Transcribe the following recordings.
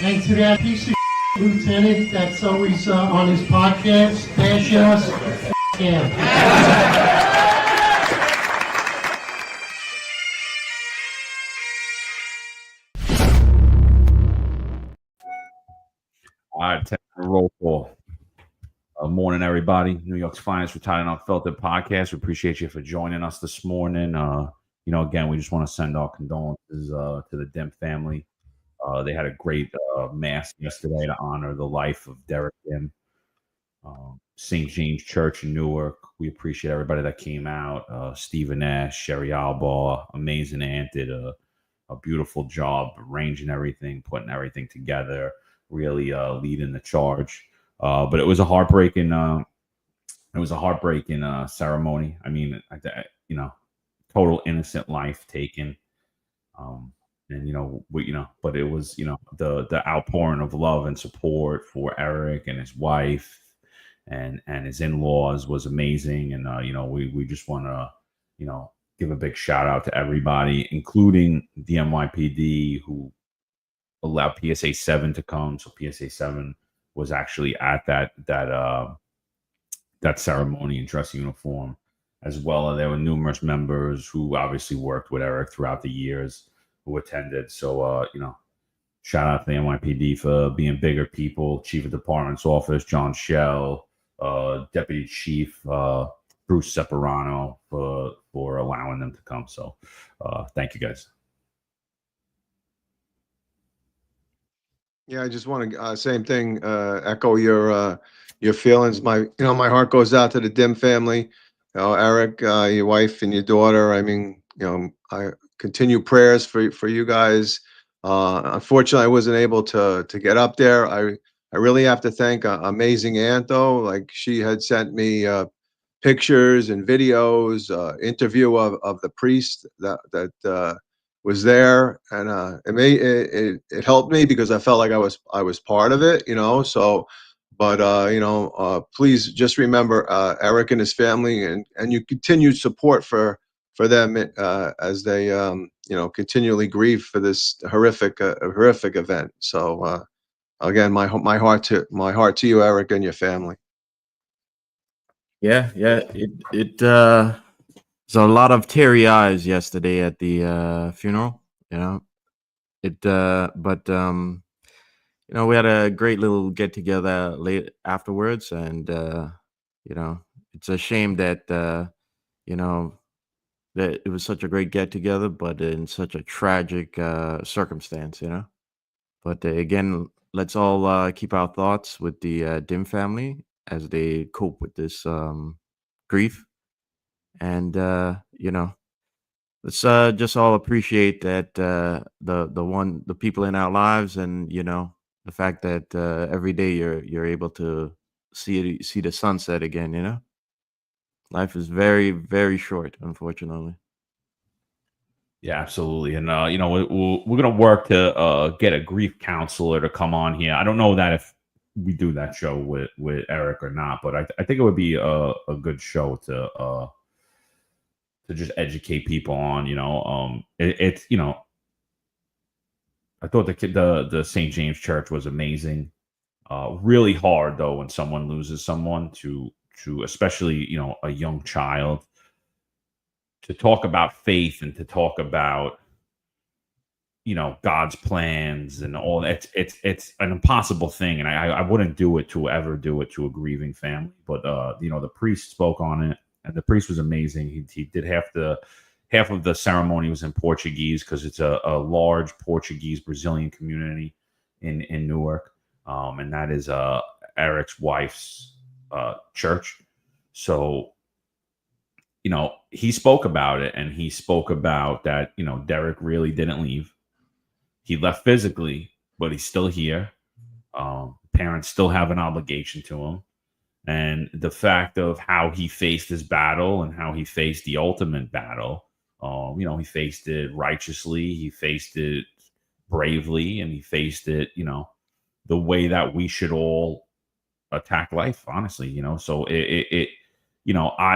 And to that piece of lieutenant that's always on his podcast, bash us, him. All right, roll call. Morning, everybody. New York's finest retired Unfiltered Podcast. We appreciate you for joining us this morning. Again, we just want to send our condolences to the Dym family. They had a great mass yesterday to honor the life of Eric Dym. St. James Church in Newark. We appreciate everybody that came out. Stephen Ash, Sherry Alba, amazing aunt, did a beautiful job arranging everything, putting everything together, really leading the charge. But it was a heartbreaking ceremony. I mean, total innocent life taken. But it was, the outpouring of love and support for Eric and his wife and his in-laws was amazing. And, we just want to, give a big shout out to everybody, including the NYPD, who allowed PSA 7 to come. So PSA 7 was actually at that ceremony in dress uniform as well. There were numerous members who obviously worked with Eric throughout the years who attended. So, shout out to the NYPD for being bigger people. Chief of Department's Office, John Shell, Deputy Chief Bruce Separano for allowing them to come. So, thank you guys. Yeah, I just want to same thing. Echo your feelings. My heart goes out to the Dym family. Eric, your wife and your daughter. I mean, I continue prayers for you guys. Unfortunately, I wasn't able to get up there. I really have to thank amazing aunt though. Like she had sent me pictures and videos, interview of the priest that was there, and it helped me because I felt like I was part of it, So, but please just remember Eric and his family, and your continued support for them as they continually grieve for this horrific event. So again, my heart to you, Eric, and your family. Yeah. It was a lot of teary eyes yesterday at the funeral. We had a great little get together late afterwards, and it's a shame that that it was such a great get together, but in such a tragic circumstance. But again, let's all keep our thoughts with the Dym family as they cope with this grief. And let's just all appreciate that the people in our lives, and the fact that every day you're able to see the sunset again. Life is very, very short, unfortunately. Yeah, absolutely. And we're gonna work to get a grief counselor to come on here. I don't know that if we do that show with Eric or not, but I think it would be a good show to just educate people on. I thought the St. James Church was amazing. Really hard though when someone loses someone to especially a young child, to talk about faith and to talk about God's plans and all that. It's an impossible thing, and I wouldn't ever do it to a grieving family. But the priest spoke on it, and the priest was amazing. He did half of the ceremony was in Portuguese because it's a large Portuguese Brazilian community in Newark, and that is Eric's wife's church. So he spoke about it, and he spoke about that Derek really didn't leave. He left physically, but he's still here. Parents still have an obligation to him. And the fact of how he faced his battle and how he faced the ultimate battle, he faced it righteously, he faced it bravely, and he faced it, the way that we should all attack life, honestly, So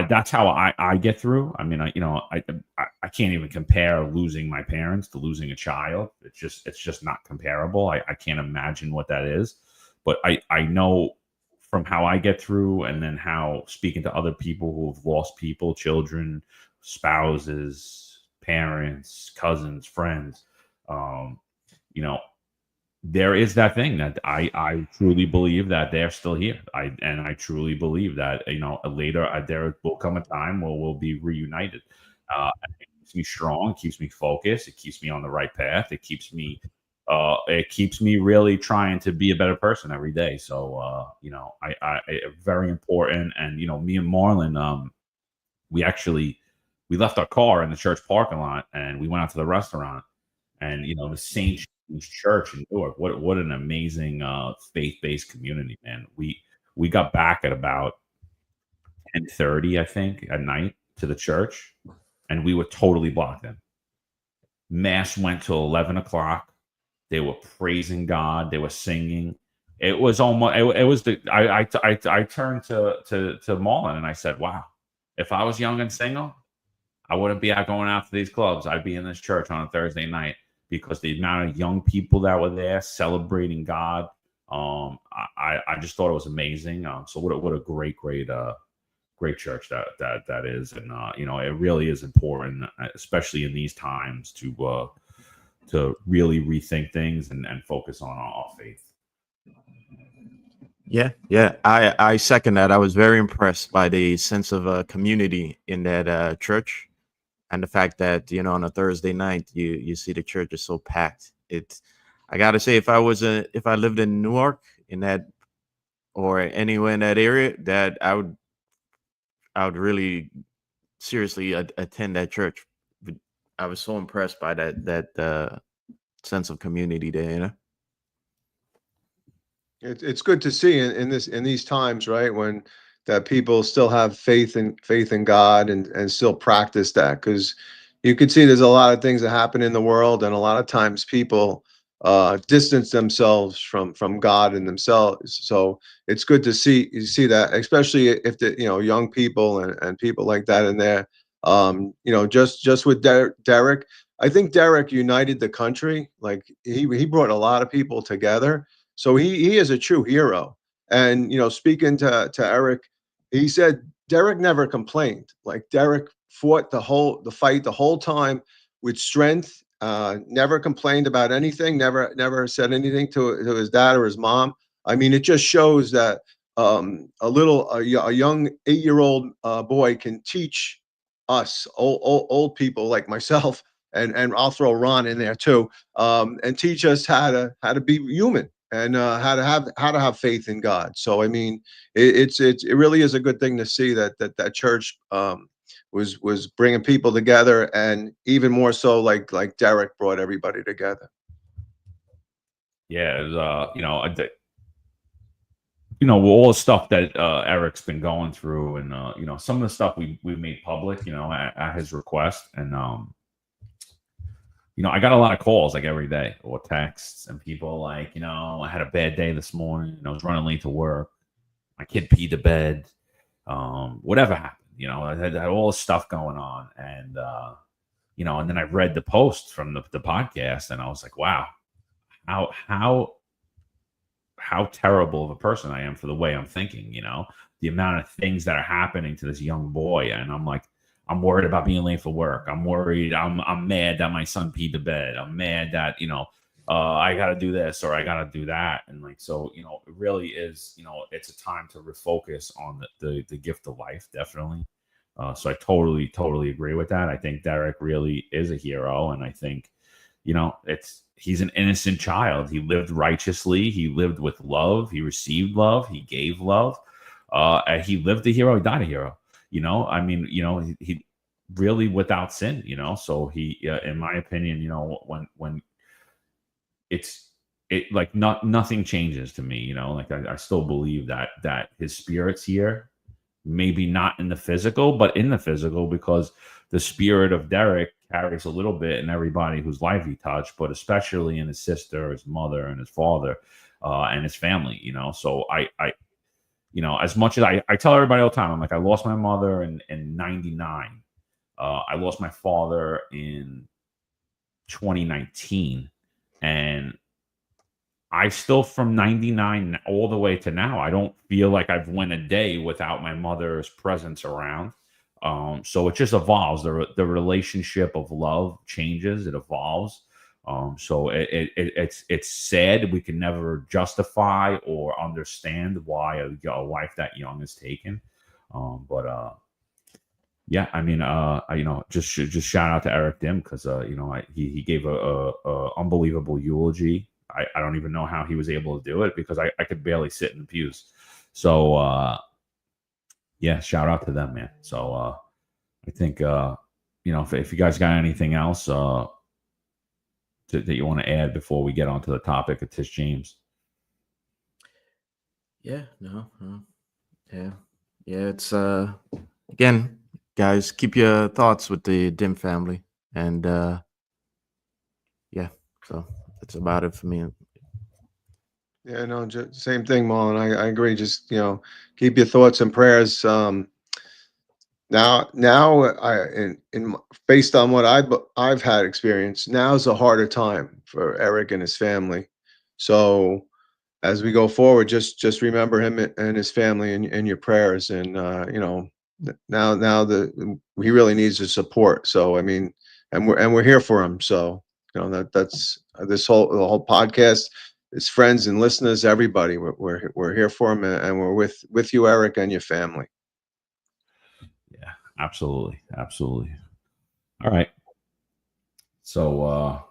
that's how I get through. I mean, I I can't even compare losing my parents to losing a child. It's just not comparable. I can't imagine what that is. But I know from how I get through, and then how speaking to other people who have lost people, children, spouses, parents, cousins, friends, you know, there is that thing that I truly believe that they're still here. I truly believe that, you know, later there will come a time where we'll be reunited. It keeps me strong, it keeps me focused, it keeps me on the right path, it keeps me really trying to be a better person every day. So you know, I very important. And you know, me and Marlon, we left our car in the church parking lot and we went out to the restaurant. And you know, the St. James Church in Newark, what an amazing faith-based community, man. We got back at about 10:30, I think, at night to the church, and we were totally blocked in. Mass went till 11 o'clock. They were praising God. They were singing. It was almost. It was the. I turned to Marlon and I said, "Wow, if I was young and single, I wouldn't be out going out to these clubs. I'd be in this church on a Thursday night, because the amount of young people that were there celebrating God. I just thought it was amazing. So what a great church that is, and you know, it really is important, especially in these times, to really rethink things and focus on our faith. Yeah. I second that. I was very impressed by the sense of community in that church, and the fact that, you know, on a Thursday night you see the church is so packed. I gotta say, if I lived in Newark, in that, or anywhere in that area, that I would really seriously attend that church. I was so impressed by that sense of community there, you know. It's good to see in these times, right, when that people still have faith in God and still practice that, because you can see there's a lot of things that happen in the world, and a lot of times people distance themselves from God and themselves. So it's good to see that, especially if the, you know, young people and people like that in there. You know, just with Derek, I think Derek united the country. Like he brought a lot of people together. So he is a true hero. And you know, speaking to Eric, he said Derek never complained. Like Derek fought the fight the whole time with strength. Never complained about anything. Never said anything to his dad or his mom. I mean, it just shows that a young 8-year-old boy can teach us old people like myself, and I'll throw Ron in there too, and teach us how to be human, and how to have faith in God. So I mean, it really is a good thing to see that church was bringing people together, and even more so, like Derek brought everybody together. Yeah, it was, you know, all the stuff that Eric's been going through, and you know, some of the stuff we made public, you know, at his request. And you know, I got a lot of calls like every day, or texts, and people like, you know, I had a bad day this morning, I was running late to work, my kid peed the bed, whatever happened, you know, I had all this stuff going on. And you know, and then I read the post from the podcast, and I was like, wow, how terrible of a person I am for the way I'm thinking, you know, the amount of things that are happening to this young boy. And I'm like, I'm worried about being late for work. I'm worried. I'm mad that my son peed the bed. I'm mad that, you know, I got to do this or I got to do that. And like, so, you know, it really is, you know, it's a time to refocus on the gift of life. Definitely. So I totally agree with that. I think Derek really is a hero. And I think, you know, he's an innocent child. He lived righteously. He lived with love. He received love. He gave love. And he lived a hero. He died a hero. You know, I mean, you know, he really without sin, you know, so he, in my opinion, you know, when like nothing changes to me, you know, like I still believe that his spirit's here, maybe not in the physical, but in the physical, because the spirit of Derek carries a little bit in everybody whose life he touched, but especially in his sister, his mother, and his father, and his family, you know. So I you know, as much as I tell everybody all the time, I'm like, I lost my mother in 99. I lost my father in 2019, and I still, from 99 all the way to now, I don't feel like I've went a day without my mother's presence around. So it just evolves. The relationship of love changes. It evolves. So it's sad. We can never justify or understand why a wife that young is taken. But yeah, I mean, just shout out to Eric Dym, because he gave a unbelievable eulogy. I don't even know how he was able to do it, because I could barely sit in the pews. So yeah, shout out to them, man. So I think if you guys got anything else that you want to add before we get onto the topic of Tish James. Yeah, no. Yeah. It's again, guys, keep your thoughts with the Dym family, and yeah, so that's about it for me. Yeah, no, same thing, Marlon. I agree. Just, keep your thoughts and prayers. Now, based on what I've had experience, now's a harder time for Eric and his family. So as we go forward, just remember him and his family in your prayers. And now he really needs the support. So I mean, and we're here for him. So that's the whole podcast. His friends and listeners, everybody, we're here for him, and we're with you, Eric, and your family. Yeah, absolutely. All right. So all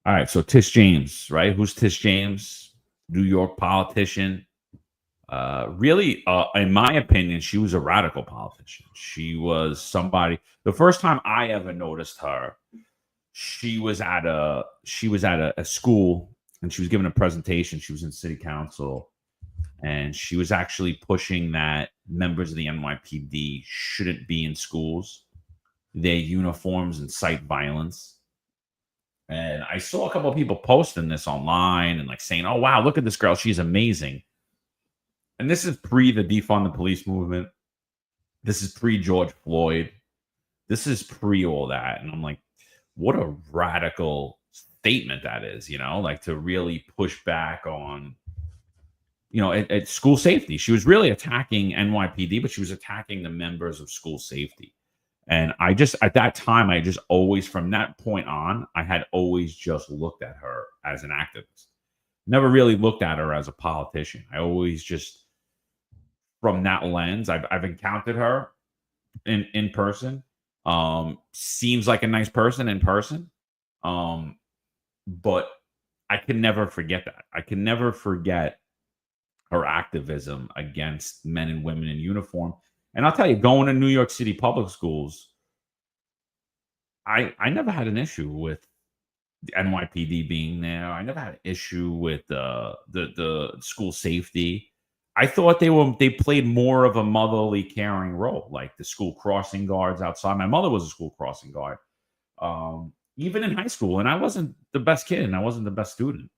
right, so Tish James, right? Who's Tish James? New York politician. Really, in my opinion, she was a radical politician. She was somebody. The first time I ever noticed her, she was at a school, and she was giving a presentation. She was in city council, and she was actually pushing that members of the NYPD shouldn't be in schools. Their uniforms incite violence. And I saw a couple of people posting this online and like saying, "Oh wow, look at this girl, she's amazing." And this is pre the defund the police movement. This is pre George Floyd. This is pre all that. And I'm like, what a radical statement that is, like to really push back on, at school safety. She was really attacking NYPD, but she was attacking the members of school safety. And I just, at that time, I just always, from that point on, I had always just looked at her as an activist. Never really looked at her as a politician. I always just, from that lens, I've encountered her in person. Seems like a nice person in person. But I can never forget that. I can never forget her activism against men and women in uniform. And I'll tell you, going to New York City public schools, I never had an issue with the NYPD being there. I never had an issue with the school safety. I thought they played more of a motherly, caring role, like the school crossing guards outside. My mother was a school crossing guard, even in high school, and I wasn't the best kid, and I wasn't the best student,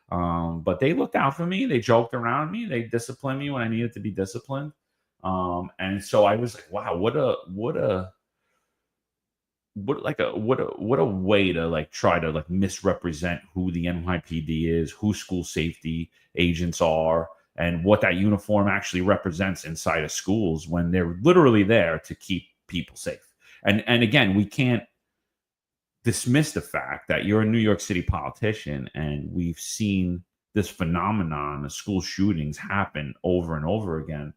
but they looked out for me. They joked around me. They disciplined me when I needed to be disciplined. And so I was like, wow, what a way to like try to like misrepresent who the NYPD is, who school safety agents are, and what that uniform actually represents inside of schools when they're literally there to keep people safe. And again, we can't dismiss the fact that you're a New York City politician, and we've seen this phenomenon of school shootings happen over and over again.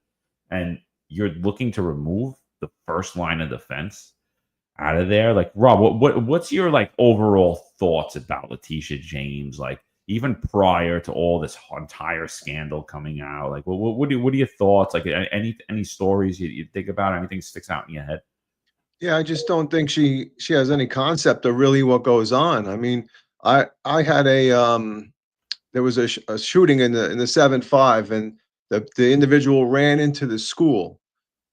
And you're looking to remove the first line of defense out of there. Like, Rob, what's your like overall thoughts about Leticia James? Like, even prior to all this entire scandal coming out, like, what are your thoughts? Like, any stories you think about? Anything sticks out in your head? Yeah, I just don't think she has any concept of really what goes on. I mean, I had there was a shooting in the 7-5, and the individual ran into the school,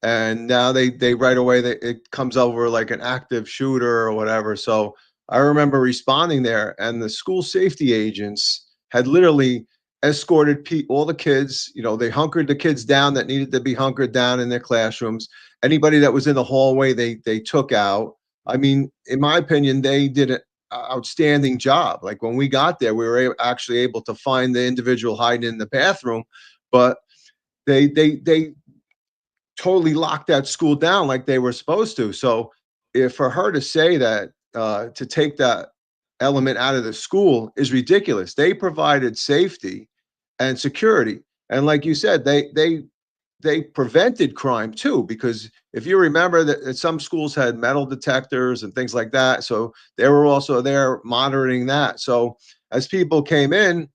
and now they right away it comes over like an active shooter or whatever. So I remember responding there, and the school safety agents had literally escorted all the kids. You know, they hunkered the kids down that needed to be hunkered down in their classrooms. Anybody that was in the hallway, they took out. I mean, in my opinion, they did an outstanding job. Like when we got there, we were actually able to find the individual hiding in the bathroom, but they totally locked that school down like they were supposed to. So for her to say that, to take that element out of the school is ridiculous. They provided safety and security. And like you said, they prevented crime too, because if you remember that some schools had metal detectors and things like that. So they were also there monitoring that. So as people came in,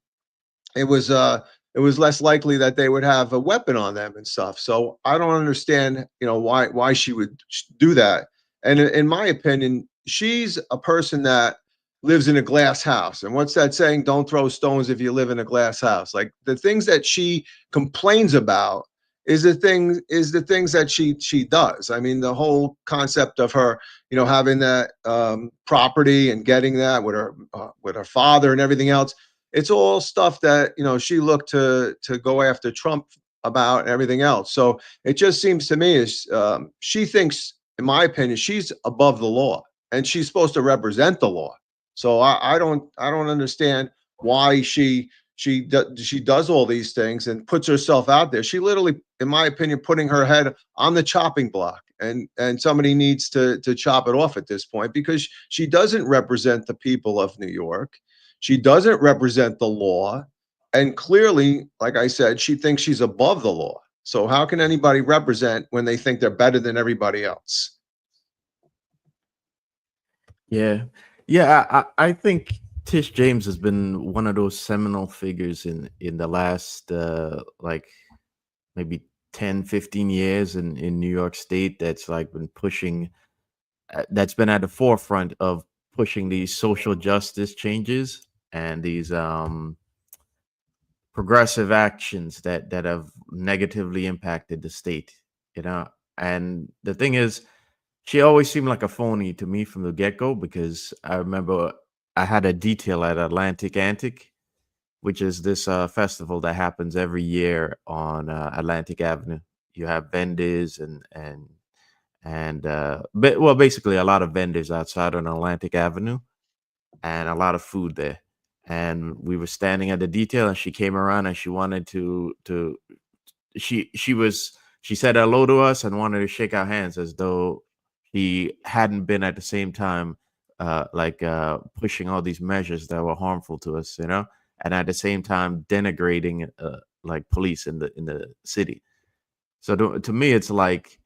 it was less likely that they would have a weapon on them and stuff. So I don't understand, why she would do that. And in my opinion, she's a person that lives in a glass house. And what's that saying? Don't throw stones if you live in a glass house. Like the things that she complains about is the things that she does. I mean, the whole concept of her, having that property and getting that with her father and everything else. It's all stuff that, she looked to go after Trump about and everything else. So it just seems to me as she thinks, in my opinion, she's above the law and she's supposed to represent the law. So I don't understand why she does all these things and puts herself out there. She literally, in my opinion, putting her head on the chopping block, and somebody needs to chop it off at this point, because she doesn't represent the people of New York. She doesn't represent the law. And clearly, like I said, she thinks she's above the law. So how can anybody represent when they think they're better than everybody else? Yeah. Yeah, I think Tish James has been one of those seminal figures in the last like maybe 10, 15 years in New York State, that's like been pushing, that's been at the forefront of pushing these social justice changes and these progressive actions that have negatively impacted the state, And the thing is, she always seemed like a phony to me from the get-go, because I remember I had a detail at Atlantic Antic, which is this festival that happens every year on Atlantic Avenue. You have vendors well, basically a lot of vendors outside on Atlantic Avenue and a lot of food there. And we were standing at the detail, and she came around and she wanted she said hello to us and wanted to shake our hands, as though he hadn't been at the same time pushing all these measures that were harmful to us, and at the same time denigrating like police in the city. So to me, it's like,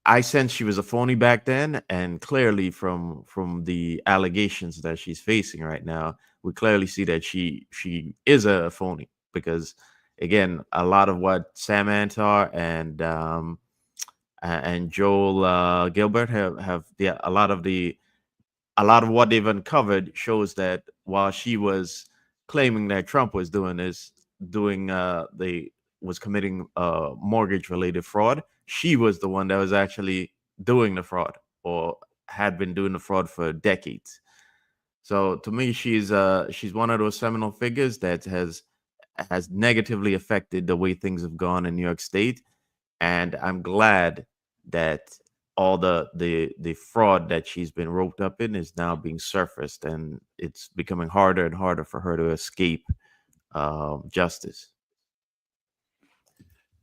I sense she was a phony back then, and clearly from the allegations that she's facing right now, we clearly see that she is a phony, because again, a lot of what Sam Antar and Joel Gilbert have a lot of what they've uncovered shows that while she was claiming that Trump was committing mortgage related fraud, she was the one that was actually doing the fraud, or had been doing the fraud for decades. So to me, she's one of those seminal figures that has negatively affected the way things have gone in New York State. And I'm glad that all the fraud that she's been roped up in is now being surfaced, and it's becoming harder and harder for her to escape justice.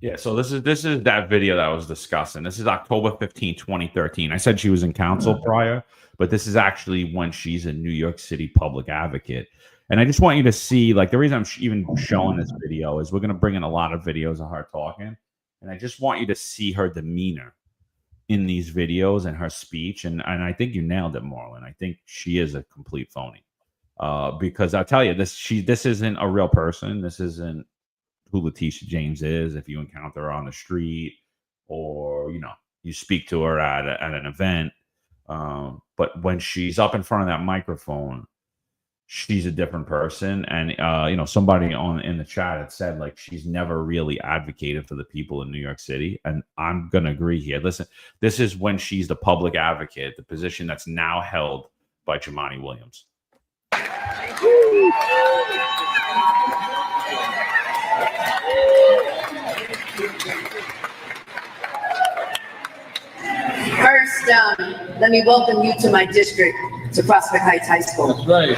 Yeah, so this is that video that I was discussing. This is October 15, 2013. I said she was in counsel prior, but this is actually when she's a New York City public advocate. And I just want you to see, like, the reason I'm even showing this video is we're going to bring in a lot of videos of her talking. And I just want you to see her demeanor in these videos and her speech. And I think you nailed it, Marlon. I think she is a complete phony. Because I'll tell you, this isn't a real person. This isn't who Leticia James is. If you encounter her on the street, or you speak to her at an event, but when she's up in front of that microphone, she's a different person. And somebody in the chat had said, like, she's never really advocated for the people in New York City, and I'm gonna agree here. Listen, this is when she's the public advocate, the position that's now held by Jumaane Williams. First, let me welcome you to my district, to Prospect Heights High School. That's right.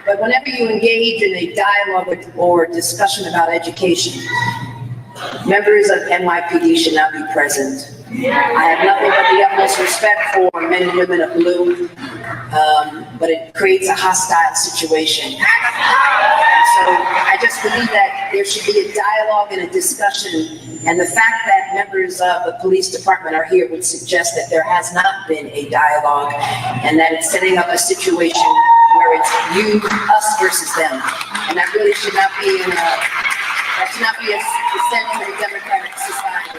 But whenever you engage in a dialogue or discussion about education, members of NYPD should not be present. I have nothing but the utmost respect for men and women of blue, but it creates a hostile situation. So I just believe that there should be a dialogue and a discussion, and the fact that members of the police department are here would suggest that there has not been a dialogue, and that it's setting up a situation where it's you, us versus them, and that really should not be that should not be a sense of a democratic society.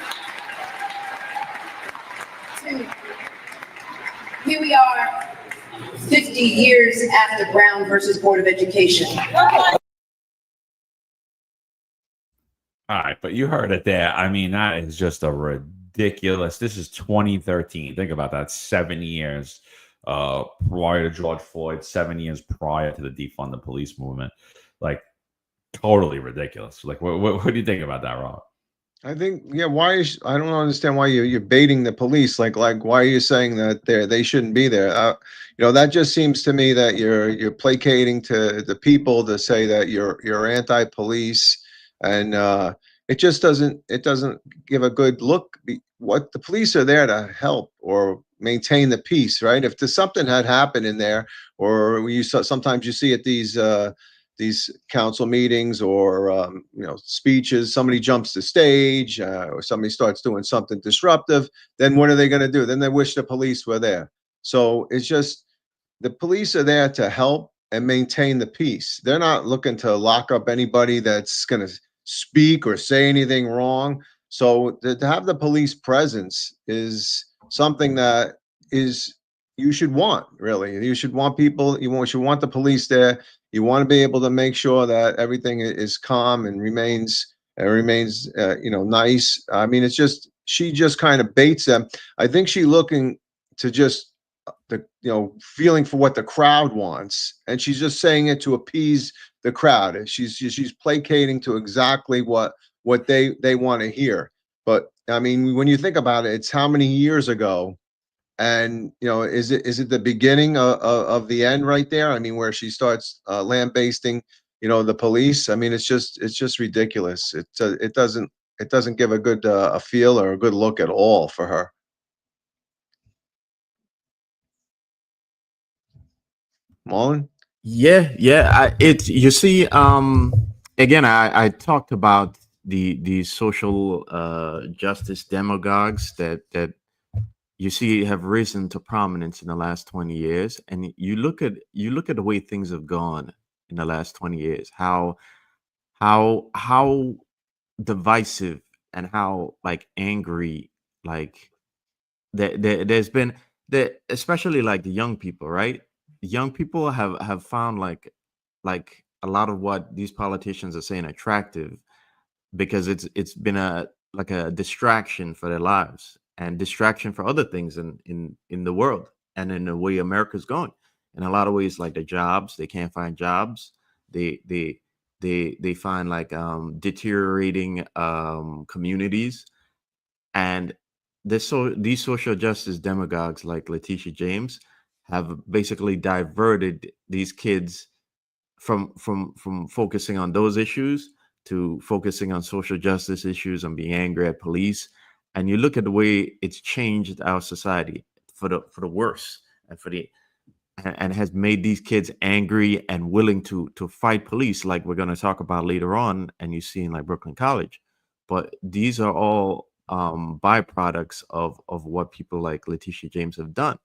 Here we are, 50 years after Brown versus Board of Education. All right, but you heard it there. I mean, that is just a ridiculous. This is 2013. Think about that. 7 years prior to George Floyd, 7 years prior to the defund the police movement. Like, totally ridiculous. Like, what do you think about that, Rob? I think, yeah, I don't understand why you're baiting the police. Like, why are you saying that they shouldn't be there? That just seems to me that you're placating to the people to say that you're anti-police, and it just doesn't give a good look. What the police are there to help or maintain the peace, right? If there's something had happened in there, or sometimes you see at these council meetings or speeches, somebody jumps the stage or somebody starts doing something disruptive, then what are they going to do? Then they wish the police were there. So it's just, the police are there to help and maintain the peace. They're not looking to lock up anybody that's going to speak or say anything wrong. So to have the police presence is something that you should want, really. You should want people, should want the police there. You want to be able to make sure that everything is calm and remains nice. I mean, she just kind of baits them. I think she's looking to just feeling for what the crowd wants, and she's just saying it to appease the crowd. She's placating to exactly what they want to hear. But I mean, when you think about it, it's how many years ago. And is it the beginning of the end right there? I mean, where she starts lambasting, the police. I mean, it's just ridiculous. It doesn't give a good a feel or a good look at all for her. Marlon? Yeah. You see, again, I talked about the social justice demagogues that you see have risen to prominence in the last 20 years, and you look at the way things have gone in the last 20 years, how divisive and how angry, there's been that, especially the young people, right? Young people have found like a lot of what these politicians are saying attractive, because it's been a distraction for their lives and distraction for other things in the world and in the way America's going. In a lot of ways, like the jobs, they can't find jobs. They find deteriorating communities, and these social justice demagogues like Leticia James have basically diverted these kids from focusing on those issues to focusing on social justice issues and being angry at police. And you look at the way it's changed our society for the worse, and has made these kids angry and willing to fight police, like we're going to talk about later on, and you see in Brooklyn College. But these are all byproducts of what people like Leticia James have done,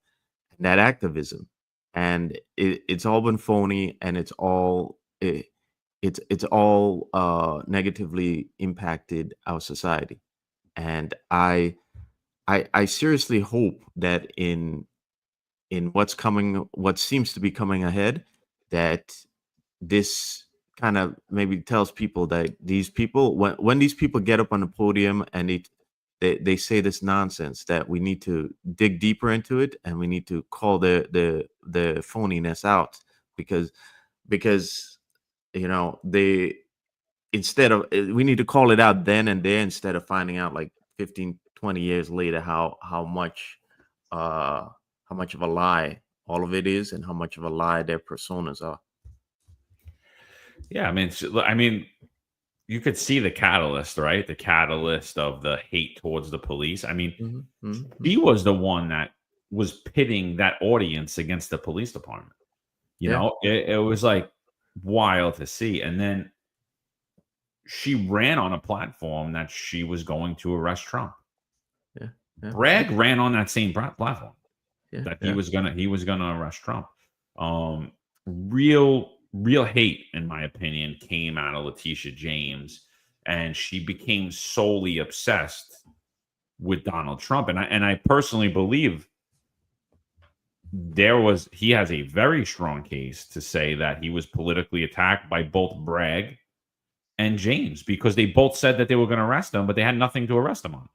and that activism. And it's all been phony, and it's all negatively impacted our society. And I seriously hope that in what seems to be coming ahead, that this kind of maybe tells people that these people, when these people get up on the podium and they say this nonsense that we need to dig deeper into it, and we need to call the phoniness out, because they, instead of, we need to call it out then and there, instead of finding out like 15, 20 years later how much of a lie all of it is, and how much of a lie their personas are. Yeah, I mean, you could see the catalyst, right? The catalyst of the hate towards the police. I mean, he was the one that was pitting that audience against the police department. You know, it was like wild to see. And then she ran on a platform that she was going to arrest Trump. Bragg ran on that same platform that he was gonna arrest Trump. Real hate, in my opinion, came out of Leticia James, and she became solely obsessed with Donald Trump. And I personally believe he has a very strong case to say that he was politically attacked by both Bragg and James, because they both said that they were going to arrest him, but they had nothing to arrest him on.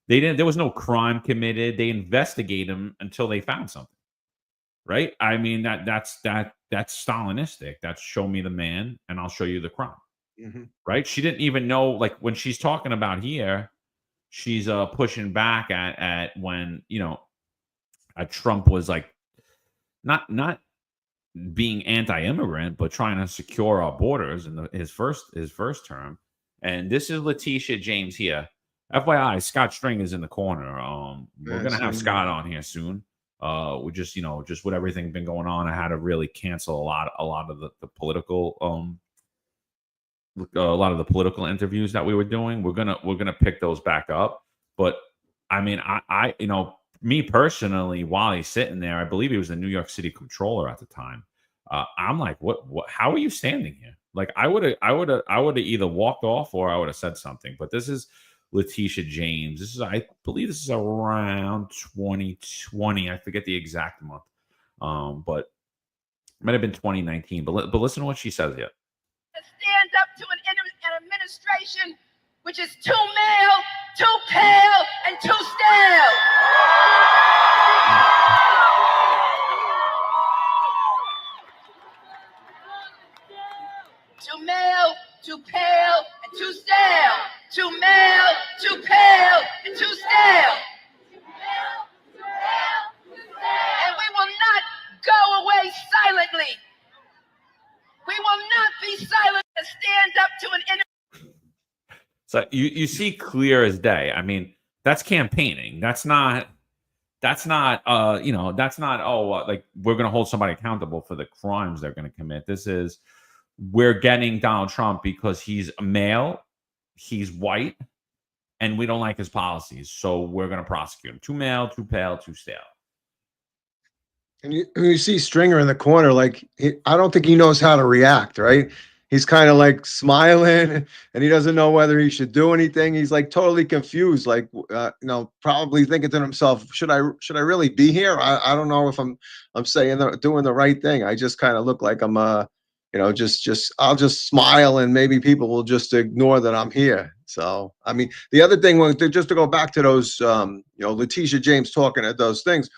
There was no crime committed. They investigate him until they found something. Right? I mean, that's Stalinistic. That's show me the man and I'll show you the crime. Right? She didn't even know, like, when she's talking about here, she's pushing back at when, Trump was like not being anti-immigrant, but trying to secure our borders in his first term. And this is Leticia James here. FYI, Scott String is in the corner. We're gonna have Scott on here soon. We just with everything been going on, I had to really cancel a lot of the political interviews that we were doing. We're gonna pick those back up. But I mean, I me personally, while he's sitting there, I believe he was the New York City controller at the time. I'm like, what? How are you standing here? Like, I would have either walked off or I would have said something. But this is Leticia James. I believe this is around 2020. I forget the exact month, but it might have been 2019. But listen to what she says here. To stand up to an administration which is too male, too pale, and too stale. Too male, too pale, and too stale. Too male, too pale, and too stale. And we will not go away silently. We will not be silent and stand up to an enemy. So you see clear as day. I mean, that's campaigning. That's not like we're going to hold somebody accountable for the crimes they're going to commit. This is, we're getting Donald Trump because he's a male, he's white, and we don't like his policies. So we're going to prosecute him. Too male, too pale, too stale. And you see Stringer in the corner, like, I don't think he knows how to react, right? He's kind of like smiling, and he doesn't know whether he should do anything. He's like totally confused, like, probably thinking to himself, should I really be here? I don't know if I'm doing the right thing. I just kind of look like I'm, I'll just smile, and maybe people will just ignore that I'm here. So, I mean, the other thing, just to go back to those, Leticia James talking at those things,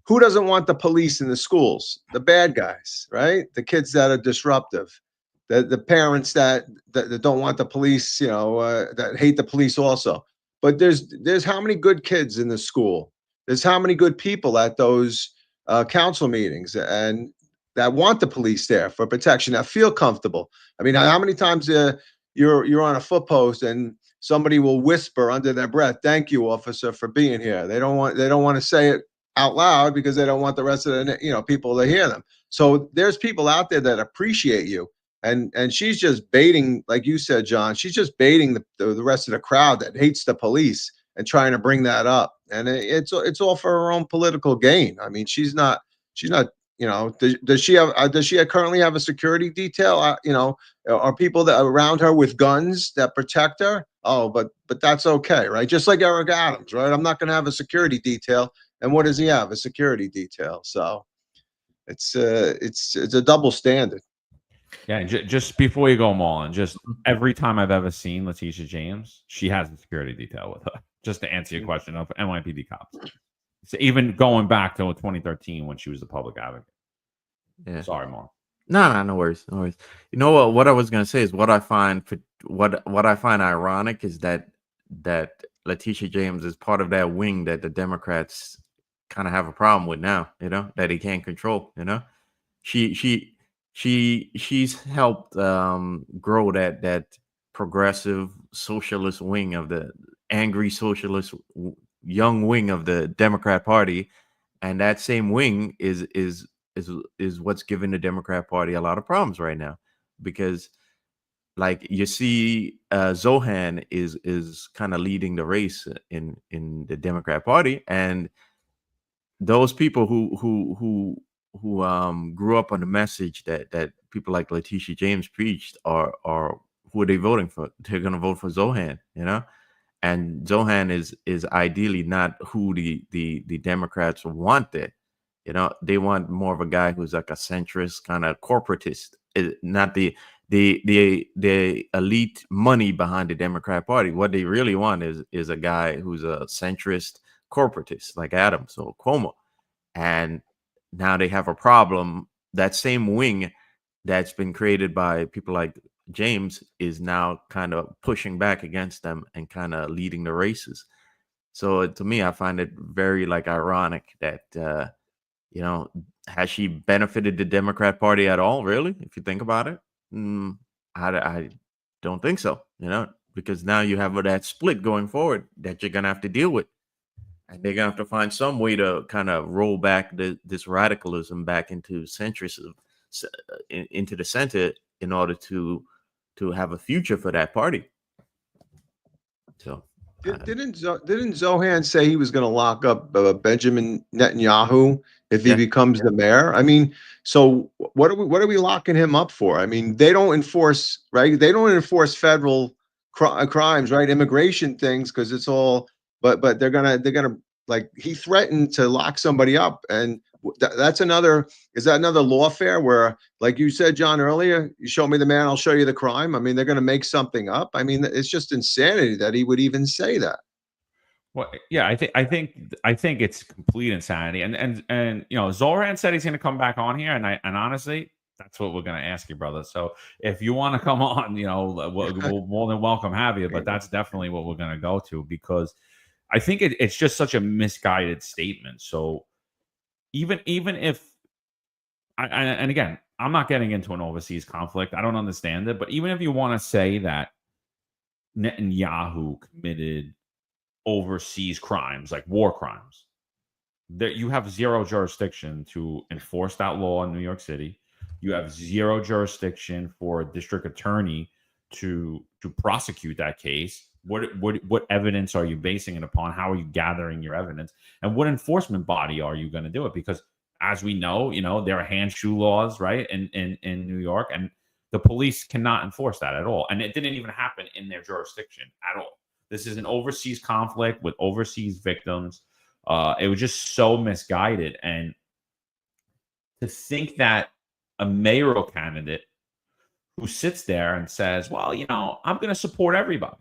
who doesn't want the police in the schools? The bad guys, right? The kids that are disruptive. The parents that don't want the police, that hate the police also. But there's how many good kids in the school? There's how many good people at those council meetings and that want the police there for protection, that feel comfortable. I mean, how many times you're on a foot post and somebody will whisper under their breath, "Thank you, officer, for being here." They don't want to say it out loud because they don't want the rest of the people to hear them. So there's people out there that appreciate you. And she's just baiting, like you said, John, she's just baiting the rest of the crowd that hates the police and trying to bring that up. And it's all for her own political gain. I mean, she's not, does she currently have a security detail? Are people that around her with guns that protect her? Oh, but that's okay, right? Just like Eric Adams, right? I'm not going to have a security detail. And what does he have? A security detail. So it's a double standard. Yeah, just before you go, Marlon, just every time I've ever seen Leticia James, she has a security detail with her. Just to answer your question of NYPD cops. So even going back to 2013 when she was the public advocate. Yeah. Sorry, Mark. No worries, no worries. You know what? What I was gonna say is what I find ironic is that Leticia James is part of that wing that the Democrats kind of have a problem with now. You know, that he can't control. You know, she's helped grow that progressive socialist wing of the angry socialist young wing of the Democrat Party, and that same wing is what's giving the Democrat Party a lot of problems right now, because like you see Zohan is kind of leading the race in the Democrat Party, and those people who grew up on the message that people like Leticia James preached are who are they voting for? They're going to vote for Zohan, you know. And Zohan is ideally not who the Democrats want there. You know, they want more of a guy who's like a centrist kind of corporatist, not the elite money behind the Democrat Party. What they really want is a guy who's a centrist corporatist like Adams or Cuomo. And now they have a problem. That same wing that's been created by people like James is now kind of pushing back against them and kind of leading the races. So to me, I find it very like ironic that you know, has she benefited the Democrat Party at all? Really, if you think about it, I don't think so. You know, because now you have that split going forward that you're gonna have to deal with, and they're gonna have to find some way to kind of roll back this radicalism back into centrism, into the center, in order to have a future for that party. So Didn't Zohan say he was going to lock up Benjamin Netanyahu if he becomes the mayor? I mean, so what are we locking him up for? I mean, they don't enforce, right? They don't enforce federal crimes, right? Immigration things, because it's all. But they're gonna like, he threatened to lock somebody up, and that's another. Is that another lawfare where, like you said, John, earlier, you show me the man, I'll show you the crime? I mean, they're going to make something up. I mean, it's just insanity that he would even say that. Well, yeah, I think it's complete insanity. And you know, Zoran said he's going to come back on here, and honestly, that's what we're going to ask you, brother. So if you want to come on, you know, we'll more than welcome have you. But that's definitely what we're going to go to, because I think it's just such a misguided statement. So even if and again, I'm not getting into an overseas conflict. I don't understand it. But even if you want to say that Netanyahu committed overseas crimes, like war crimes, that you have zero jurisdiction to enforce that law in New York City. You have zero jurisdiction for a district attorney to prosecute that case. What evidence are you basing it upon? How are you gathering your evidence? And what enforcement body are you going to do it? Because as we know, you know, there are hand-shoe laws, right, in New York, and the police cannot enforce that at all. And it didn't even happen in their jurisdiction at all. This is an overseas conflict with overseas victims. It was just so misguided. And to think that a mayoral candidate who sits there and says, well, you know, I'm going to support everybody.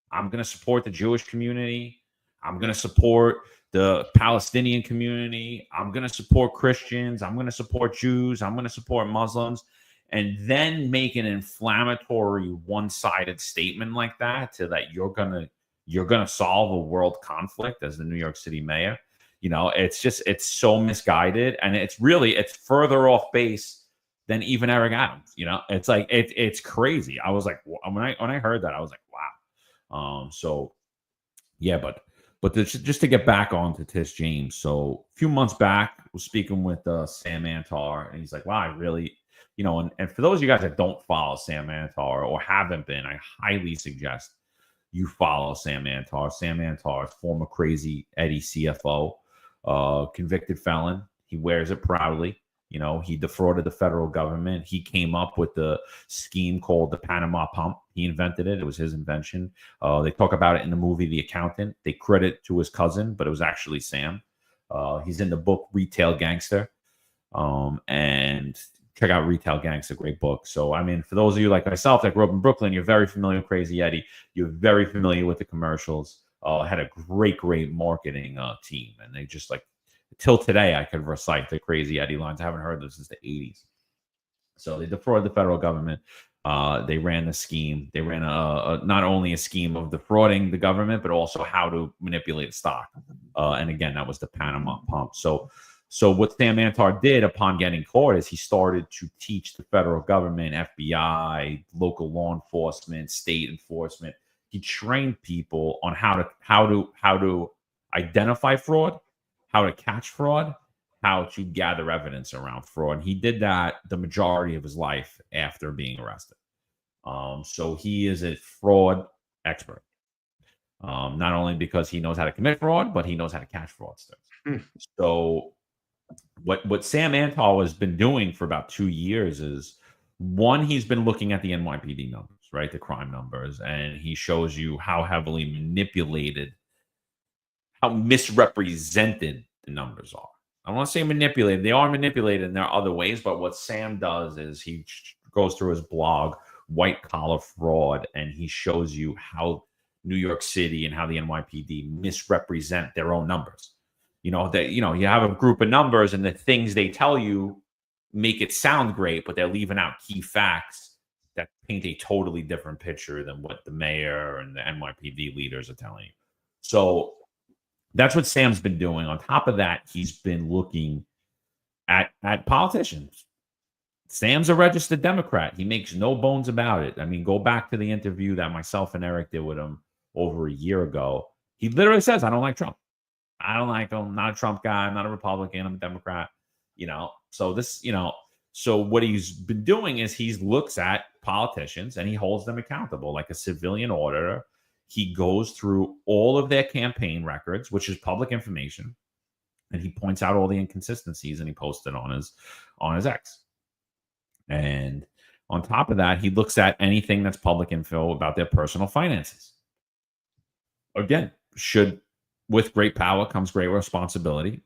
I'm going to support the Jewish community. I'm going to support the Palestinian community. I'm going to support Christians. I'm going to support Jews. I'm going to support Muslims. And then make an inflammatory, one-sided statement like that to that you're gonna solve a world conflict as the New York City mayor. You know, it's so misguided, and it's further off base than even Eric Adams. You know, it's like it's crazy. I was like, when I heard that, I was like, wow. So yeah, but just to get back on to Tish James. So a few months back, I was speaking with Sam Antar, and he's like, wow, I really. You know, and for those of you guys that don't follow Sam Antar or haven't been, I highly suggest you follow Sam Antar. Sam Antar, former Crazy Eddie CFO, convicted felon. He wears it proudly. You know, he defrauded the federal government. He came up with the scheme called the Panama Pump. He invented it. It was his invention. They talk about it in the movie The Accountant. They credit to his cousin, but it was actually Sam. He's in the book Retail Gangster. And check out Retail Gangster, great book. So, I mean, for those of you like myself that grew up in Brooklyn, you're very familiar with Crazy Eddie. You're very familiar with the commercials. had a great marketing team, and they just like till today I could recite the crazy Eddie lines. I haven't heard this since the 80s. So they defrauded the federal government. They ran the scheme. They ran not only a scheme of defrauding the government, but also how to manipulate stock. And again, that was the Panama pump. So what Sam Antar did upon getting caught is he started to teach the federal government, FBI, local law enforcement, state enforcement. He trained people on how to identify fraud, how to catch fraud, how to gather evidence around fraud. And he did that the majority of his life after being arrested. So he is a fraud expert. Not only because he knows how to commit fraud, but he knows how to catch fraudsters. So what Sam Antar has been doing for about 2 years is, one, he's been looking at the NYPD numbers, right? The crime numbers, and he shows you how heavily manipulated, how misrepresented the numbers are. I don't want to say manipulated. They are manipulated in there other ways, but what Sam does is he goes through his blog, White Collar Fraud, and he shows you how New York City and how the NYPD misrepresent their own numbers. You have a group of numbers, and the things they tell you make it sound great, but they're leaving out key facts that paint a totally different picture than what the mayor and the NYPD leaders are telling you. So that's what Sam's been doing. On top of that, he's been looking at politicians. Sam's a registered Democrat. He makes no bones about it. I mean, go back to the interview that myself and Eric did with him over a year ago. He literally says, I don't like Trump. I don't like him. I'm not a Trump guy. I'm not a Republican. I'm a Democrat. So what he's been doing is he looks at politicians and he holds them accountable like a civilian auditor. He goes through all of their campaign records, which is public information, and he points out all the inconsistencies, and he posts it on his X. And on top of that, he looks at anything that's public info about their personal finances. Again, with great power comes great responsibility.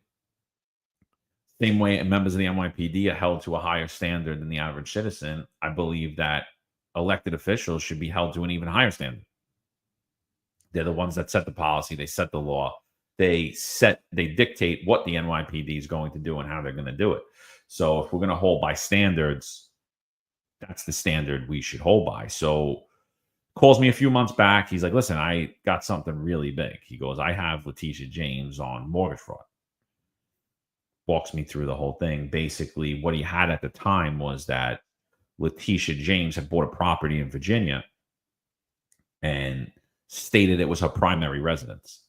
Same way members of the NYPD are held to a higher standard than the average citizen, I believe that elected officials should be held to an even higher standard. They're the ones that set the policy. They set the law. They dictate what the NYPD is going to do and how they're going to do it. So if we're going to hold by standards, that's the standard we should hold by. So calls me a few months back. He's like, listen, I got something really big. He goes, I have Leticia James on mortgage fraud. Walks me through the whole thing. Basically, what he had at the time was that Leticia James had bought a property in Virginia and stated it was her primary residence.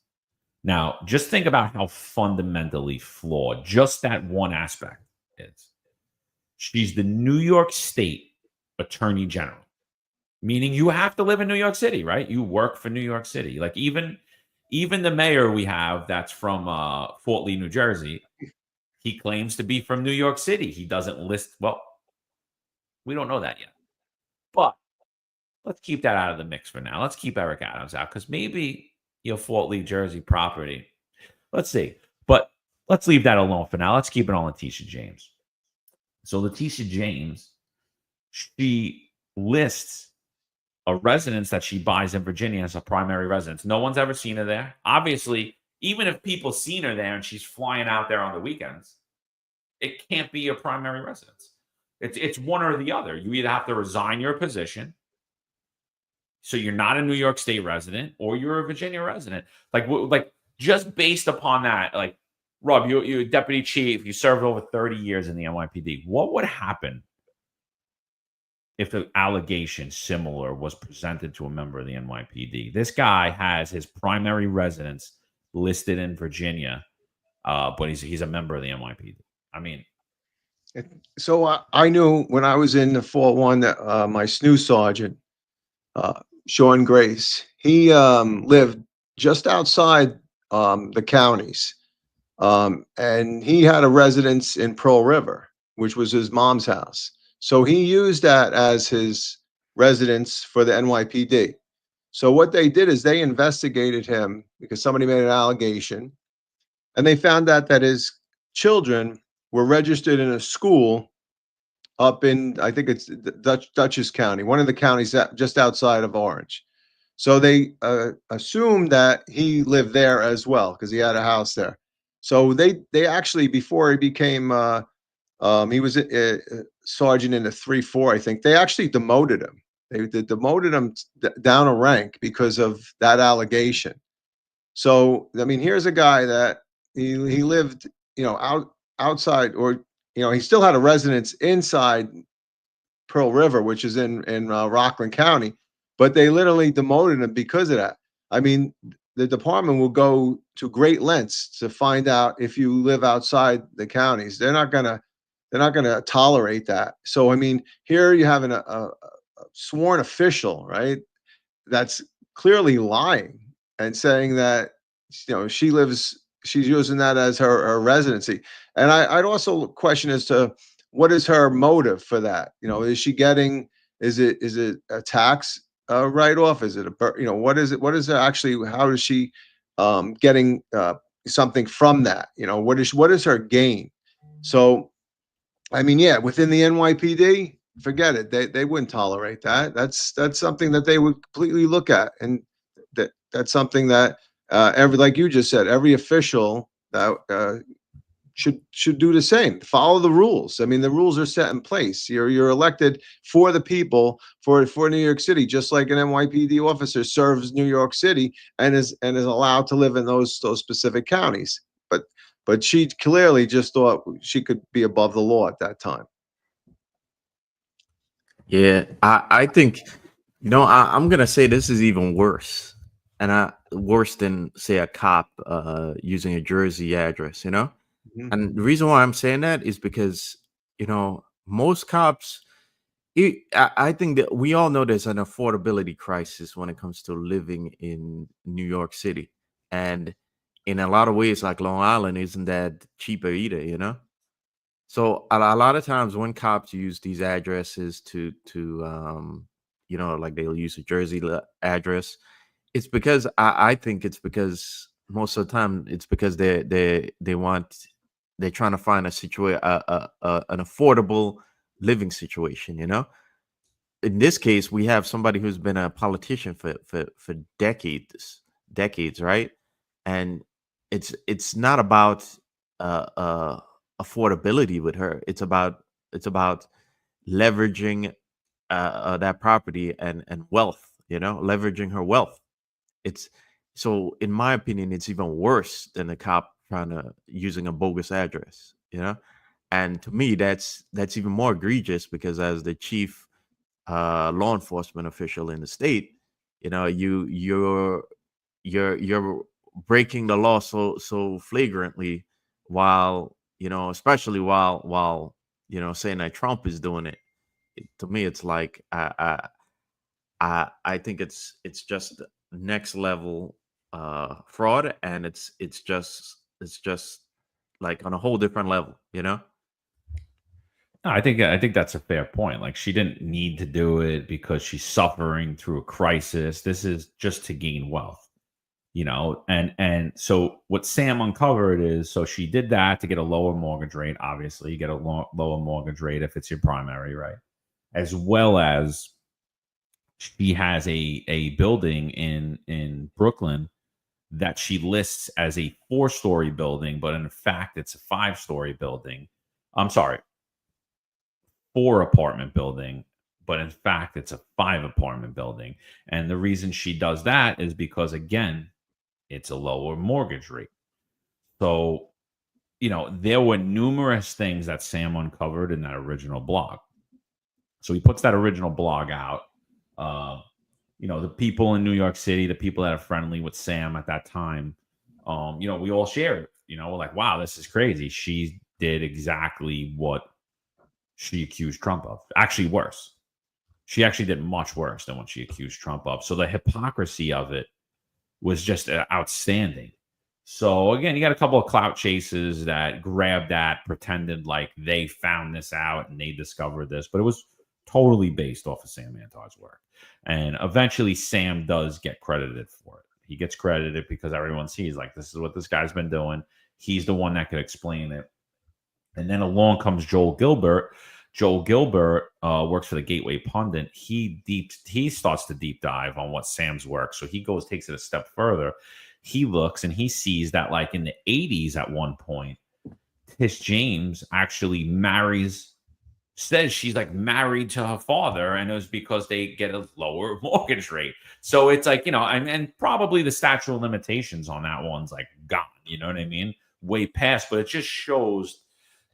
Now, just think about how fundamentally flawed just that one aspect is. She's the New York State Attorney General, meaning you have to live in New York City, right? You work for New York City. Like even the mayor we have that's from Fort Lee, New Jersey, he claims to be from New York City. He doesn't list, well, we don't know that yet. But let's keep that out of the mix for now. Let's keep Eric Adams out because maybe your Fort Lee, Jersey property. Let's see. But let's leave that alone for now. Let's keep it on Leticia James. So Leticia James, she lists a residence that she buys in Virginia as a primary residence. No one's ever seen her there. Obviously, even if people seen her there and she's flying out there on the weekends, it can't be your primary residence. It's one or the other. You either have to resign your position, so you're not a New York State resident, or you're a Virginia resident. Like just based upon that, like, Rob, you're a deputy chief. You served over 30 years in the NYPD. What would happen if an allegation similar was presented to a member of the NYPD? This guy has his primary residence listed in Virginia, but he's a member of the NYPD. I mean, so I knew when I was in the Fort One that my SNU sergeant, Sean Grace, he lived just outside the counties, and he had a residence in Pearl River, which was his mom's house. So he used that as his residence for the NYPD. So what they did is they investigated him because somebody made an allegation, and they found out that his children were registered in a school up in, I think it's Dutchess County, one of the counties just outside of Orange. So they assumed that he lived there as well because he had a house there. So they actually, before he became he was a sergeant in the 3-4, I think, they actually demoted him. They demoted him down a rank because of that allegation. So I mean, here's a guy that he lived, outside, or he still had a residence inside Pearl River, which is in Rockland County, but they literally demoted him because of that. I mean, the department will go to great lengths to find out if you live outside the counties. They're not gonna tolerate that. So I mean, here you have a sworn official, right? That's clearly lying and saying that she's using that as her residency. And I'd also question as to what is her motive for that. Is it a tax write-off? Is it what is it? What is it actually? How is she getting something from that? What is her gain? So I mean, yeah, within the NYPD, forget it. They wouldn't tolerate that. That's something that they would completely look at, and that's something that like you just said, every official that should do the same. Follow the rules. I mean, the rules are set in place. You're elected for the people, for New York City, just like an NYPD officer serves New York City and is allowed to live in those specific counties. But she clearly just thought she could be above the law at that time. Yeah, I think, I'm gonna say this is even worse, and worse than, say, a cop using a Jersey address. Mhm. And the reason why I'm saying that is because most cops. I think that we all know there's an affordability crisis when it comes to living in New York City, and in a lot of ways, like Long Island isn't that cheaper either. So a lot of times when cops use these addresses to like they'll use a Jersey address, it's because I think it's because most of the time it's because they're trying to find an affordable living situation. In this case, we have somebody who's been a politician for decades, right? And it's not about affordability with her. It's about leveraging that property and wealth. Leveraging her wealth. It's so, in my opinion, it's even worse than a cop trying to using a bogus address. And to me, that's even more egregious because as the chief law enforcement official in the state, you're breaking the law so flagrantly, while especially while saying that Trump is doing it. To me, it's like I think it's just next level fraud, and it's just like on a whole different level. No, I think that's a fair point. Like, she didn't need to do it because she's suffering through a crisis. This is just to gain wealth, and so what Sam uncovered is, so she did that to get a lower mortgage rate. Obviously, you get a lower mortgage rate if it's your primary, right? As well as she has a building in Brooklyn that she lists as a 4-story building, but in fact it's a 5-story building. I'm sorry, 4-apartment building, but in fact it's a 5-apartment building. And the reason she does that is because, again, it's a lower mortgage rate. So, there were numerous things that Sam uncovered in that original blog. So he puts that original blog out. The people in New York City, the people that are friendly with Sam at that time, we all shared it. We're like, wow, this is crazy. She did exactly what she accused Trump of. Actually, worse. She actually did much worse than what she accused Trump of. So the hypocrisy of it was just outstanding. So again, you got a couple of clout chasers that grabbed that, pretended like they found this out and they discovered this, but it was totally based off of Sam Antar's work. And eventually Sam does get credited for it. He gets credited because everyone sees, like, this is what this guy's been doing. He's the one that could explain it. And then along comes Joel Gilbert, Joel Gilbert works for the Gateway Pundit. He starts to deep dive on what Sam's work. So he takes it a step further. He looks and he sees that like in the 80s at one point, Tish James actually says she's like married to her father, and it was because they get a lower mortgage rate. So it's like, and probably the statute of limitations on that one's like gone, you know what I mean? Way past, but it just shows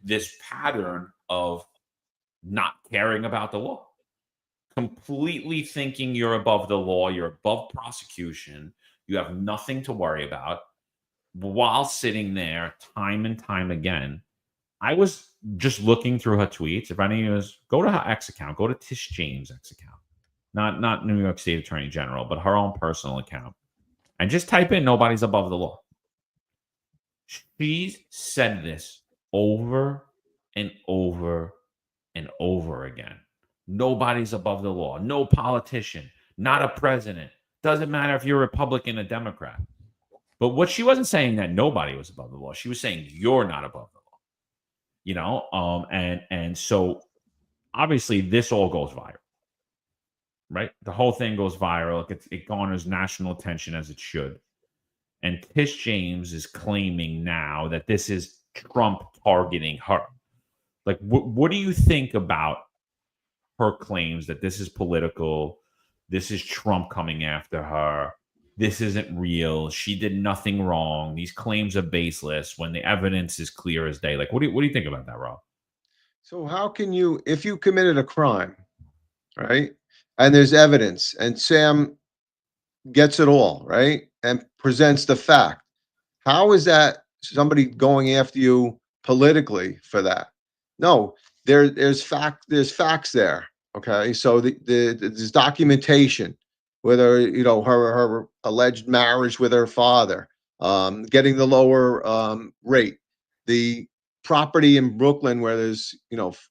this pattern of not caring about the law, completely thinking you're above the law, you're above prosecution, you have nothing to worry about, while sitting there time and time again. I was just looking through her tweets. If any of you go to her X account, go to Tish James' X account, not New York State Attorney General, but her own personal account, and just type in "nobody's above the law." She's said this over and over and over again. Nobody's above the law. No politician, not a president. Doesn't matter if you're a Republican or Democrat. But what she wasn't saying that nobody was above the law. She was saying you're not above the law. And so obviously this all goes viral, right? The whole thing goes viral. It garners national attention, as it should. And Tish James is claiming now that this is Trump targeting her. Like, what do you think about her claims that this is political? This is Trump coming after her. This isn't real. She did nothing wrong. These claims are baseless when the evidence is clear as day. Like, what do you think about that, Rob? So how can you, if you committed a crime, right, and there's evidence, and Sam gets it all, right, and presents the fact, how is that somebody going after you politically for that? No, there's facts there. Okay, so there's documentation, whether her alleged marriage with her father, getting the lower rate, the property in Brooklyn where there's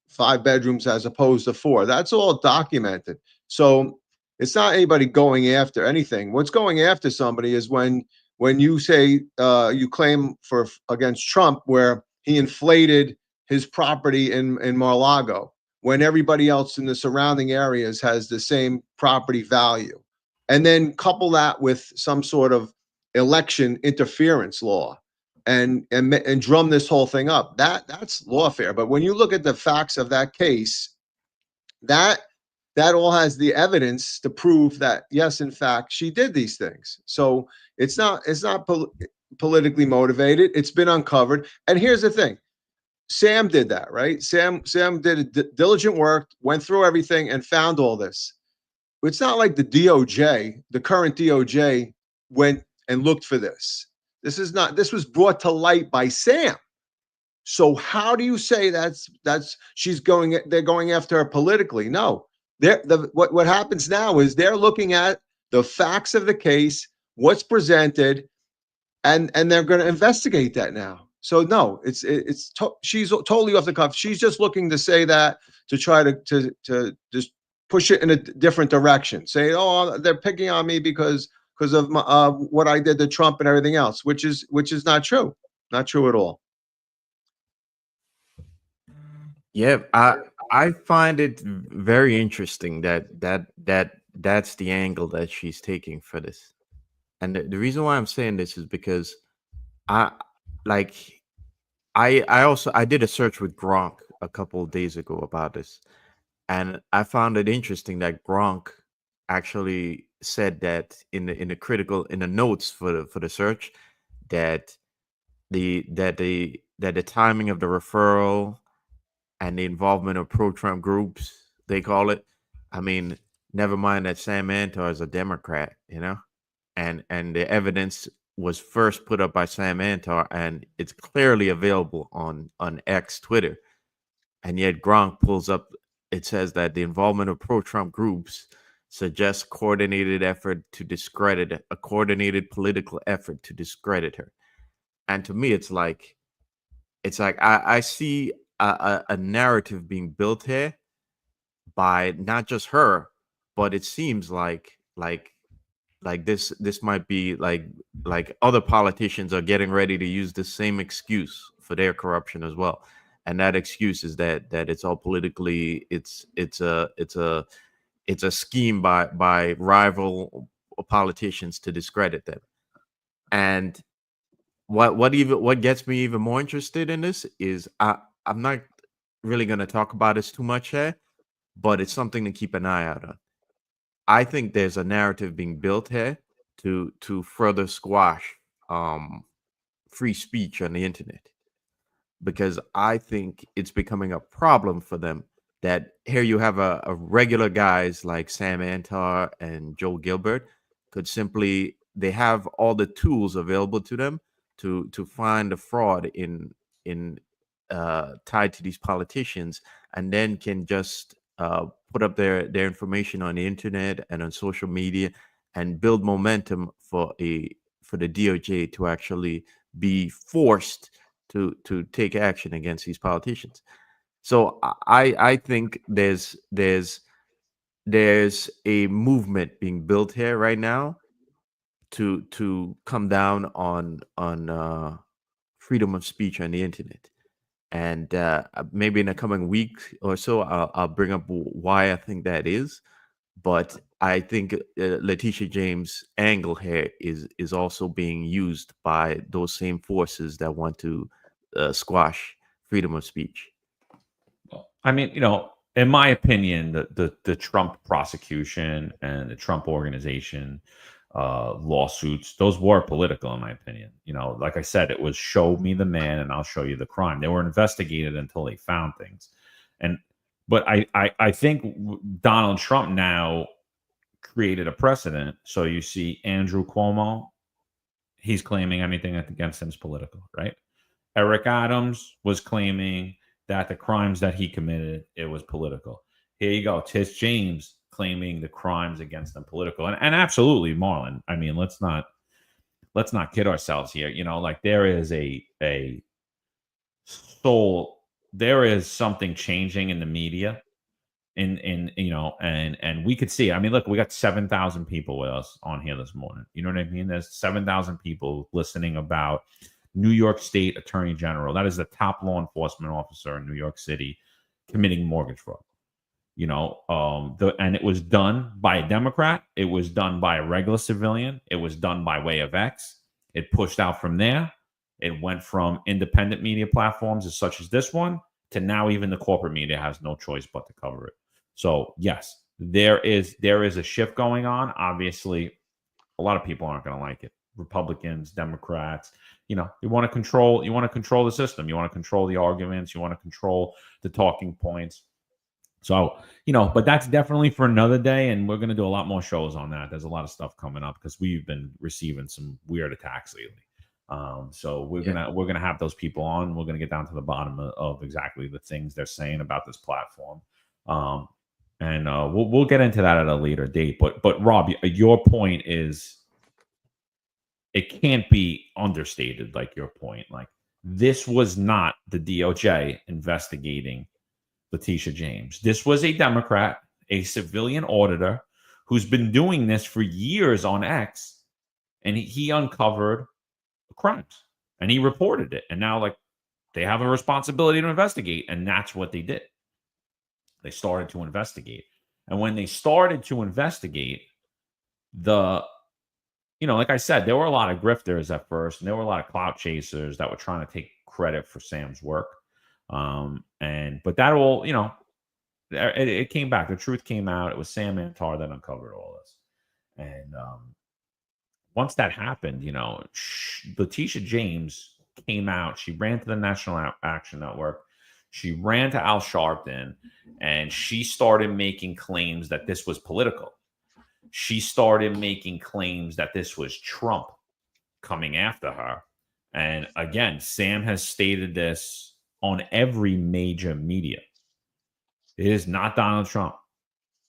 5 bedrooms as opposed to 4. That's all documented. So it's not anybody going after anything. What's going after somebody is when you say you claim against Trump where he inflated his property in Mar-a-Lago when everybody else in the surrounding areas has the same property value, and then couple that with some sort of election interference law and drum this whole thing up. That's lawfare. But when you look at the facts of that case, that all has the evidence to prove that yes, in fact, she did these things. So it's not politically motivated. It's been uncovered. And here's the thing. Sam did that, right? Sam did diligent work, went through everything and found all this. It's not like the DOJ, the current DOJ, went and looked for this. This was brought to light by Sam. So how do you say they're going after her politically? No. What happens now is they're looking at the facts of the case, what's presented, and they're going to investigate that now. So no, she's totally off the cuff. She's just looking to say that to try to just push it in a different direction. Say, oh, they're picking on me because of what I did to Trump and everything else, which is not true. Not true at all. Yeah, I find it very interesting that's the angle that she's taking for this. And the reason why I'm saying this is because I did a search with Gronk a couple of days ago about this, and I found it interesting that Gronk actually said that in the notes for the search that the timing of the referral and the involvement of pro-Trump groups, they call it. I mean, never mind that Sam Antar is a Democrat, and the evidence was first put up by Sam Antar, and it's clearly available on X, Twitter. And yet Gronk pulls up, it says that the involvement of pro-Trump groups suggests a coordinated political effort to discredit her. And to me, it's like I see a narrative being built here by not just her, but it seems like this might be like other politicians are getting ready to use the same excuse for their corruption as well. and that excuse is that it's all politically, it's a scheme by rival politicians to discredit them. And what gets me even more interested in this is I'm not really going to talk about this too much here, but it's something to keep an eye out on. I think there's a narrative being built here to further squash free speech on the internet, because I think it's becoming a problem for them that here you have a regular guys like Sam Antar and Joe Gilbert they have all the tools available to them to find the fraud in tied to these politicians, and then can just put up their information on the internet and on social media and build momentum for the DOJ to actually be forced to take action against these politicians. So I think there's a movement being built here right now to come down on freedom of speech on the internet. And maybe in the coming week or so, I'll bring up why I think that is. But I think Leticia James' angle here is also being used by those same forces that want to squash freedom of speech. I mean, in my opinion, the Trump prosecution and the Trump organization lawsuits, those were political, in my opinion. Like I said, it was show me the man and I'll show you the crime. They were investigated until they found things. But I think Donald Trump now created a precedent. So you see Andrew Cuomo, he's claiming anything against him is political, right? Eric Adams was claiming that the crimes that he committed, it was political. Here you go, Tish James claiming the crimes against them political, and absolutely, Marlon. I mean, let's not kid ourselves here. Like there is there is something changing in the media, and we could see. I mean, look, we got 7,000 people with us on here this morning. You know what I mean? There's 7,000 people listening about New York State Attorney General. That is the top law enforcement officer in New York City committing mortgage fraud. And it was done by a Democrat. It was done by a regular civilian. It was done by way of X. It pushed out from there. It went from independent media platforms such as this one to now even the corporate media has no choice but to cover it. So yes, there is a shift going on. Obviously, a lot of people aren't going to like it. Republicans, Democrats, you want to control the system. You want to control the arguments. You want to control the talking points. So, but that's definitely for another day. And we're going to do a lot more shows on that. There's a lot of stuff coming up because we've been receiving some weird attacks lately. So we're going to have those people on. We're going to get down to the bottom of exactly the things they're saying about this platform. And we'll get into that at a later date. But Rob, your point is, it can't be understated, like your point. Like, this was not the DOJ investigating Leticia James. This was a Democrat, a civilian auditor who's been doing this for years on X, and he uncovered crimes and he reported it. And now, they have a responsibility to investigate, and that's what they did. They started to investigate. And when they started to investigate, like I said, there were a lot of grifters at first, and there were a lot of clout chasers that were trying to take credit for Sam's work. But that all, it came back. The truth came out. It was Sam Antar that uncovered all this. And once that happened, Leticia James came out. She ran to the National Action Network. She ran to Al Sharpton, and she started making claims that this was political. She started making claims that this was Trump coming after her. And again, Sam has stated this on every major media. It is not Donald Trump.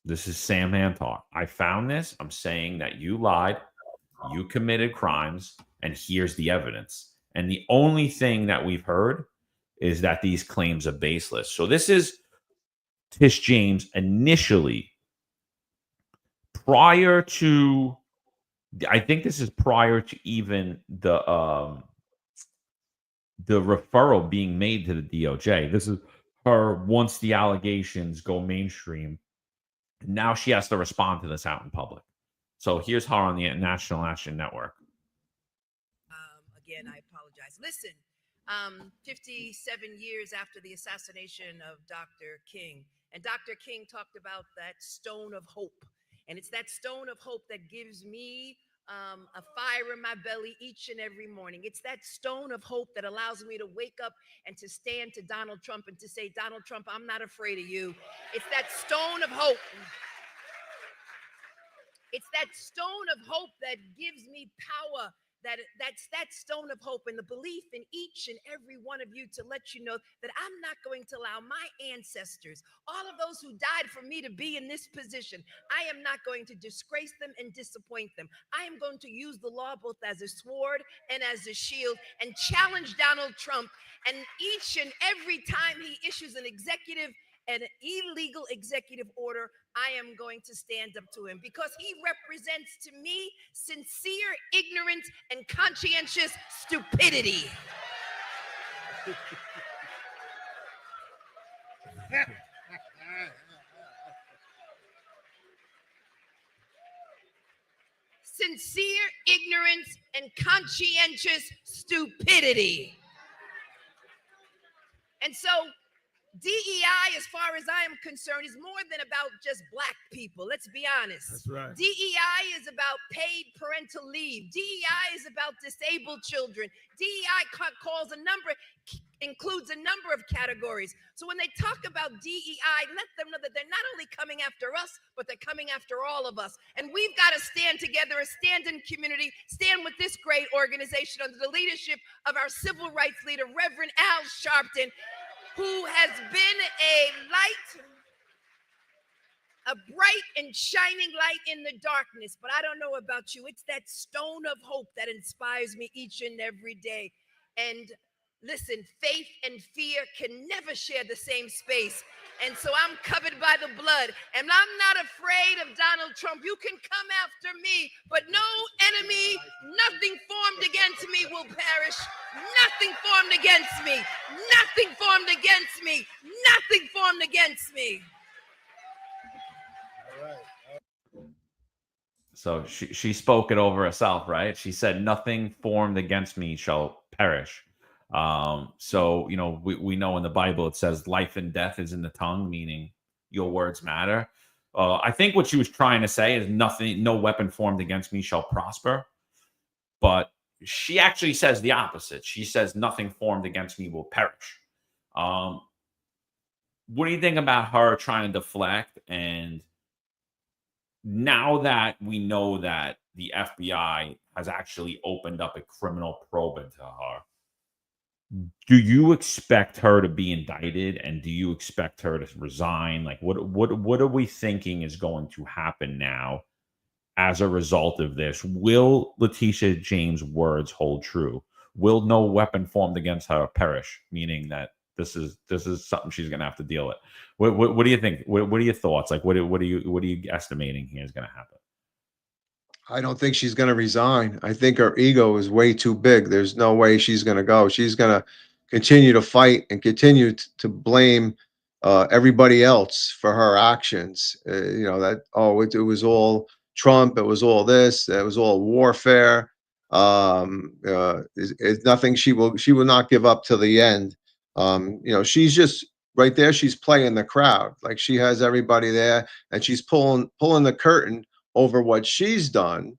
This is Sam Antar. I found this. I'm saying that you lied. You committed crimes. And here's the evidence. And the only thing that we've heard is that these claims are baseless. So this is Tish James initially, prior to, I think this is prior to even the the referral being made to the DOJ. This is her once the allegations go mainstream. Now she has to respond to this out in public. So here's her on the National Action Network. Again, I apologize. Listen, 57 years after the assassination of Dr. King, and Dr. King talked about that stone of hope. And it's that stone of hope that gives me a fire in my belly each and every morning. It's that stone of hope that allows me to wake up and to stand to Donald Trump and to say, Donald Trump, I'm not afraid of you. It's that stone of hope. It's that stone of hope that gives me power. That's that stone of hope and the belief in each and every one of you to let you know that I'm not going to allow my ancestors, all of those who died for me to be in this position, I am not going to disgrace them and disappoint them. I am going to use the law both as a sword and as a shield and challenge Donald Trump. And each and every time he issues an illegal executive order, I am going to stand up to him because he represents to me sincere ignorance and conscientious stupidity. Sincere ignorance and conscientious stupidity. And so DEI, as far as I am concerned, is more than about just Black people. Let's be honest. That's right. DEI is about paid parental leave. DEI is about disabled children. DEI includes a number of categories. So when they talk about DEI, let them know that they're not only coming after us, but they're coming after all of us. And we've got to stand together, stand in community, stand with this great organization under the leadership of our civil rights leader, Reverend Al Sharpton, who has been a bright and shining light in the darkness. But I don't know about you. It's that stone of hope that inspires me each and every day. And listen, faith and fear can never share the same space. And so I'm covered by the blood. And I'm not afraid of Donald Trump. You can come after me, but no enemy, nothing formed against me will perish. Nothing formed against me. Nothing formed against me. Nothing formed against me. All right. So she spoke it over herself, right? She said, nothing formed against me shall perish. So, you know, we know in the Bible, it says life and death is in the tongue, meaning your words matter. I think what she was trying to say is no weapon formed against me shall prosper. But she actually says the opposite. She says nothing formed against me will perish. What do you think about her trying to deflect? And now that we know that the FBI has actually opened up a criminal probe into her, do you expect her to be indicted, and do you expect her to resign? Like, what are we thinking is going to happen now as a result of this? Will Leticia James' words hold true? Will no weapon formed against her perish? Meaning that this is something she's going to have to deal with. What do you think? What are your thoughts? Like, what are you estimating here is going to happen? I don't think she's going to resign. I think her ego is way too big. There's no way she's going to go. She's going to continue to fight and continue to blame everybody else for her actions. You know, that, it was all Trump. It was all this. It was all warfare. It's nothing. She will not give up to the end. You know, she's just right there. She's playing the crowd. Like, she has everybody there, and she's pulling the curtain over what she's done,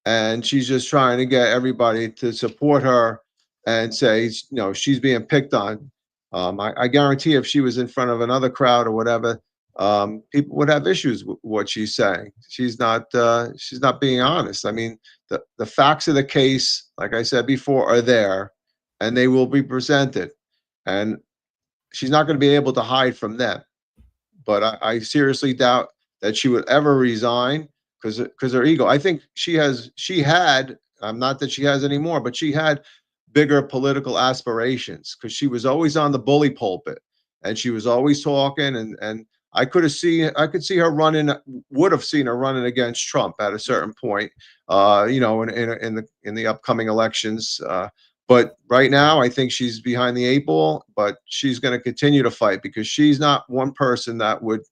and she's just trying to get everybody to support her and say, you know, she's being picked on. I guarantee if she was in front of another crowd or whatever, people would have issues with what she's saying. She's not being honest. I mean, the facts of the case, like I said before, are there, and they will be presented, and she's not going to be able to hide from them. But I seriously doubt that she would ever resign because her ego. I think she had, not that she has anymore, but she had bigger political aspirations because she was always on the bully pulpit and she was always talking, and I could see her running, would have seen her running against Trump at a certain point, you know, in the upcoming elections. But right now, I think she's behind the 8 ball, but she's going to continue to fight because she's not one person that would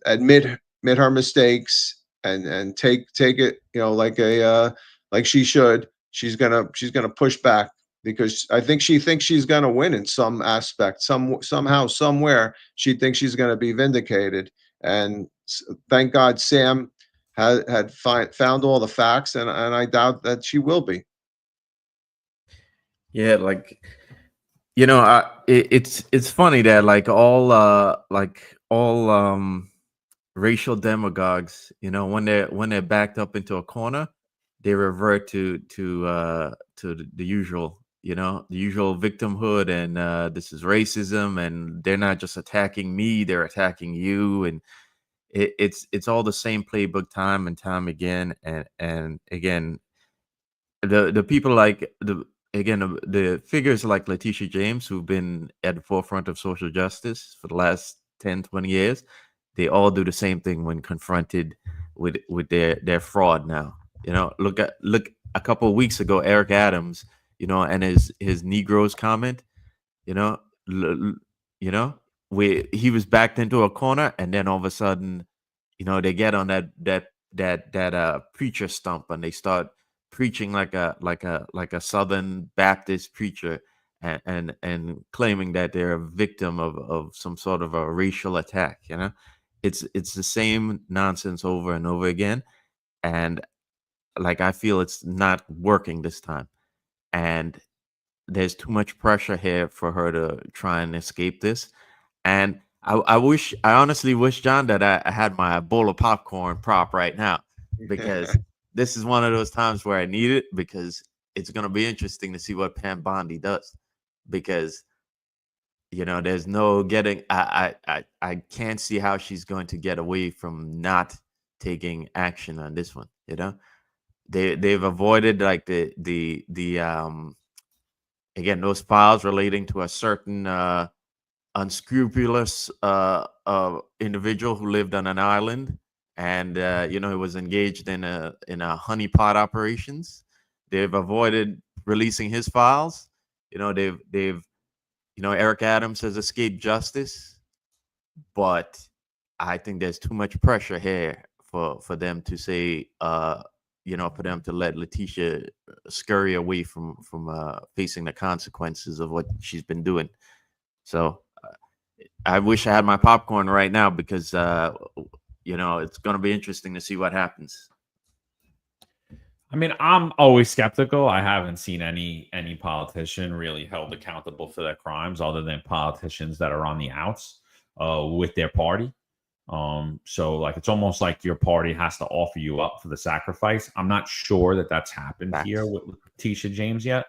admit her mistakes and take it, like she should. She's gonna push back because I think she thinks she's gonna win in some aspect, somehow, somewhere. She thinks she's gonna be vindicated, and thank God Sam had found all the facts, and I doubt that she will be. Yeah, like it's funny that all racial demagogues, when they're backed up into a corner, they revert to the usual, the usual victimhood, and this is racism, and they're not just attacking me, they're attacking you, and it's all the same playbook time and time again, and again, the people the figures like Leticia James, who've been at the forefront of social justice for the last 10-20 years, they all do the same thing when confronted with their fraud now. Look a couple of weeks ago, Eric Adams, and his Negroes comment, you know, where he was backed into a corner, and then all of a sudden, they get on that preacher stump, and they start preaching like a Southern Baptist preacher, and claiming that they're a victim of some sort of a racial attack. It's the same nonsense over and over again, and I feel it's not working this time, and there's too much pressure here for her to try and escape this. And I honestly wish, John, that I had my bowl of popcorn prop right now, because this is one of those times where I need it, because it's going to be interesting to see what Pam Bondi does, because there's no getting. I can't see how she's going to get away from not taking action on this one. They've avoided again, those files relating to a certain unscrupulous individual who lived on an island, and he was engaged in a honeypot operations. They've avoided releasing his files. They've Eric Adams has escaped justice, but I think there's too much pressure here for them to say, for them to let Leticia scurry away from facing the consequences of what she's been doing. So I wish I had my popcorn right now, because it's going to be interesting to see what happens. I mean, I'm always skeptical. I haven't seen any politician really held accountable for their crimes, other than politicians that are on the outs with their party. So it's almost like your party has to offer you up for the sacrifice. I'm not sure that that's happened here with Leticia James yet.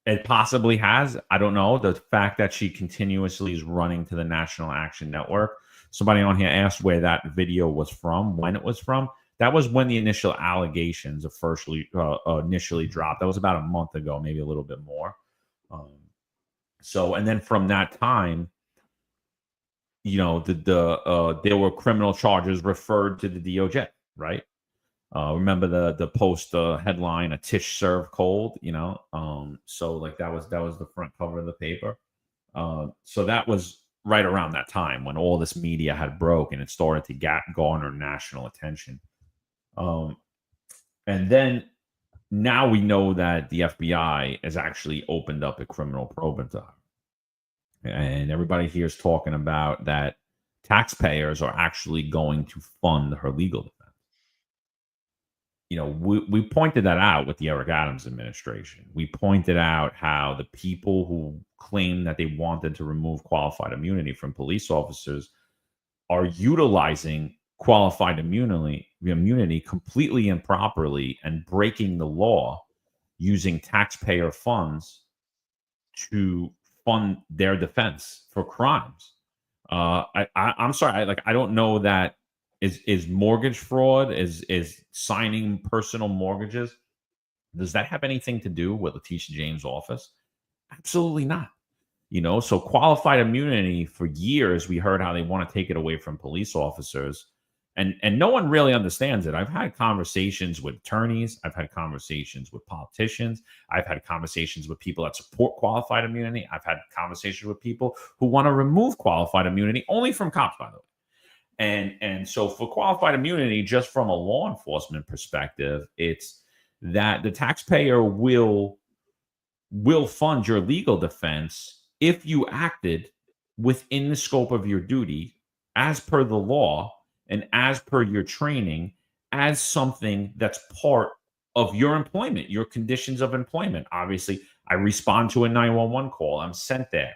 It possibly has. I don't know. The fact that she continuously is running to the National Action Network. Somebody on here asked where that video was from, when it was from. That was when the initial allegations initially dropped. That was about a month ago, maybe a little bit more. And then from that time, there were criminal charges referred to the DOJ, right? Remember the post headline, "A Tish served cold," so that was the front cover of the paper. So that was right around that time when all this media had broke and it started to garner national attention. And then now we know that the FBI has actually opened up a criminal probe into her. And everybody here is talking about that taxpayers are actually going to fund her legal defense. We pointed that out with the Eric Adams administration. We pointed out how the people who claim that they wanted to remove qualified immunity from police officers are utilizing qualified immunity completely improperly and breaking the law, using taxpayer funds to fund their defense for crimes. I'm sorry. I don't know that is mortgage fraud, is signing personal mortgages. Does that have anything to do with Leticia James' office? Absolutely not. So qualified immunity, for years, we heard how they want to take it away from police officers. And no one really understands it. I've had conversations with attorneys. I've had conversations with politicians. I've had conversations with people that support qualified immunity. I've had conversations with people who want to remove qualified immunity only from cops, by the way. And so for qualified immunity, just from a law enforcement perspective, it's that the taxpayer will fund your legal defense if you acted within the scope of your duty as per the law and as per your training, as something that's part of your employment, your conditions of employment. Obviously, I respond to a 911 call. I'm sent there.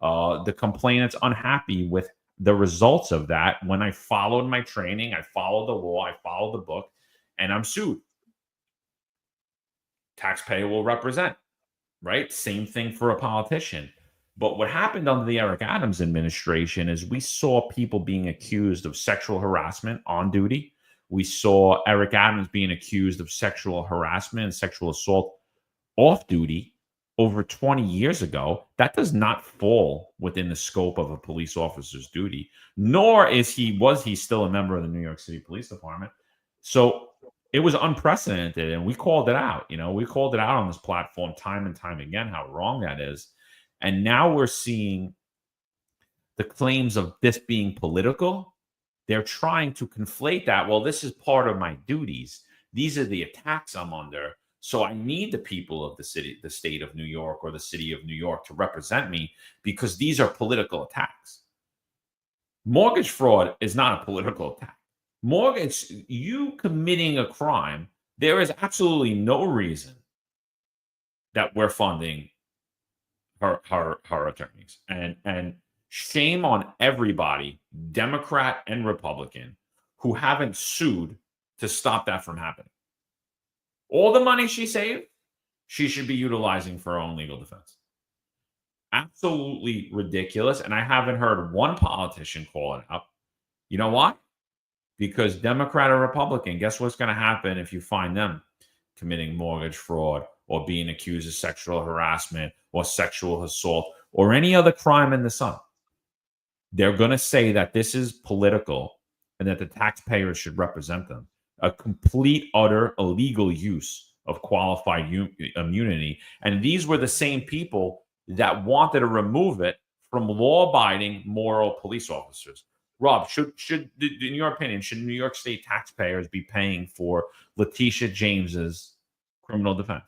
The complainant's unhappy with the results of that. When I followed my training, I followed the law, I followed the book, and I'm sued. Taxpayer will represent, right? Same thing for a politician. But what happened under the Eric Adams administration is we saw people being accused of sexual harassment on duty. We saw Eric Adams being accused of sexual harassment and sexual assault off duty over 20 years ago. That does not fall within the scope of a police officer's duty, nor was he still a member of the New York City Police Department. So it was unprecedented, and we called it out. We called it out on this platform time and time again how wrong that is. And now we're seeing the claims of this being political. They're trying to conflate that. Well, this is part of my duties. These are the attacks I'm under. So I need the people of the state of New York or the city of New York to represent me because these are political attacks. Mortgage fraud is not a political attack. You committing a crime, there is absolutely no reason that we're funding her attorneys. And shame on everybody, Democrat and Republican, who haven't sued to stop that from happening. All the money she saved, she should be utilizing for her own legal defense. Absolutely ridiculous. And I haven't heard one politician call it out. You know why? Because Democrat or Republican, guess what's going to happen if you find them committing mortgage fraud or being accused of sexual harassment or sexual assault or any other crime in the sun? They're going to say that this is political and that the taxpayers should represent them. A complete, utter, illegal use of qualified immunity. And these were the same people that wanted to remove it from law-abiding, moral police officers. Rob, should in your opinion, should New York State taxpayers be paying for Leticia James's criminal defense?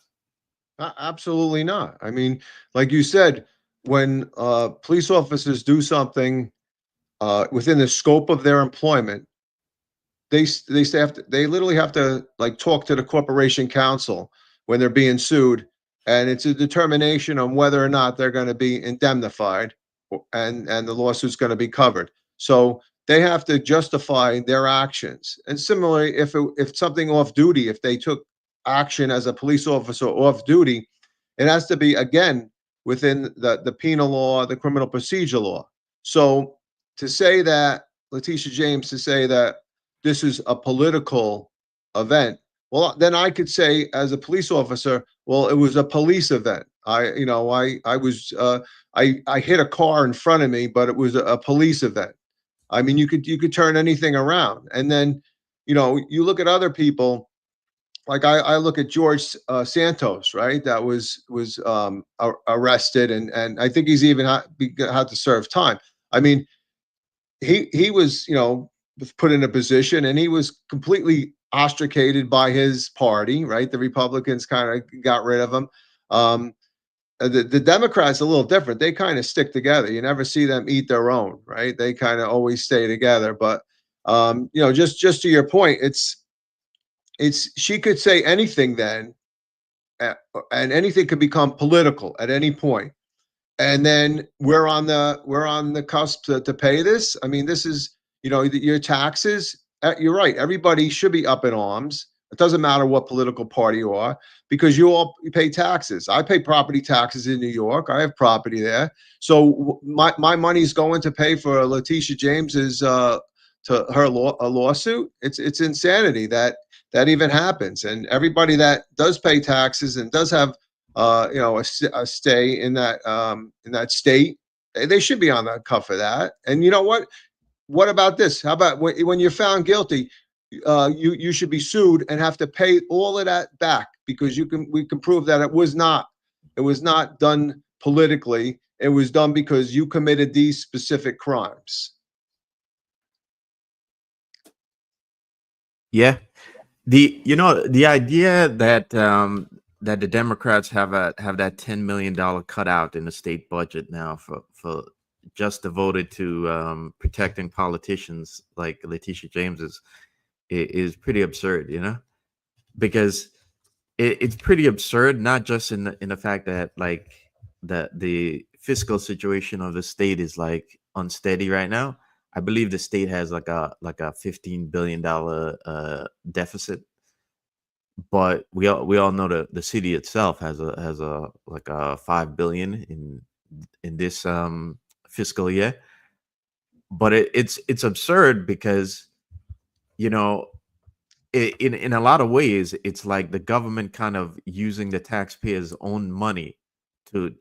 Absolutely not. I mean, like you said, when police officers do something within the scope of their employment, they literally have to like talk to the corporation counsel when they're being sued, and it's a determination on whether or not they're going to be indemnified and the lawsuit's going to be covered. So they have to justify their actions. And similarly, if something off duty, if they took action as a police officer off duty, it has to be again within the penal law, the criminal procedure law. So to say that Leticia James, to say that this is a political event, well, then I could say as a police officer, well, it was a police event. I hit a car in front of me, but it was a police event. I mean, you could turn anything around. And then, you look at other people, like I look at George Santos, right? That was arrested, and I think he's even had to serve time. I mean, he was, put in a position, and he was completely ostracated by his party, right? The Republicans kind of got rid of him. The Democrats a little different. They kind of stick together. You never see them eat their own, right? They kind of always stay together. But just to your point, it's she could say anything then, and anything could become political at any point. And then we're on the cusp to pay this. I mean, this is your taxes. You're right. Everybody should be up in arms. It doesn't matter what political party you are, because you pay taxes. I pay property taxes in New York. I have property there. So my money's going to pay for Leticia James's a lawsuit. It's insanity that even happens. And everybody that does pay taxes and does have a stay in that state, they should be on the cuff of that. And you know what? what about this? How about when you're found guilty, you should be sued and have to pay all of that back because we can prove that it was not done politically. It was done because you committed these specific crimes. Yeah. The idea that that the Democrats have that $10 million cutout in the state budget now for just devoted to protecting politicians like Leticia James is pretty absurd, because it's pretty absurd, not just in the fact that like the fiscal situation of the state is like unsteady right now. I believe the state has like a $15 billion deficit, but we all know the city itself has a like a $5 billion in this fiscal year. But it's absurd because in a lot of ways it's like the government kind of using the taxpayers' own money to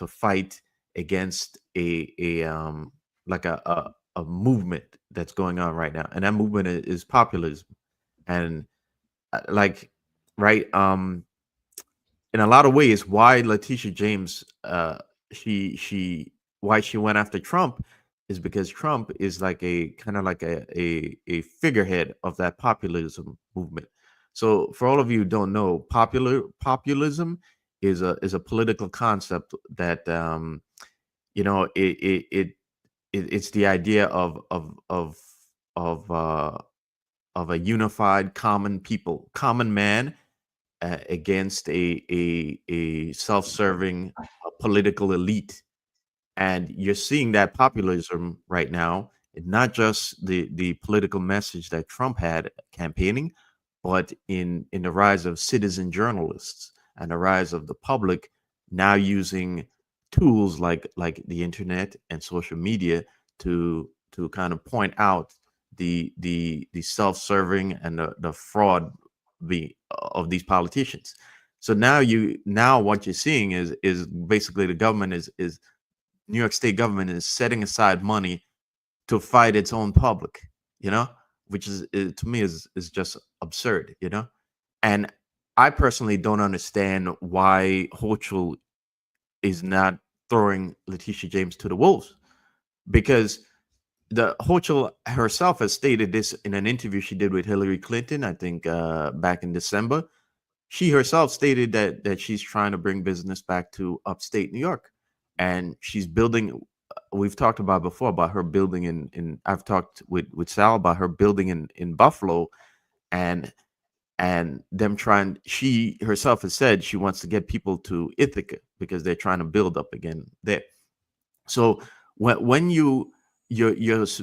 fight against a movement that's going on right now, and that movement is populism. And like, right, in a lot of ways, why Leticia James why she went after Trump is because Trump is like a kind of like a figurehead of that populism movement. So for all of you who don't know, populism is a political concept that it's the idea of a unified common man against a self-serving political elite. And you're seeing that populism right now, and not just the political message that Trump had campaigning, but in the rise of citizen journalists and the rise of the public now using tools like the internet and social media to kind of point out the self-serving and the fraud of these politicians. So now what you're seeing is basically the government is New York State government is setting aside money to fight its own public, which is to me is just absurd, And I personally don't understand why Hochul is not throwing Leticia James to the wolves, because the Hochul herself has stated this in an interview she did with Hillary Clinton, I think back in December. She herself stated that she's trying to bring business back to upstate New York, and she's building. We've talked about before about her building in I've talked with Sal about her building in Buffalo, and them trying. She herself has said she wants to get people to Ithaca because they're trying to build up again there. So when you're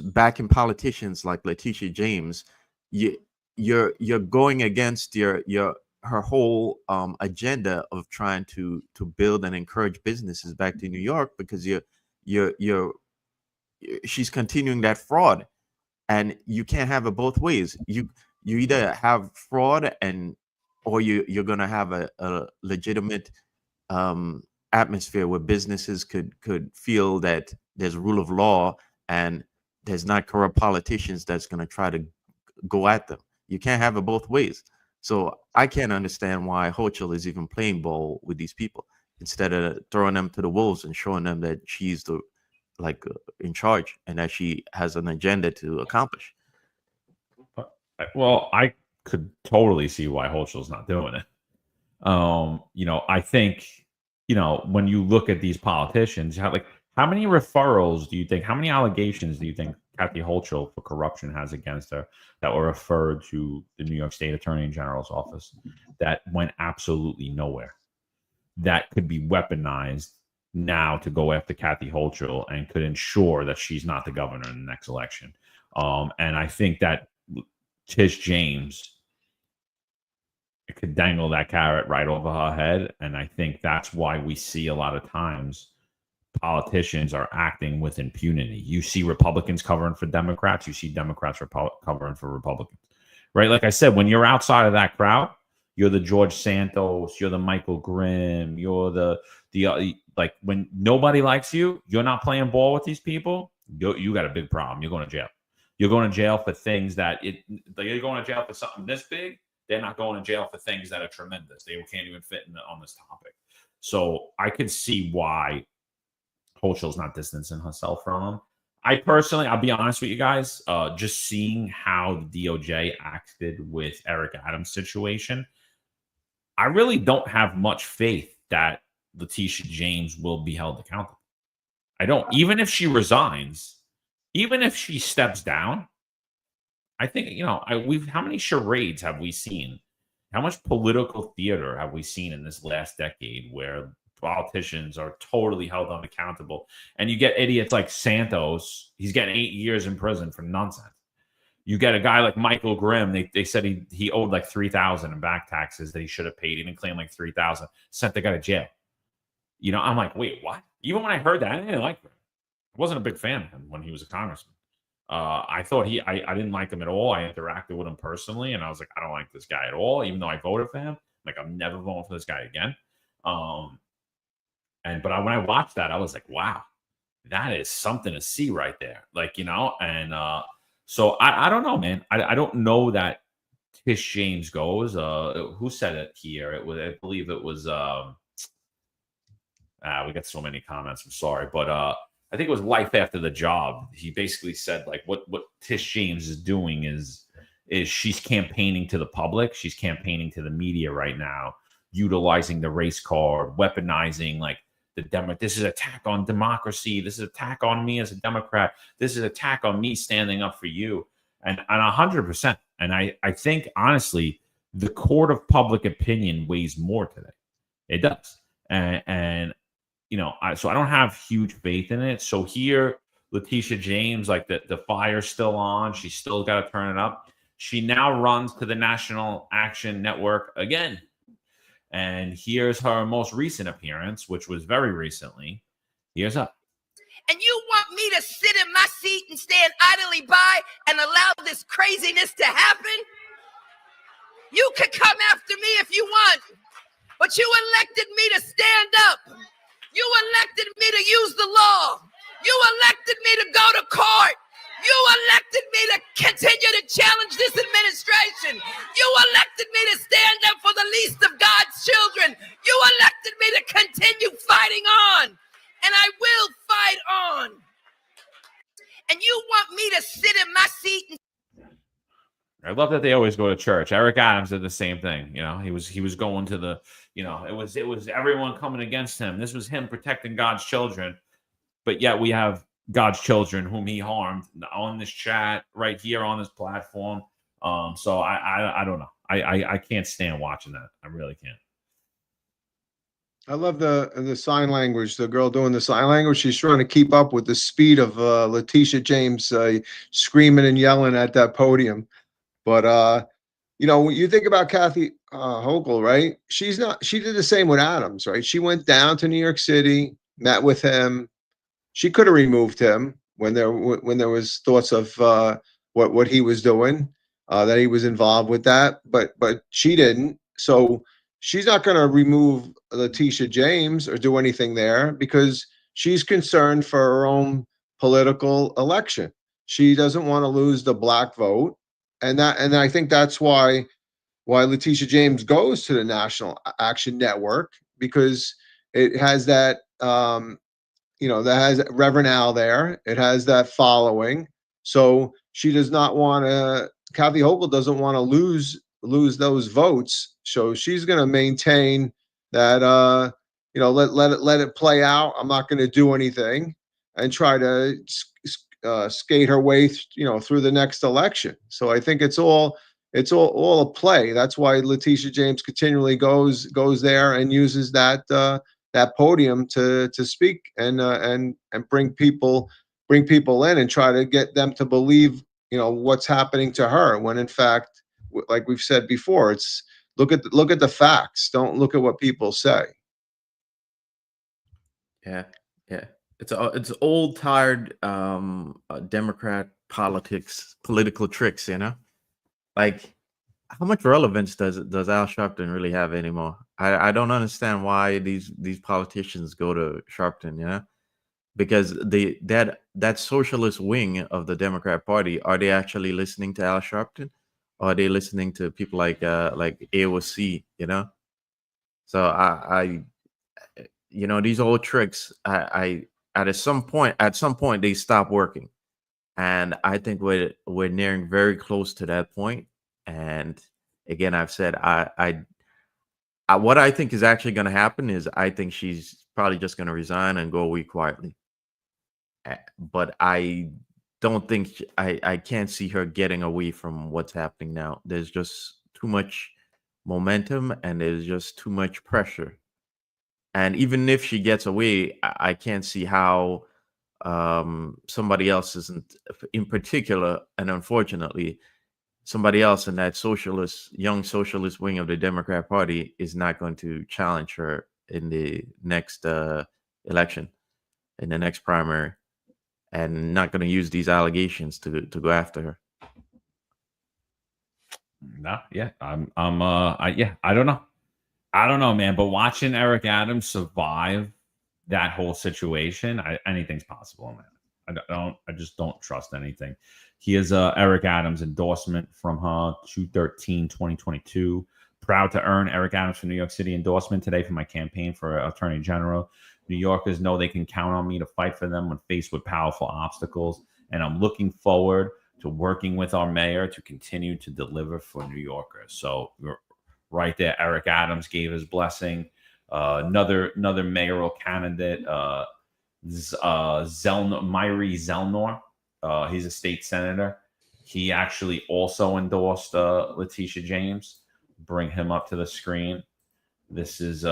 backing politicians like Leticia James, you're going against her whole agenda of trying to build and encourage businesses back to New York, because she's continuing that fraud, and you can't have it both ways. You either have fraud or you're going to have a legitimate atmosphere where businesses could feel that there's rule of law and there's not corrupt politicians that's going to try to go at them. You can't have it both ways. So I can't understand why Hochul is even playing ball with these people instead of throwing them to the wolves and showing them that she's in charge and that she has an agenda to accomplish. Well, I could totally see why Hochul's not doing it. I think, when you look at these politicians, how many referrals do you think, how many allegations do you think Kathy Hochul for corruption has against her that were referred to the New York State Attorney General's office that went absolutely nowhere, that could be weaponized now to go after Kathy Hochul and could ensure that she's not the governor in the next election? And I think that Tish James could dangle that carrot right over her head. And I think that's why we see a lot of times politicians are acting with impunity. You see Republicans covering for Democrats. You see Democrats covering for Republicans, right? Like I said, when you're outside of that crowd, you're the George Santos, you're the Michael Grimm, you're the when nobody likes you, you're not playing ball with these people. you got a big problem. You're going to jail. You're going to jail for things you're going to jail for something this big. They're not going to jail for things that are tremendous. They can't even fit on this topic. So I could see why Hochul's not distancing herself from him. I personally, I'll be honest with you guys, just seeing how the DOJ acted with Eric Adams' situation, I really don't have much faith that Leticia James will be held accountable. I don't. Even if she resigns, even if she steps down, I think, how many charades have we seen? How much political theater have we seen in this last decade where politicians are totally held unaccountable? And you get idiots like Santos. He's getting 8 years in prison for nonsense. You get a guy like Michael Grimm. They said he owed like $3,000 in back taxes that he should have paid. He didn't claim like $3,000. Sent the guy to jail. I'm like, wait, what? Even when I heard that, I didn't like him. I wasn't a big fan of him when he was a congressman. I thought I didn't like him at all. I interacted with him personally, and I was like, I don't like this guy at all, even though I voted for him. Like, I'm never voting for this guy again. But when I watched that, I was like, wow, that is something to see right there. So I don't know, man. I don't know that Tish James goes. Who said it here? I believe it was we got so many comments. I'm sorry, but I think it was Life After the Job. He basically said like what Tish James is doing is she's campaigning to the public. She's campaigning to the media right now, utilizing the race card, weaponizing like this is an attack on democracy. This is an attack on me as a Democrat. This is an attack on me standing up for you. And 100%. And I think honestly, the court of public opinion weighs more today. It does. And so I don't have huge faith in it. So here, Leticia James, like the fire's still on. She's still got to turn it up. She now runs to the National Action Network again. And here's her most recent appearance, which was very recently. Here's her. And you want me to sit in my seat and stand idly by and allow this craziness to happen? You can come after me if you want, but you elected me to stand up. You elected me to use the law. You elected me to go to court. You elected me to continue to challenge this administration. You elected me to stand up for the least of God's children. You elected me to continue fighting on. And I will fight on. And you want me to sit in my seat and I love that they always go to church. Eric Adams did the same thing. He was going to the, it was everyone coming against him. This was him protecting God's children. But yet we have God's children whom he harmed on this chat right here on this platform. So I don't know. I can't stand watching that. I really can't. I love the sign language. The girl doing the sign language, she's trying to keep up with the speed of Leticia James screaming and yelling at that podium. But when you think about Kathy Hochul, right? She did the same with Adams, right? She went down to New York City, met with him. She could have removed him when there was thoughts of what he was doing, that he was involved with that, but she didn't. So she's not going to remove Leticia James or do anything there because she's concerned for her own political election. She doesn't want to lose the black vote. And I think that's why Leticia James goes to the National Action Network, because it has that, that has Reverend Al there. It has that following. So she does not want to, Kathy Hochul doesn't want to lose those votes. So she's going to maintain that, let it play out. I'm not going to do anything and try to skate her way, through the next election. So I think it's all a play. That's why Leticia James continually goes there and uses that podium to speak and bring people in and try to get them to believe, what's happening to her, when in fact, like we've said before, it's look at the facts. Don't look at what people say. Yeah. It's old, tired Democrat politics, political tricks. Like, how much relevance does Al Sharpton really have anymore? I don't understand why these politicians go to Sharpton. because that socialist wing of the Democrat Party, are they actually listening to Al Sharpton, or are they listening to people like AOC? You know, so I these old tricks, I at some point they stop working, and I think we're nearing very close to that point. And again, I've said what I think is actually going to happen is I think she's probably just going to resign and go away quietly. But I don't think I can't see her getting away from what's happening now. There's just too much momentum and there's just too much pressure. And even if she gets away, I can't see how somebody else isn't, in particular, and unfortunately, somebody else in that young socialist wing of the Democrat Party is not going to challenge her in the next election, in the next primary, and not going to use these allegations to go after her. No, yeah, I don't know. I don't know, man. But watching Eric Adams survive that whole situation, anything's possible, man. I just don't trust anything. He has Eric Adams endorsement from her 2/13/2022. Proud to earn Eric Adams from New York City endorsement today for my campaign for Attorney General. New Yorkers know they can count on me to fight for them when faced with powerful obstacles, and I'm looking forward to working with our mayor to continue to deliver for New Yorkers. So right there, Eric Adams gave his blessing. Another mayoral candidate, Myri Zellnor. He's a state senator. He actually also endorsed Leticia James. Bring him up to the screen. This is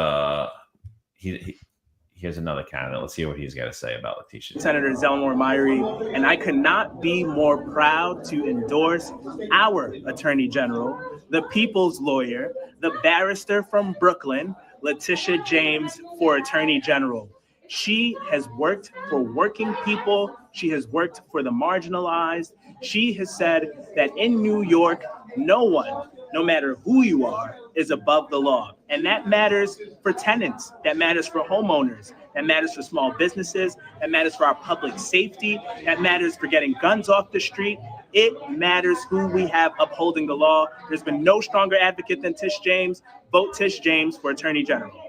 here's another candidate. Let's hear what he's got to say about Leticia. Senator Zellnor Myri, and I could not be more proud to endorse our Attorney General, the people's lawyer, the barrister from Brooklyn, Leticia James, for Attorney General. She has worked for working people. She has worked for the marginalized. She has said that in New York, no one, no matter who you are, is above the law. And that matters for tenants. That matters for homeowners. That matters for small businesses. That matters for our public safety. That matters for getting guns off the street. It matters who we have upholding the law. There's been no stronger advocate than Tish James. Vote Tish James for Attorney General.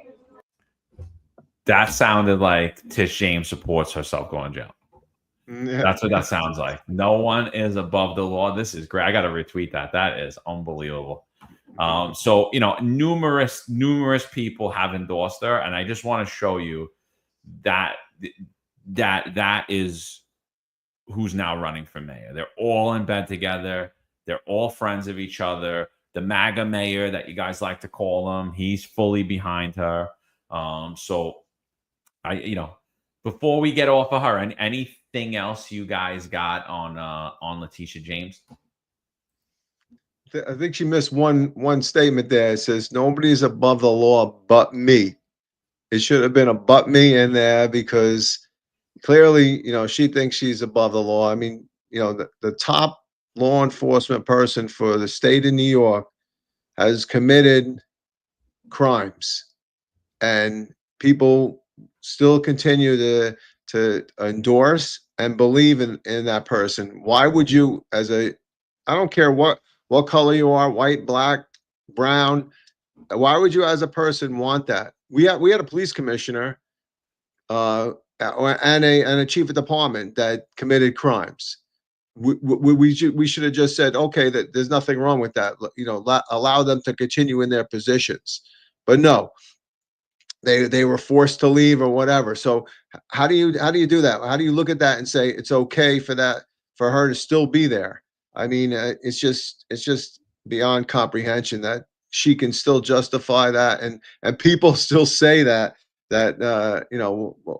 That sounded like Tish James supports herself going to jail. Yeah. That's what that sounds like. No one is above the law. This is great. I got to retweet that. That is unbelievable. So, numerous people have endorsed her, and I just want to show you that is who's now running for mayor. They're all in bed together. They're all friends of each other. The MAGA mayor that you guys like to call him, he's fully behind her. So before we get off of her, and anything else you guys got on Leticia James? I think she missed one statement there. It says nobody's above the law but me. It should have been a but me in there, because clearly, she thinks she's above the law. I mean, the top law enforcement person for the state of New York has committed crimes, and people still continue to endorse and believe in that person. Why would you, I don't care what color you are, white, black, brown, why would you as a person want that? We had a police commissioner and a chief of department that committed crimes. We should have just said, okay, that there's nothing wrong with that. Allow them to continue in their positions. But no, they were forced to leave or whatever. So how do you do that? How do you look at that and say it's okay for her to still be there? I mean, it's just beyond comprehension that she can still justify that, and people still say that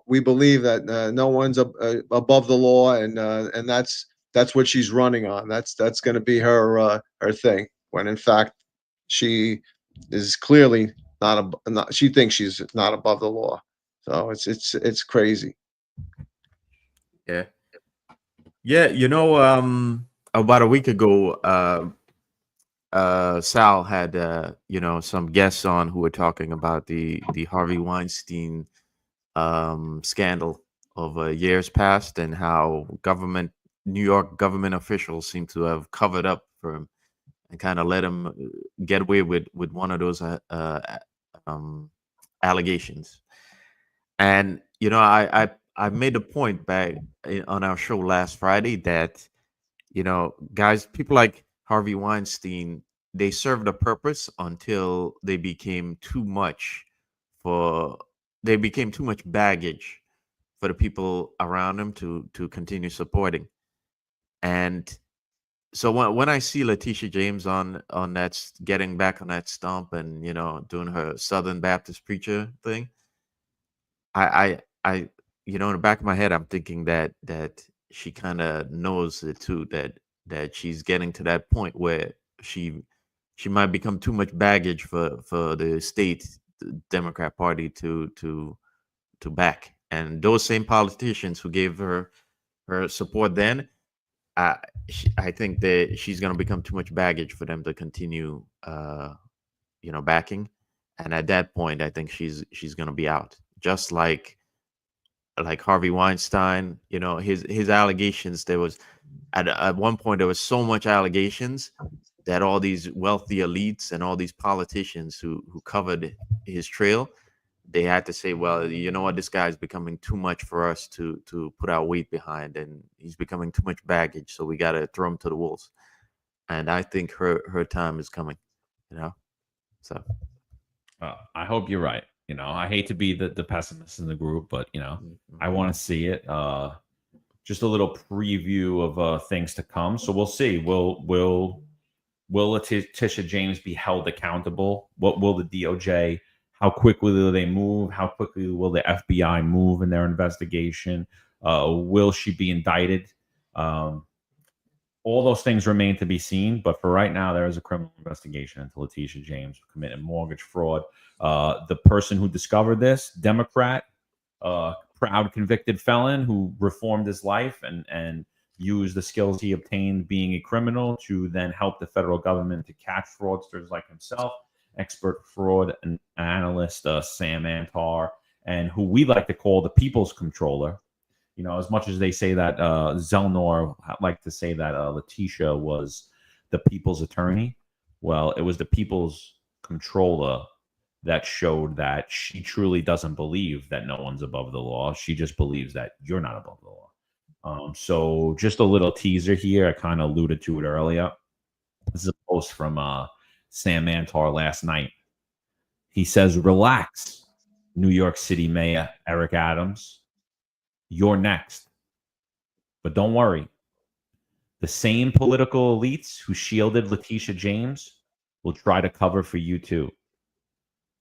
we believe that no one's above the law, and that's what she's running on. That's going to be her thing, when in fact she is clearly not. She thinks she's not above the law. So it's crazy. Yeah. About a week ago, Sal had some guests on who were talking about the Harvey Weinstein scandal years past, and how New York government officials seem to have covered up for him and kind of let him get away with one of those allegations. And I made a point back on our show last Friday that guys, people like Harvey Weinstein, they served a purpose until they became too much baggage for the people around them to continue supporting. And so when I see Leticia James on getting back on that stump and doing her Southern Baptist preacher thing, I in the back of my head I'm thinking that she kind of knows it too, that she's getting to that point where she might become too much baggage for the state Democrat Party to back. And those same politicians who gave her support then, I think that she's going to become too much baggage for them to continue backing. And at that point I think she's going to be out, just like Harvey Weinstein. His allegations, there was at one point there was so much allegations that all these wealthy elites and all these politicians who covered his trail, they had to say, well, you know what, this guy's becoming too much for us to put our weight behind, and he's becoming too much baggage, so we got to throw him to the wolves. And I think her time is coming, so I hope you're right. I hate to be the pessimist in the group, but I want to see it. Just a little preview of things to come. So we'll see. Will Leticia James be held accountable? What will the DOJ? How quickly will they move? How quickly will the FBI move in their investigation? Will she be indicted? All those things remain to be seen. But for right now, there is a criminal investigation into Leticia James committing mortgage fraud. The person who discovered this, Democrat, proud convicted felon who reformed his life and used the skills he obtained being a criminal to then help the federal government to catch fraudsters like himself, expert fraud and analyst Sam Antar, and who we like to call the people's controller. As much as they say that Zelnor like to say that Leticia was the people's attorney, well, it was the people's controller that showed that she truly doesn't believe that no one's above the law. She just believes that you're not above the law. So just a little teaser here. I kind of alluded to it earlier. This is a post from Sam Antar last night. He says, relax, New York City Mayor Eric Adams. You're next. But don't worry. The same political elites who shielded Leticia James will try to cover for you too.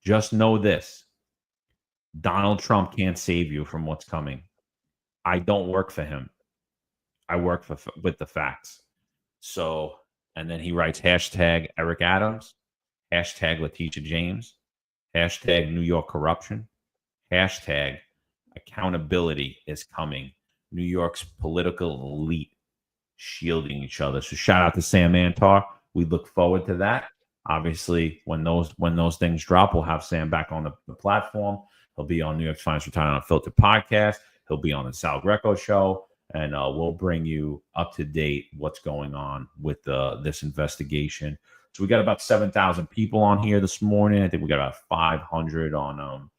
Just know this. Donald Trump can't save you from what's coming. I don't work for him. I work with the facts. So, and then he writes hashtag Eric Adams, hashtag Leticia James, hashtag New York corruption, hashtag accountability is coming. New York's political elite shielding each other. So shout out to Sam Antar. We look forward to that. Obviously, when those things drop, we'll have Sam back on the platform. He'll be on New York's Finest Retired Unfiltered Podcast. He'll be on the Sal Greco Show, and we'll bring you up to date what's going on with this investigation. So we got about 7,000 people on here this morning. I think we got about 500 on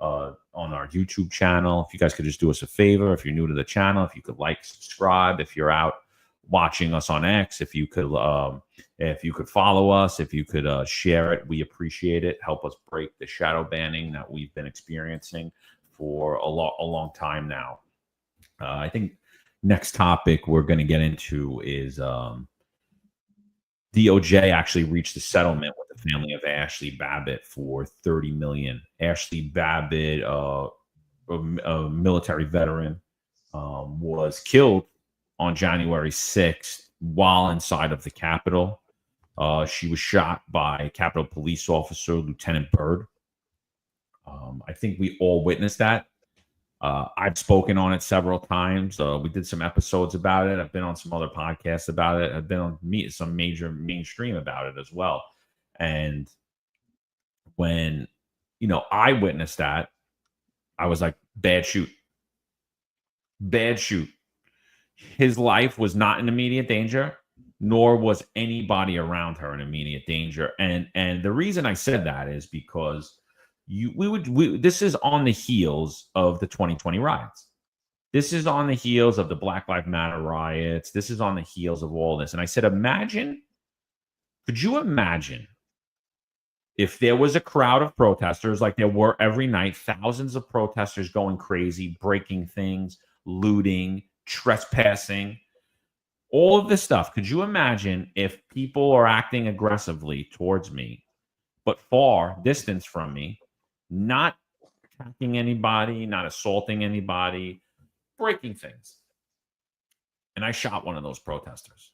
our YouTube channel. If you guys could just do us a favor, if you're new to the channel, if you could like, subscribe. If you're out watching us on X, if you could follow us, if you could share it, we appreciate it. Help us break the shadow banning that we've been experiencing for a long time now. I think next topic we're going to get into is DOJ actually reached a settlement with the family of Ashley Babbitt for $30 million. Ashley Babbitt, a military veteran, was killed on January 6th while inside of the Capitol. She was shot by Capitol Police Officer Lieutenant Byrd. I think we all witnessed that. I've spoken on it several times. We did some episodes about it. I've been on some other podcasts about it. I've been on some major mainstream about it as well. And when, I witnessed that, I was like, bad shoot. Bad shoot. His life was not in immediate danger, nor was anybody around her in immediate danger. And the reason I said that is because this is on the heels of the 2020 riots. This is on the heels of the Black Lives Matter riots. This is on the heels of all this. And I said, could you imagine if there was a crowd of protesters like there were every night, thousands of protesters going crazy, breaking things, looting, trespassing, all of this stuff. Could you imagine if people are acting aggressively towards me, but far distance from me, not attacking anybody, not assaulting anybody, breaking things? And I shot one of those protesters.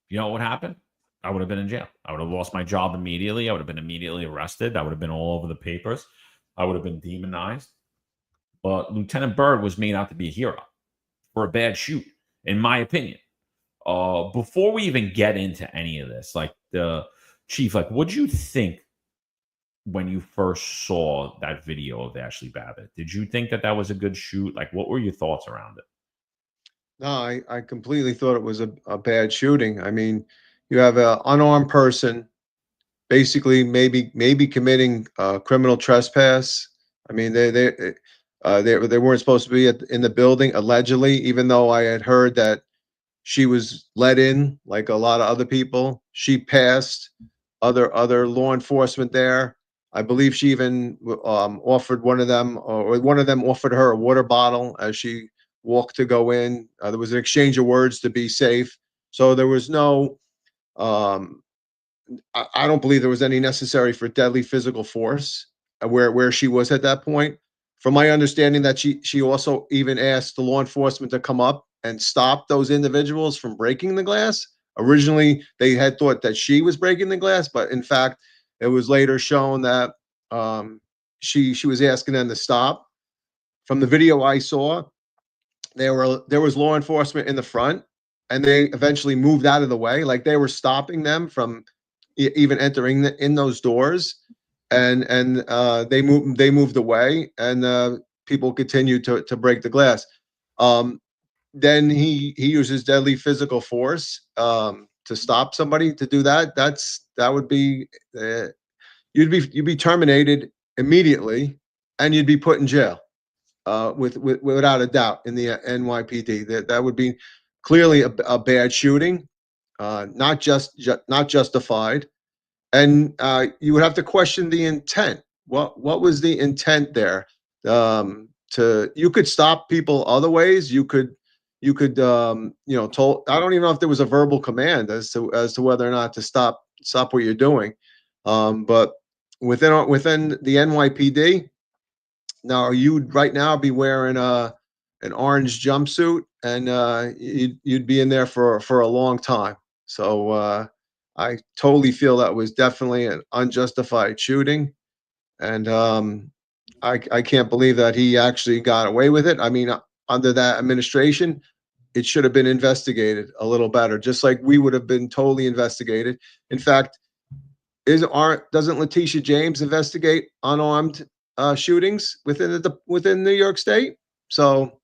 You know what would happen? I would have been in jail. I would have lost my job immediately. I would have been immediately arrested. I would have been all over the papers. I would have been demonized. But Lieutenant Byrd was made out to be a hero for a bad shoot, in my opinion. Before we even get into any of this, like the Chief, like, what'd you think when you first saw that video of Ashley Babbitt? Did you think that was a good shoot? Like, what were your thoughts around it? No, I completely thought it was a bad shooting. I mean, you have an unarmed person basically maybe committing criminal trespass. I mean, they weren't supposed to be in the building, allegedly, even though I had heard that she was let in like a lot of other people. She passed other law enforcement there. I believe she even offered one of them, or one of them offered her a water bottle as she walked to go in. There was an exchange of words to be safe. So there was no, I don't believe there was any necessary for deadly physical force where she was at that point. From my understanding, that she also even asked the law enforcement to come up and stop those individuals from breaking the glass. Originally, they had thought that she was breaking the glass, but in fact, it was later shown that she was asking them to stop. From the video I saw, there was law enforcement in the front, and they eventually moved out of the way, like they were stopping them from even entering in those doors, and they moved away, and people continued to break the glass. Then he uses deadly physical force to stop somebody to do that. That would be you'd be terminated immediately, and you'd be put in jail. Without a doubt, in the NYPD, that would be clearly a bad shooting, not justified, and you would have to question the intent. What was the intent there? You could stop people other ways. You could told. I don't even know if there was a verbal command as to whether or not to stop what you're doing, but within the NYPD. Now, you'd right now be wearing an orange jumpsuit, and you'd be in there for a long time. So I totally feel that was definitely an unjustified shooting, and I can't believe that he actually got away with it. I mean, under that administration, it should have been investigated a little better, just like we would have been totally investigated. In fact, doesn't Leticia James investigate unarmed shootings within New York State? So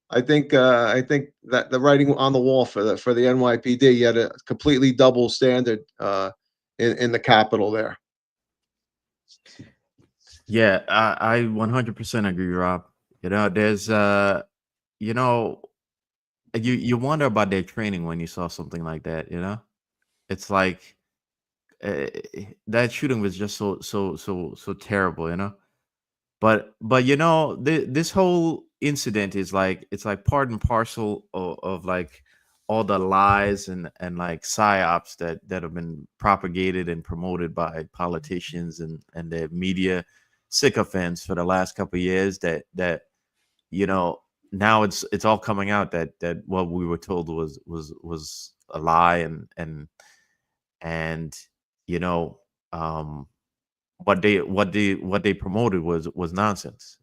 I think that the writing on the wall for the NYPD, you had a completely double standard in the Capitol there. Yeah, I 100% agree, Rob. There's you wonder about their training when you saw something like that. It's like that shooting was just so terrible. But this whole incident is like, it's like part and parcel of like all the lies and like psyops that have been propagated and promoted by politicians and the media sycophants for the last couple of years, that now it's all coming out that what we were told was a lie, and what they promoted was nonsense,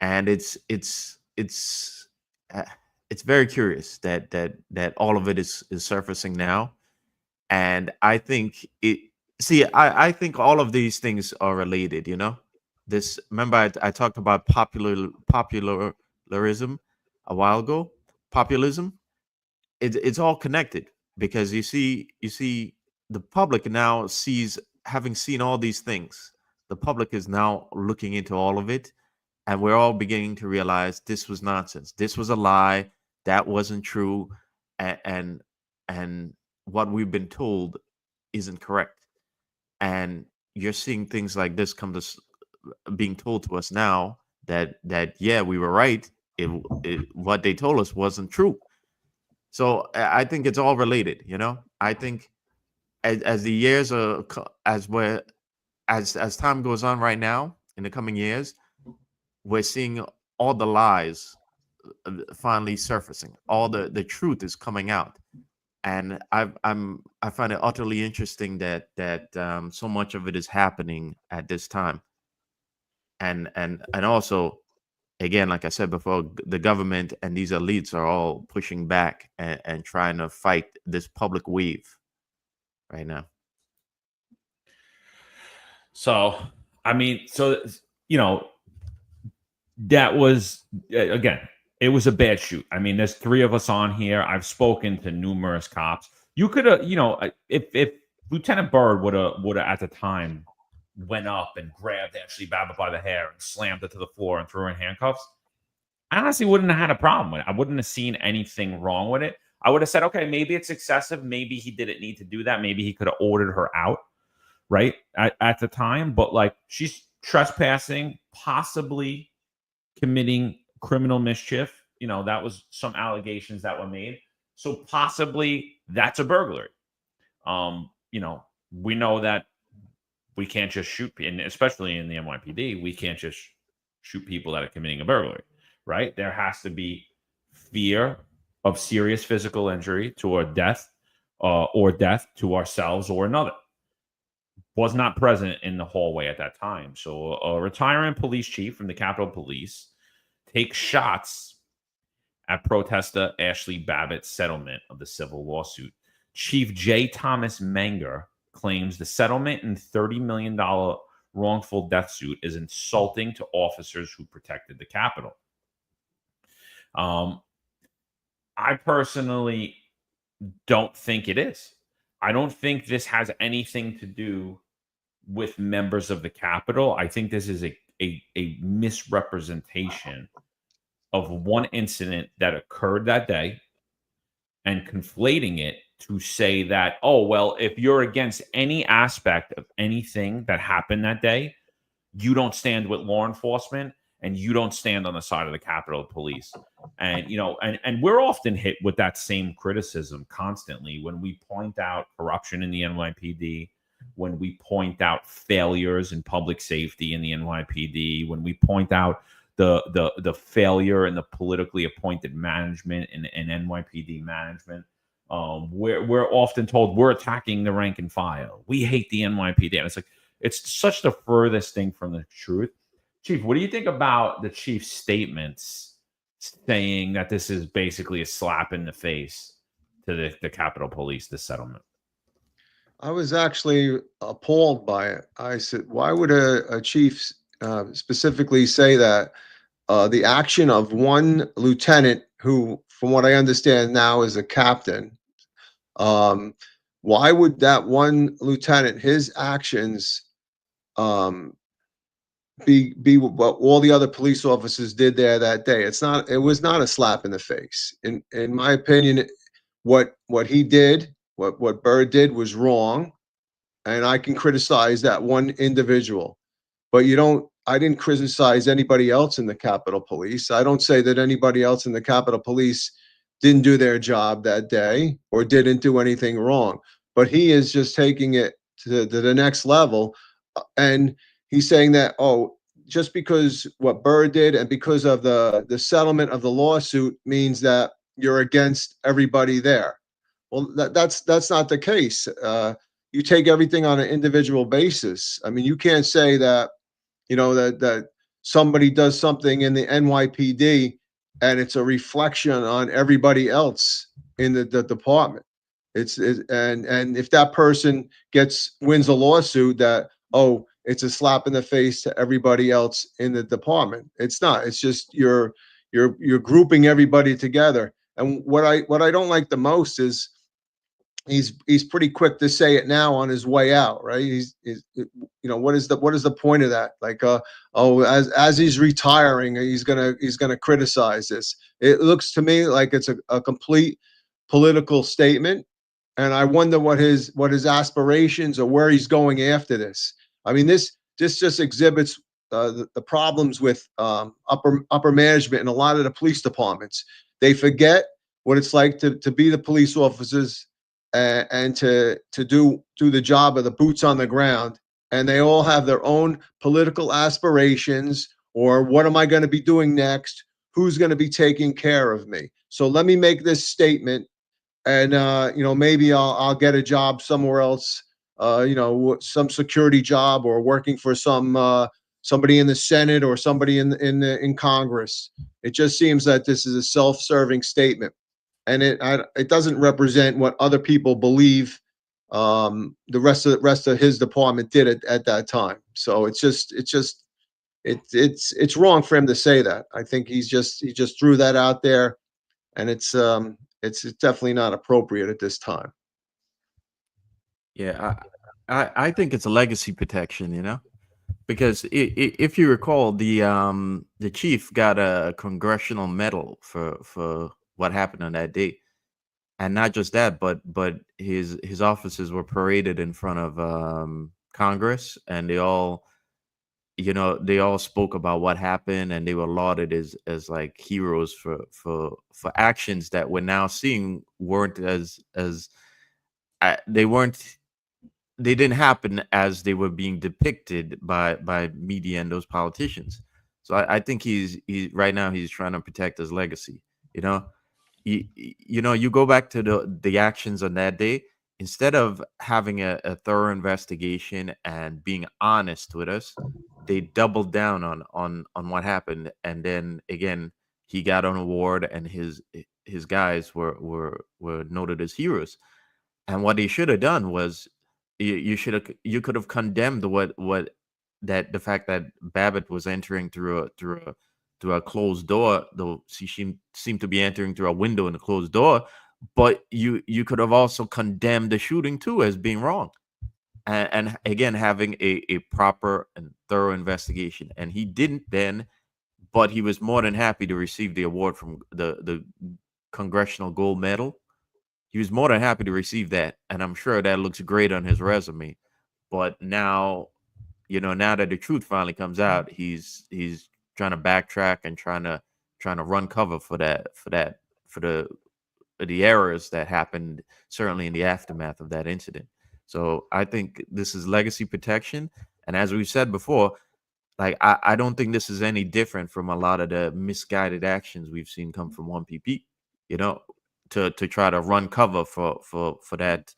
and it's very curious that all of it is surfacing now. And I think I think all of these things are related, this. Remember, I talked about popularism a while ago. Populism. It's all connected, because you see the public now sees, having seen all these things, the public is now looking into all of it, and we're all beginning to realize this was nonsense, this was a lie, that wasn't true, and what we've been told isn't correct. And you're seeing things like this come to being told to us now, that yeah, we were right, what they told us wasn't true. So I think it's all related, I think as the years are as time goes on right now, in the coming years, we're seeing all the lies finally surfacing. All the truth is coming out, and I find it utterly interesting that so much of it is happening at this time, and also, again, like I said before, the government and these elites are all pushing back and trying to fight this public wave right now. So, I mean, that was, again, it was a bad shoot. I mean, there's 3 of us on here. I've spoken to numerous cops. You could have, if Lieutenant Byrd would have at the time went up and grabbed Ashley Babbitt by the hair and slammed her to the floor and threw her in handcuffs, I honestly wouldn't have had a problem with it. I wouldn't have seen anything wrong with it. I would have said, okay, maybe it's excessive. Maybe he didn't need to do that. Maybe he could have ordered her out, right, at the time. But, like, she's trespassing, possibly committing criminal mischief. That was some allegations that were made. So possibly that's a burglary. We know that we can't just shoot, and especially in the NYPD, we can't just shoot people that are committing a burglary, right? There has to be fear of serious physical injury to our death, or death to ourselves or another. Was not present in the hallway at that time. So a retiring police chief from the Capitol Police takes shots at protester Ashley Babbitt's settlement of the civil lawsuit. Chief J. Thomas Menger claims the settlement in $30 million wrongful death suit is insulting to officers who protected the Capitol. I personally don't think it is. I don't think this has anything to do with members of the Capitol. I think this is a misrepresentation of one incident that occurred that day and conflating it to say that, oh, well, if you're against any aspect of anything that happened that day, you don't stand with law enforcement and you don't stand on the side of the Capitol Police. And, and we're often hit with that same criticism constantly when we point out corruption in the NYPD, when we point out failures in public safety in the NYPD, when we point out the failure in the politically appointed management in NYPD management. We're often told we're attacking the rank and file. We hate the NYPD. And it's like, it's such the furthest thing from the truth. Chief, what do you think about the chief's statements saying that this is basically a slap in the face to the Capitol Police, this settlement? I was actually appalled by it. I said, why would a chief specifically say that? The action of one lieutenant who, from what I understand now, is a captain. Why would that one lieutenant, his actions, be what all the other police officers did there that day? It was not a slap in the face. In my opinion, what he did, what Byrd did was wrong, and I can criticize that one individual, but I didn't criticize anybody else in the Capitol Police. I don't say that anybody else in the Capitol Police didn't do their job that day or didn't do anything wrong, but he is just taking it to the next level. And he's saying that, oh, just because what Byrd did and because of the settlement of the lawsuit means that you're against everybody there. Well, that's not the case. You take everything on an individual basis. I mean, you can't say that, that somebody does something in the NYPD and it's a reflection on everybody else in the department. And if that person wins a lawsuit that, oh, it's a slap in the face to everybody else in the department. It's not. It's just you're grouping everybody together. And what I don't like the most is he's pretty quick to say it now on his way out, right? What is the point of that? Like, as he's retiring, he's gonna criticize this. It looks to me like it's a complete political statement, and I wonder what his aspirations or where he's going after this. I mean, this just exhibits the problems with upper management in a lot of the police departments. They forget what it's like to be the police officers and to do the job of the boots on the ground. And they all have their own political aspirations, or what am I going to be doing next? Who's going to be taking care of me? So let me make this statement, and maybe I'll get a job somewhere else, some security job, or working for somebody in the Senate or somebody in Congress. It just seems that this is a self-serving statement, and it doesn't represent what other people believe the rest of his department did at that time. So it's wrong for him to say that. I think he just threw that out there, and it's definitely not appropriate at this time. Yeah, I think it's a legacy protection, you know, because if you recall, the chief got a congressional medal for what happened on that day, and not just that, but his officers were paraded in front of Congress, and they all spoke about what happened, and they were lauded as like heroes for actions that we're now seeing weren't they didn't happen as they were being depicted by media and those politicians. So I think he's right now he's trying to protect his legacy. You know, you go back to the actions on that day. Instead of having a thorough investigation and being honest with us, they doubled down on what happened, and then again he got an award, and his guys were noted as heroes. And what he should have done was you could have condemned the fact that Babbitt was entering through a closed door, though she seemed to be entering through a window in a closed door. But you could have also condemned the shooting too as being wrong, and again having a proper and thorough investigation. And he didn't then, but he was more than happy to receive the award from the Congressional Gold Medal. He was more than happy to receive that, and I'm sure that looks great on his resume. But now, now that the truth finally comes out, he's trying to backtrack and trying to run cover for the errors that happened, certainly in the aftermath of that incident. So I think this is legacy protection. And as we said before, like I don't think this is any different from a lot of the misguided actions we've seen come from 1PP, to try to run cover for that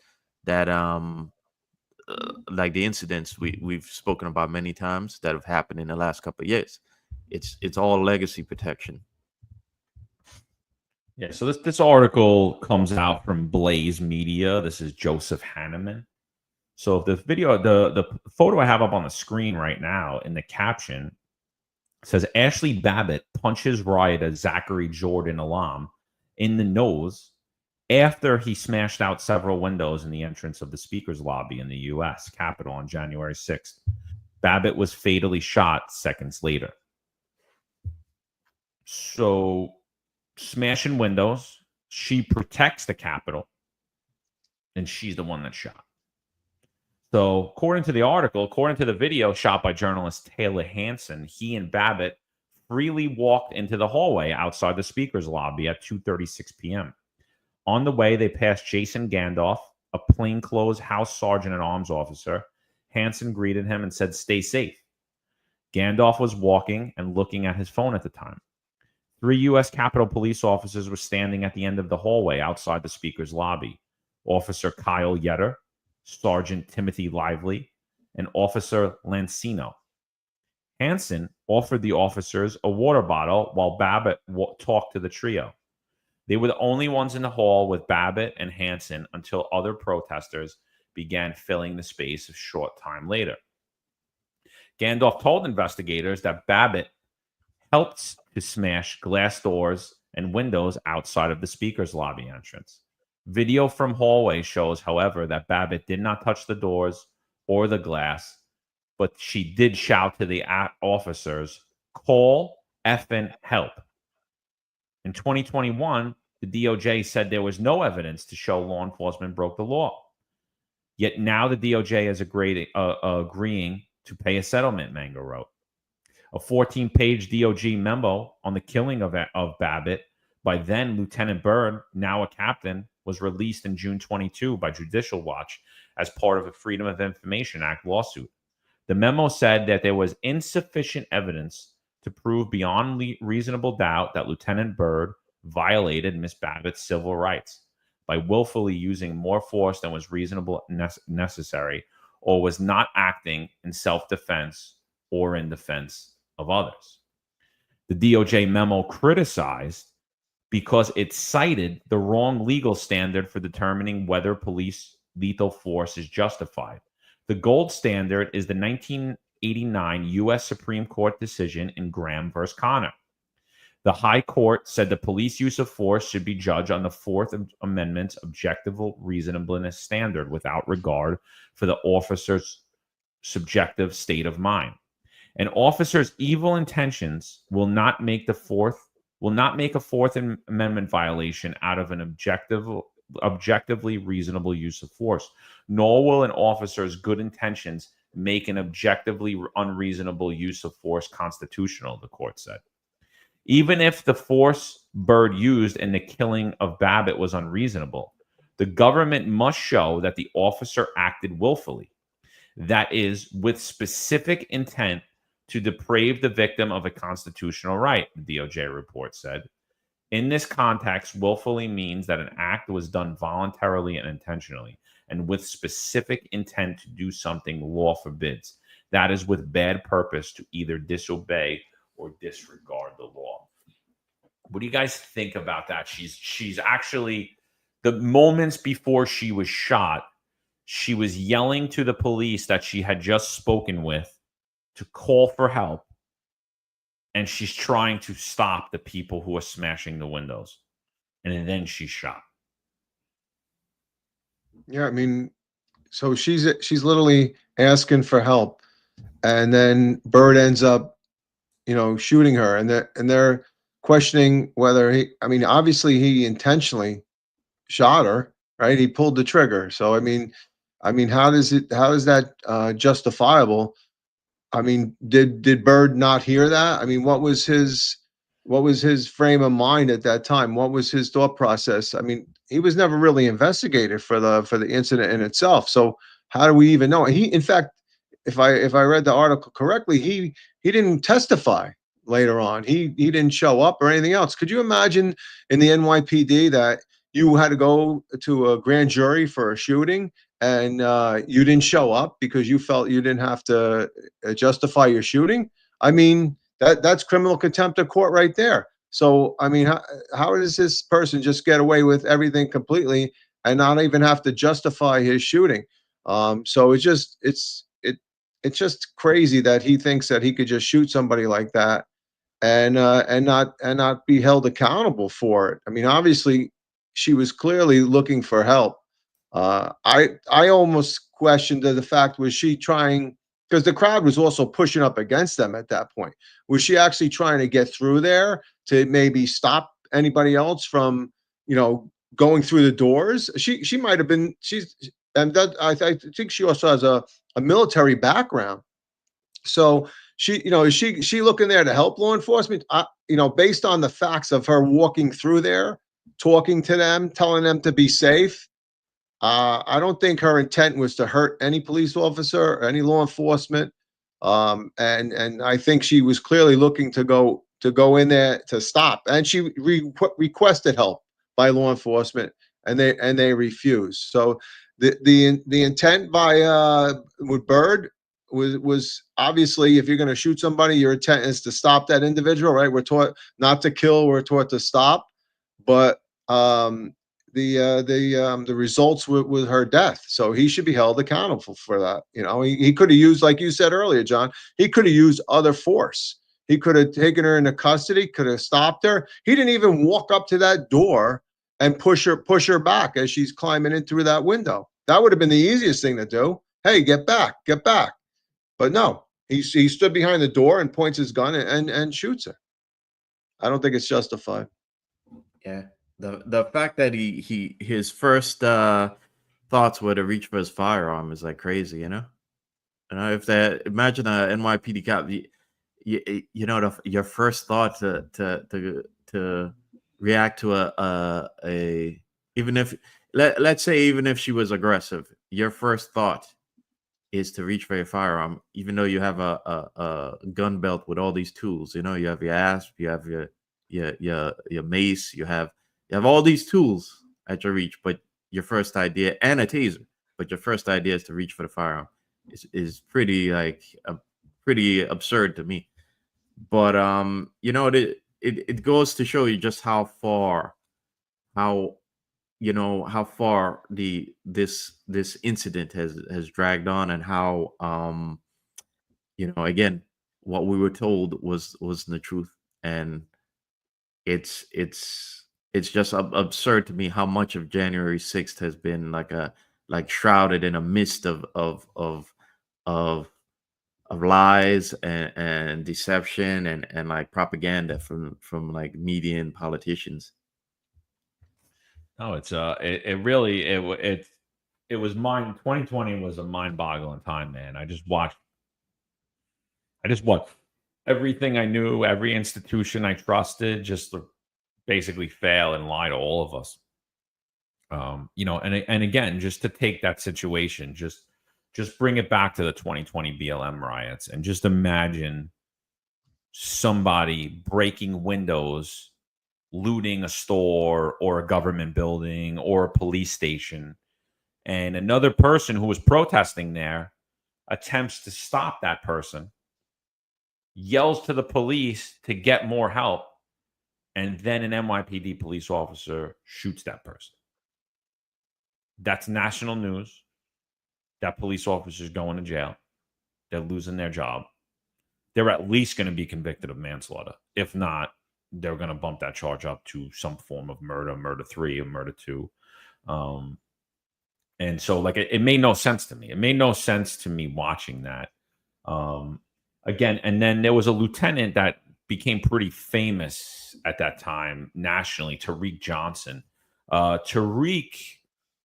like the incidents we've spoken about many times that have happened in the last couple of years. It's all legacy protection. Yeah, so this article comes out from Blaze Media. This is Joseph Hanneman. So the video, the photo I have up on the screen right now in the caption says Ashley Babbitt punches rioter Zachary Jordan Alam in the nose after he smashed out several windows in the entrance of the speaker's lobby in the U.S. Capitol on January 6th. Babbitt was fatally shot seconds later. So, smashing windows, she protects the Capitol, and she's the one that's shot. So, according to the article, according to the video shot by journalist Taylor Hansen, he and Babbitt freely walked into the hallway outside the speaker's lobby at 2:36 p.m. On the way, they passed Jason Gandalf, a plainclothes House Sergeant-at-Arms officer. Hansen greeted him and said, "Stay safe." Gandalf was walking and looking at his phone at the time. 3 U.S. Capitol police officers were standing at the end of the hallway outside the speaker's lobby. Officer Kyle Yetter, Sergeant Timothy Lively, and Officer Lancino. Hansen offered the officers a water bottle while Babbitt talked to the trio. They were the only ones in the hall with Babbitt and Hansen until other protesters began filling the space a short time later. Gandalf told investigators that Babbitt helped to smash glass doors and windows outside of the speaker's lobby entrance. Video from hallway shows, however, that Babbitt did not touch the doors or the glass, but she did shout to the officers, "Call effing help." In 2021, the DOJ said there was no evidence to show law enforcement broke the law. Yet now the DOJ is agreeing to pay a settlement, Mango wrote. A 14-page DOJ memo on the killing of Babbitt by then Lieutenant Byrd, now a captain, was released in June 22 by Judicial Watch as part of a Freedom of Information Act lawsuit. The memo said that there was insufficient evidence to prove beyond reasonable doubt that Lieutenant Byrd violated Miss Babbitt's civil rights by willfully using more force than was reasonable necessary, or was not acting in self-defense or in defense of others. The DOJ memo criticized because it cited the wrong legal standard for determining whether police lethal force is justified. The gold standard is the 1989 U.S. Supreme Court decision in Graham v. Connor. The High Court said the police use of force should be judged on the Fourth Amendment's objective reasonableness standard without regard for the officer's subjective state of mind. An officer's evil intentions will not make a Fourth Amendment violation out of an objectively reasonable use of force, nor will an officer's good intentions make an objectively unreasonable use of force constitutional, the court said. Even if the force Byrd used in the killing of Babbitt was unreasonable, the government must show that the officer acted willfully, that is, with specific intent to deprave the victim of a constitutional right, the DOJ report said. In this context, willfully means that an act was done voluntarily and intentionally, and with specific intent to do something law forbids. That is, with bad purpose to either disobey or disregard the law. What do you guys think about that? She's actually, the moments before she was shot, she was yelling to the police that she had just spoken with to call for help, and she's trying to stop the people who are smashing the windows, and then she's shot. Yeah, I mean, so she's literally asking for help, and then Byrd ends up, shooting her, and they're questioning whether obviously he intentionally shot her, right? He pulled the trigger. So I mean, how is that justifiable? I mean, did Byrd not hear that? I mean, what was his frame of mind at that time? What was his thought process? I mean, he was never really investigated for the incident in itself. So how do we even know? He, in fact, if I read the article correctly, he didn't testify later on. He didn't show up or anything else. Could you imagine in the NYPD that you had to go to a grand jury for a shooting and you didn't show up because you felt you didn't have to justify your shooting? I mean, that's criminal contempt of court right there. So, I mean, how does this person just get away with everything completely and not even have to justify his shooting? So it's just crazy that he thinks that he could just shoot somebody like that and not be held accountable for it. I mean, obviously, she was clearly looking for help. I almost questioned the fact, was she trying, because the crowd was also pushing up against them at that point. Was she actually trying to get through there to maybe stop anybody else from, going through the doors? She might have been. I think she also has a military background. So is she looking there to help law enforcement? Based on the facts of her walking through there, talking to them, telling them to be safe. I don't think her intent was to hurt any police officer or any law enforcement. And I think she was clearly looking to go in there to stop. And she requested help by law enforcement, and they refused. So the intent by with Byrd was obviously, if you're going to shoot somebody, your intent is to stop that individual, right? We're taught not to kill, we're taught to stop. But the results with her death. So he should be held accountable for that. You know, he could have used, like you said earlier, John, he could have used other force. He could have taken her into custody, could have stopped her. He didn't even walk up to that door and push her back as she's climbing in through that window. That would have been the easiest thing to do. Hey, get back, get back. But no, he stood behind the door and points his gun and shoots her. I don't think it's justified. Yeah. The fact that his first thoughts were to reach for his firearm is like crazy, you know? If that, imagine a NYPD cop, you know, your first thought to react to a even if let's say even if she was aggressive, your first thought is to reach for your firearm, even though you have a gun belt with all these tools. You know, you have your asp, you have your mace, you have all these tools at your reach, but your first idea, and a taser, but your first idea is to reach for the firearm. Is pretty pretty absurd to me. But you know, it goes to show you just how far this incident has dragged on, and how you know, again, what we were told was the truth. And it's just absurd to me how much of January 6th has been like shrouded in a mist of lies and deception and like propaganda from like media and politicians. No, it's it was 2020 was a mind-boggling time, man. I just watched everything I knew, every institution I trusted, just basically fail and lie to all of us. You know, and again, just to take that situation, just bring it back to the 2020 BLM riots, and just imagine somebody breaking windows, looting a store or a government building or a police station, and another person who was protesting there attempts to stop that person, yells to the police to get more help, and then an NYPD police officer shoots that person. That's national news. That police officer's going to jail. They're losing their job. They're at least going to be convicted of manslaughter. If not, they're going to bump that charge up to some form of murder 3 or murder 2. And so, like, it made no sense to me. It made no sense to me watching that. Again, and then there was a lieutenant that became pretty famous at that time nationally, Tariq Johnson. Tariq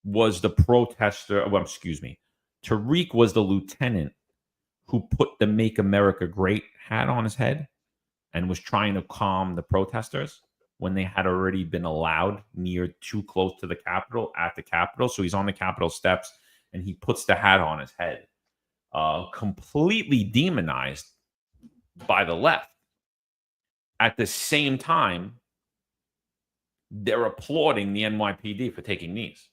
was the protester. Well, excuse me. Tariq was the lieutenant who put the Make America Great hat on his head and was trying to calm the protesters when they had already been allowed near too close to the Capitol, at the Capitol. So he's on the Capitol steps and he puts the hat on his head. Completely demonized by the left. At the same time, they're applauding the NYPD for taking knees.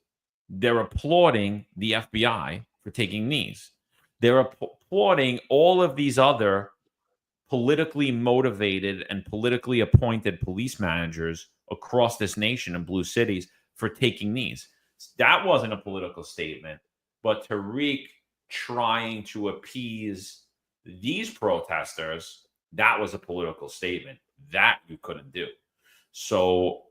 They're applauding the FBI for taking knees. They're applauding all of these other politically motivated and politically appointed police managers across this nation in blue cities for taking knees. That wasn't a political statement, but Tariq trying to appease these protesters, that was a political statement. That you couldn't do. So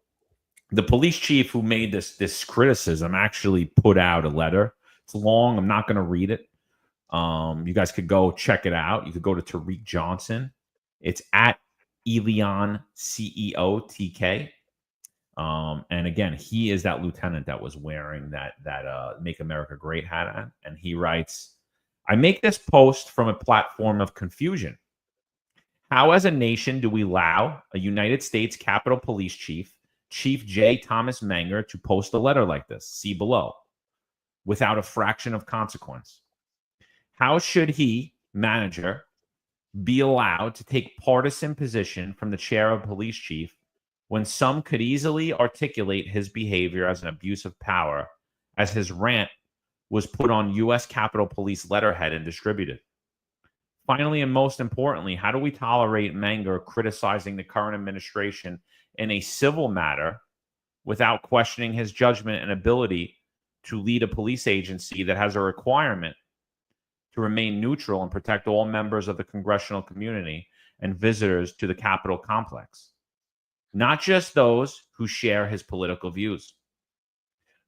the police chief who made this criticism actually put out a letter. It's long. I'm not going to read it. You guys could go check it out. You could go to Tariq Johnson. It's at Elion CEOTK. And again, he is that lieutenant that was wearing that Make America Great hat on. And he writes, I make this post from a platform of confusion. How as a nation do we allow a United States Capitol Police Chief, Chief J. Thomas Menger, to post a letter like this, see below, without a fraction of consequence? How should he, manager, be allowed to take partisan position from the chair of police chief when some could easily articulate his behavior as an abuse of power, as his rant was put on U.S. Capitol Police letterhead and distributed? Finally, and most importantly, how do we tolerate Menger criticizing the current administration in a civil matter without questioning his judgment and ability to lead a police agency that has a requirement to remain neutral and protect all members of the congressional community and visitors to the Capitol complex, not just those who share his political views.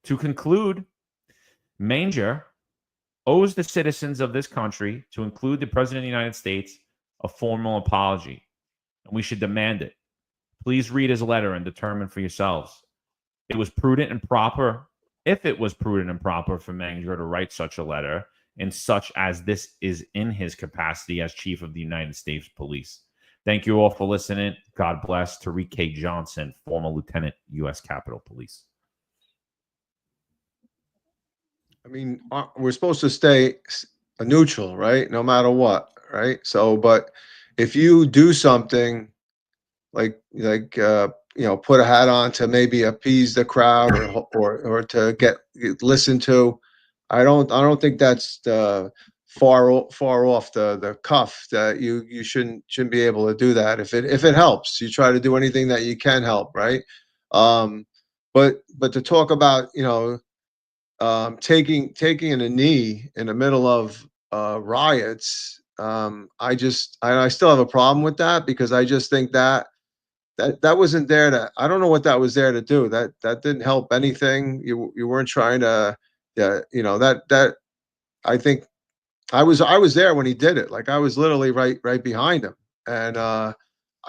To conclude, Manger owes the citizens of this country, to include the President of the United States, a formal apology, and we should demand it. Please read his letter and determine for yourselves. It was prudent and proper, if it was prudent and proper for Manger to write such a letter, in such as this is in his capacity as Chief of the United States Police. Thank you all for listening. God bless. Tariq K. Johnson, former Lieutenant, U.S. Capitol Police. I mean, we're supposed to stay neutral, right? No matter what, right? So, but if you do something like put a hat on to maybe appease the crowd or to get listened to, I don't think that's far off the cuff that you shouldn't be able to do that. If it helps, you try to do anything that you can help, right? But to talk about taking a knee in the middle of riots, I still have a problem with that, because I just think that wasn't there to, I don't know what that was there to do. That didn't help anything. You weren't trying to, that I think I was there when he did it. Like, I was literally right behind him. And I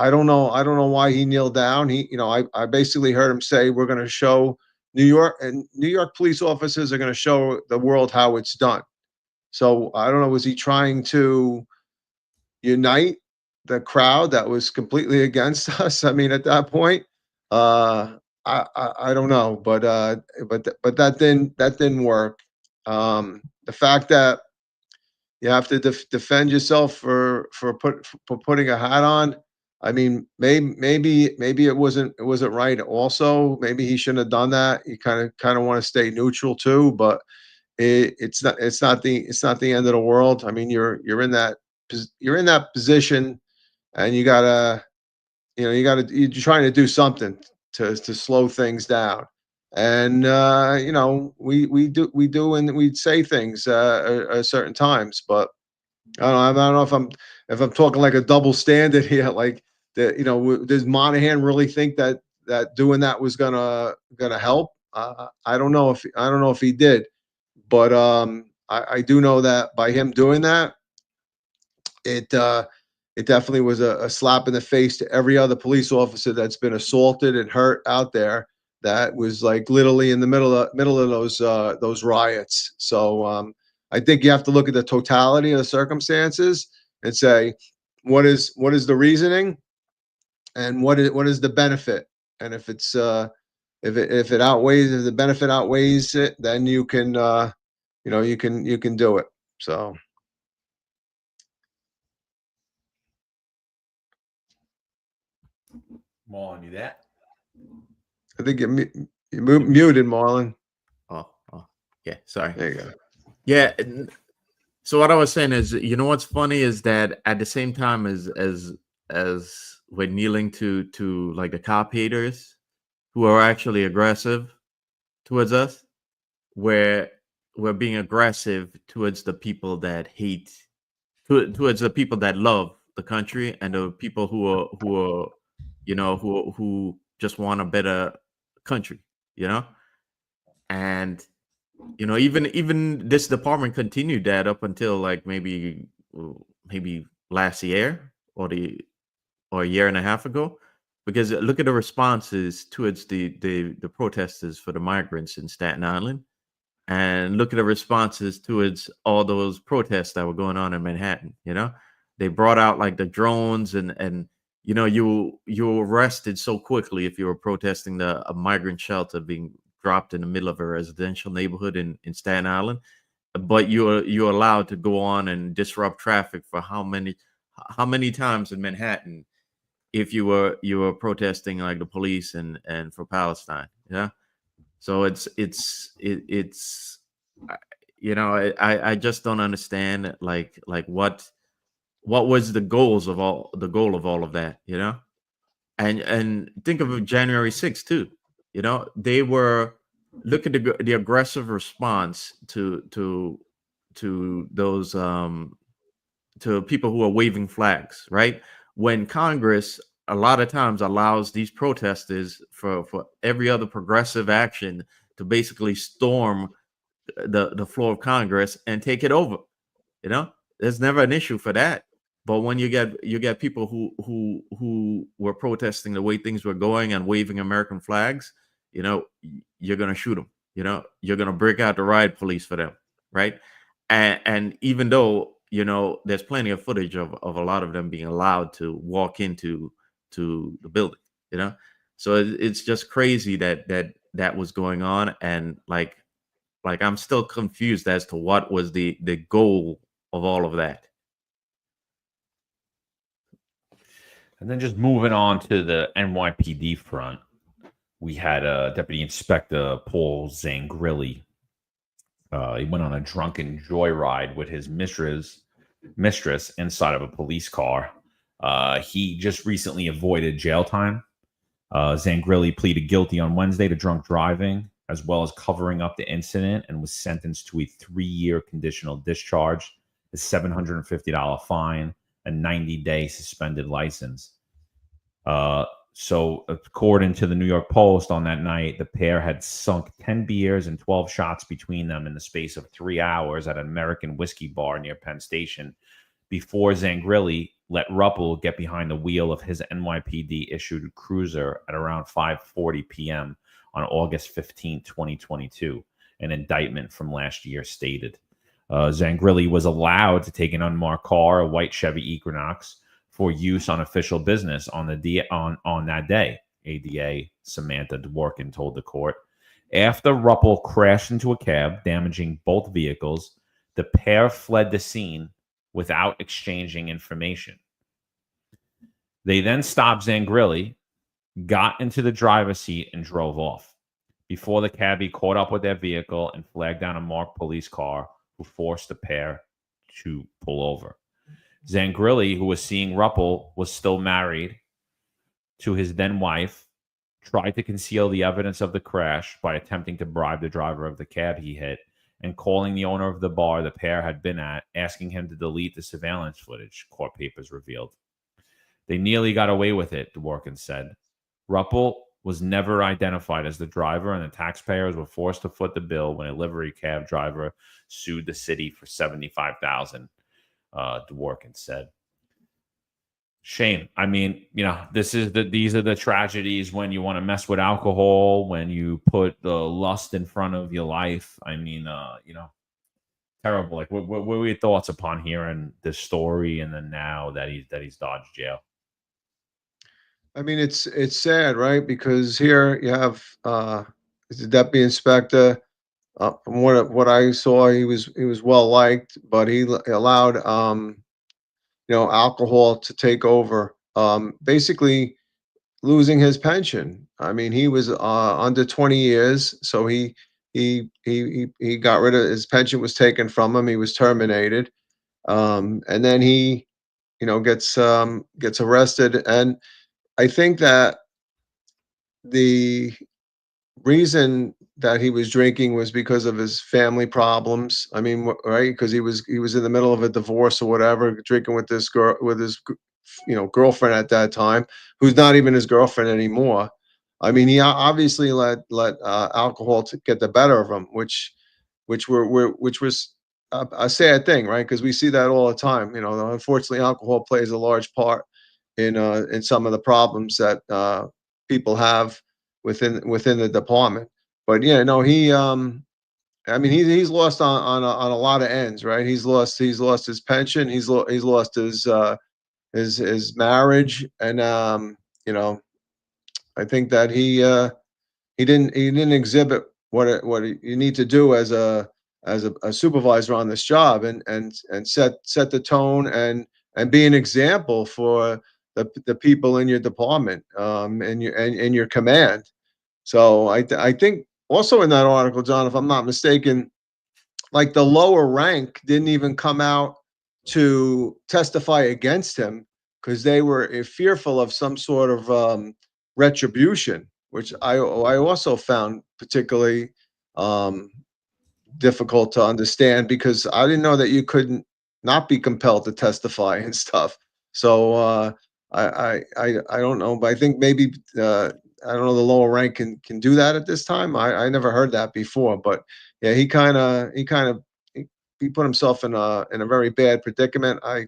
don't know why he kneeled down. I basically heard him say, we're going to show New York police officers are going to show the world how it's done. So I don't know, was he trying to unite the crowd that was completely against us? I mean, at that point, I don't know, but that didn't work. The fact that you have to defend yourself for putting a hat on. I mean, maybe it wasn't right. Also, maybe he shouldn't have done that. You kind of want to stay neutral too, but it's not the end of the world. I mean, you're in that position, and you're trying to do something to slow things down. And we do, and we say things at certain times, but I don't know if I'm talking like a double standard here. Like, does Monahan really think that doing that was gonna help? I don't know if he did, but I do know that by him doing that, it definitely was a slap in the face to every other police officer that's been assaulted and hurt out there. That was like literally in the middle of those riots. So I think you have to look at the totality of the circumstances and say, what is the reasoning, and what is the benefit? And if it's if it outweighs, if the benefit outweighs it, then you can you can do it. So. Marlon, you there? I think you're muted, Marlon. Oh, yeah. Sorry. There you go. Yeah. So what I was saying is, what's funny is that at the same time as we're kneeling to like the cop haters who are actually aggressive towards us, we're being aggressive towards the people that hate, towards the people that love the country, and the people who are who just want a better country, and even this department continued that up until like maybe last year or a year and a half ago, because look at the responses towards the protesters for the migrants in Staten Island, and look at the responses towards all those protests that were going on in Manhattan. They brought out like the drones, and you arrested so quickly if you were protesting a migrant shelter being dropped in the middle of a residential neighborhood in Staten Island, but you're allowed to go on and disrupt traffic for how many times in Manhattan if you were protesting like the police and for Palestine. So it's I just don't understand like what was the goal of all of that, and think of January 6th too. You know, they were, look at the aggressive response to those to people who are waving flags, right? When Congress a lot of times allows these protesters for every other progressive action to basically storm the floor of Congress and take it over. You know, there's never an issue for that. But when you get people who were protesting the way things were going and waving American flags, you know, you're gonna shoot them. You know, you're gonna break out the riot police for them, right? And even though, you know, there's plenty of footage of a lot of them being allowed to walk into the building, you know, so it's just crazy that was going on. And like I'm still confused as to what was the goal of all of that. And then just moving on to the NYPD front, we had Deputy Inspector Paul Zangrilli. He went on a drunken joyride with his mistress inside of a police car. He just recently avoided jail time. Zangrilli pleaded guilty on Wednesday to drunk driving, as well as covering up the incident, and was sentenced to a 3-year conditional discharge, a $750 fine, a 90-day suspended license. So according to the New York Post, on that night, the pair had sunk 10 beers and 12 shots between them in the space of 3 hours at an American whiskey bar near Penn Station before Zangrilli let Ruppel get behind the wheel of his NYPD-issued cruiser at around 5:40 p.m. on August 15, 2022, an indictment from last year stated. Zangrilli was allowed to take an unmarked car, a white Chevy Equinox, for use on official business on that day, ADA Samantha Dworkin told the court. After Ruppel crashed into a cab, damaging both vehicles, the pair fled the scene without exchanging information. They then stopped Zangrilli, got into the driver's seat, and drove off. Before the cabbie caught up with their vehicle and flagged down a marked police car, who forced the pair to pull over. Zangrilli, who was seeing Ruppel, was still married to his then wife, tried to conceal the evidence of the crash by attempting to bribe the driver of the cab he hit and calling the owner of the bar the pair had been at, asking him to delete the surveillance footage, court papers revealed. They nearly got away with it, Dworkin said. Ruppel was never identified as the driver, and the taxpayers were forced to foot the bill when a livery cab driver sued the city for $75,000. Dworkin said. Shame. I mean, you know, these are the tragedies when you want to mess with alcohol, when you put the lust in front of your life. I mean, you know, terrible. Like, what were your thoughts upon hearing this story, and then now that he's dodged jail? I mean, it's sad, right? Because here you have the deputy inspector. From what I saw, he was well liked, but he allowed alcohol to take over, basically losing his pension. I mean, he was under 20 years, so he got rid of his pension, was taken from him. He was terminated, and then he gets arrested. And I think that the reason that he was drinking was because of his family problems. I mean, right? Because he was in the middle of a divorce or whatever, drinking with this girl, with his girlfriend at that time, who's not even his girlfriend anymore. I mean, he obviously let alcohol to get the better of him, which was a sad thing, right? Because we see that all the time. You know, unfortunately, alcohol plays a large part in some of the problems that people have within the department. But yeah, no, he I mean, he's lost on a lot of ends, right? He's lost his pension, he's lost his marriage, and I think that he didn't exhibit what you need to do as a supervisor on this job, and set the tone and be an example for the people in your department, and your command. So I think also in that article, John, if I'm not mistaken, like the lower rank didn't even come out to testify against him because they were fearful of some sort of retribution. which I also found particularly difficult to understand, because I didn't know that you couldn't not be compelled to testify and stuff. So I don't know, but I think maybe I don't know, the lower rank can do that at this time. I never heard that before, but yeah, he put himself in a very bad predicament. I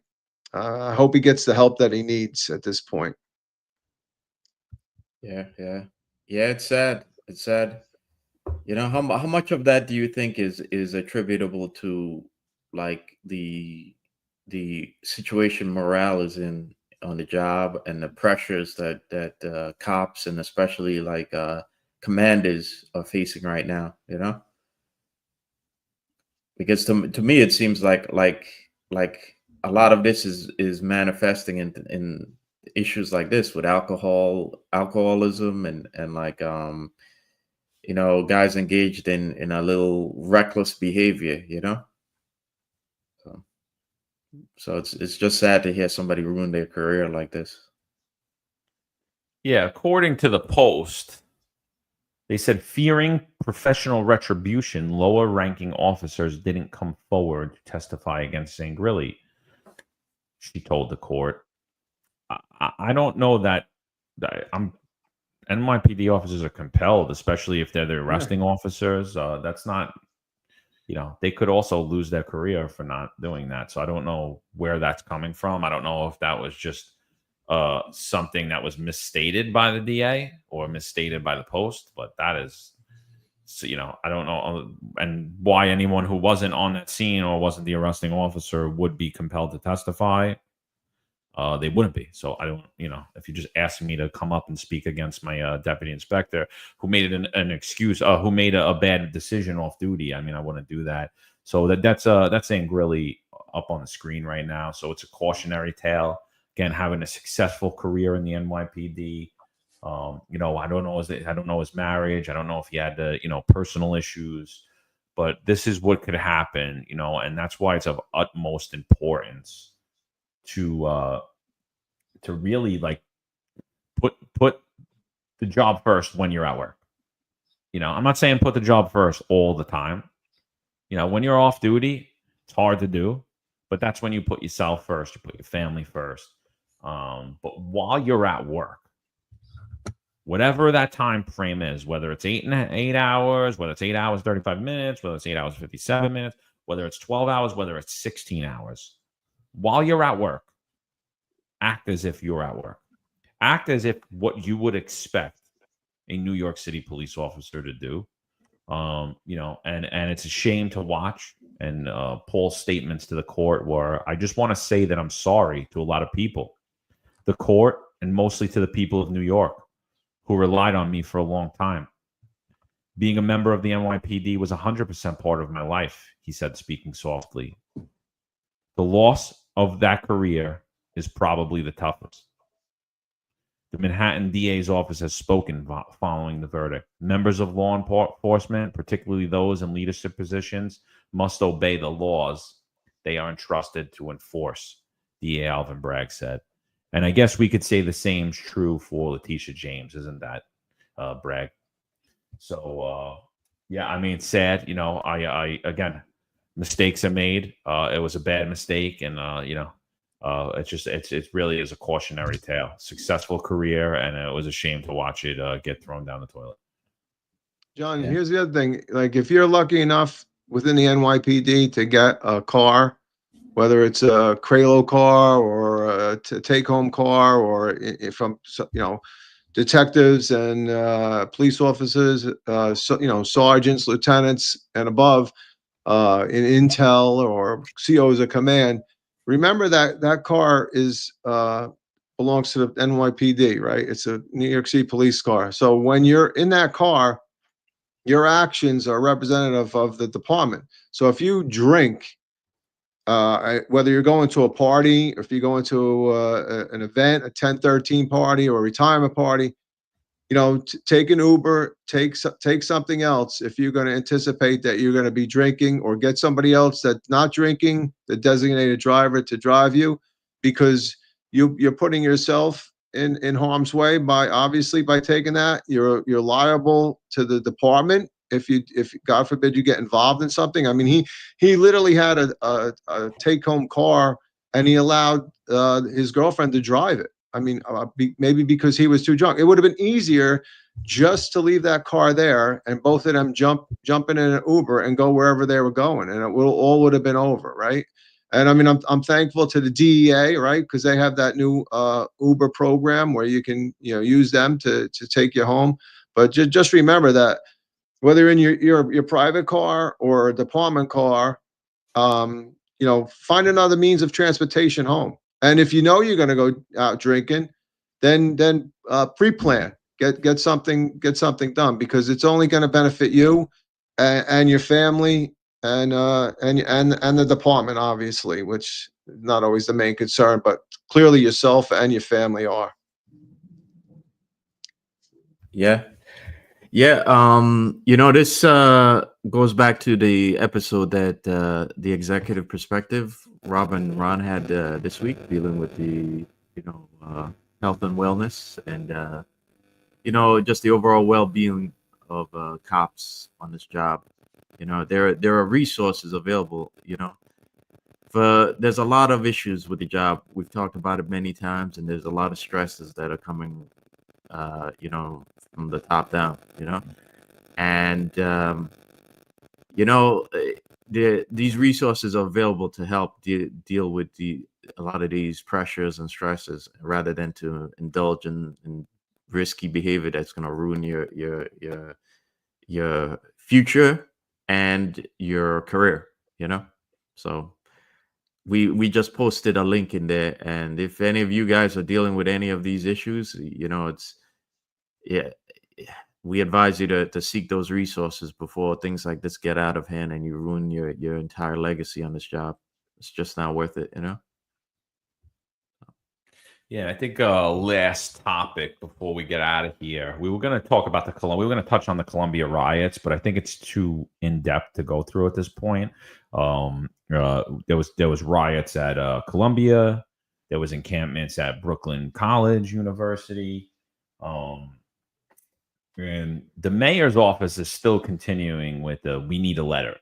hope he gets the help that he needs at this point. Yeah, yeah, yeah. It's sad. It's sad. You know, how much of that do you think is attributable to like the situation morale is in on the job, and the pressures that cops and especially like commanders are facing right now? You know, because to me it seems like a lot of this is manifesting in issues like this with alcoholism, and like you know, guys engaged in a little reckless behavior, you know. So it's just sad to hear somebody ruin their career like this. Yeah, according to the Post, they said fearing professional retribution, lower-ranking officers didn't come forward to testify against Zangrilli. She told the court. I don't know that NYPD officers are compelled, especially if they're the arresting officers. That's not, you know, they could also lose their career for not doing that. So I don't know where that's coming from. I don't know if that was just something that was misstated by the DA or misstated by the Post, but that is, so, you know, I don't know, and why anyone who wasn't on that scene or wasn't the arresting officer would be compelled to testify. They wouldn't be. So I don't, you know, if you just ask me to come up and speak against my deputy inspector who made it an excuse, who made a bad decision off duty, I mean, I wouldn't do that. So that's Zangrilli up on the screen right now. So it's a cautionary tale. Again, having a successful career in the NYPD. You know, I don't know his marriage. I don't know if he had you know, personal issues, but this is what could happen, you know, and that's why it's of utmost importance to really like put the job first when you're at work. You know, I'm not saying put the job first all the time. You know, when you're off duty, it's hard to do, but that's when you put yourself first, you put your family first. But while you're at work, whatever that time frame is, whether it's 8 hours, whether it's 8 hours 35 minutes, whether it's 8 hours 57 minutes, whether it's 12 hours, whether it's 16 hours, while you're at work, act as if you're at work. Act as if what you would expect a New York City police officer to do. You know, and it's a shame to watch. And Paul's statements to the court were, I just want to say that I'm sorry to a lot of people, the court, and mostly to the people of New York who relied on me for a long time. Being a member of the NYPD was 100% part of my life, he said, speaking softly. The loss of that career is probably the toughest. The Manhattan DA's office has spoken following the verdict. Members of law enforcement, particularly those in leadership positions, must obey the laws they are entrusted to enforce, DA Alvin Bragg said. And I guess we could say the same is true for Leticia James, isn't that, Bragg? So, yeah, I mean, it's sad. You know, I again, mistakes are made. It was a bad mistake, and you know, it really is a cautionary tale. Successful career, and it was a shame to watch it get thrown down the toilet. John, here's the other thing. Like, if you're lucky enough within the NYPD to get a car, whether it's a Cralo car or a take-home car, or from, you know, detectives and police officers, so, you know, sergeants, lieutenants, and above, in intel or COs of command, remember that that car is belongs to the NYPD, right? It's a New York City police car. So when you're in that car, your actions are representative of the department. So if you drink, whether you're going to a party, or if you go into an event, a 1013 party or a retirement party, you know, take an Uber, take something else if you're going to anticipate that you're going to be drinking, or get somebody else that's not drinking, the designated driver, to drive you, because you're putting yourself in harm's way by taking that. You're liable to the department if God forbid you get involved in something. I mean, he literally had a take home car, and he allowed his girlfriend to drive it. I mean, maybe because he was too drunk. It would have been easier just to leave that car there and both of them jump in an Uber and go wherever they were going, and all would have been over, right? And I mean, I'm thankful to the DEA, right, because they have that new Uber program where you can use them to take you home. But just remember that whether you're in your private car or a department car, find another means of transportation home. And if you know you're going to go out drinking, then pre-plan, get something done, because it's only going to benefit you and your family and the department, obviously, which is not always the main concern, but clearly yourself and your family are. Yeah. This goes back to the episode that the executive perspective Rob and Ron had this week, dealing with the health and wellness and just the overall well-being of cops on this job. There are resources available. There's a lot of issues with the job. We've talked about it many times, and there's a lot of stresses that are coming from the top down, and these resources are available to help deal with a lot of these pressures and stresses, rather than to indulge in risky behavior that's going to ruin your future and your career. So we just posted a link in there, and if any of you guys are dealing with any of these issues, we advise you to seek those resources before things like this get out of hand and you ruin your entire legacy on this job. It's just not worth it, Yeah, I think last topic before we get out of here, we were going to talk about we were going to touch on the Columbia riots, but I think it's too in depth to go through at this point. There was riots at Columbia. There was encampments at Brooklyn College University. And the mayor's office is still continuing with we need a letter.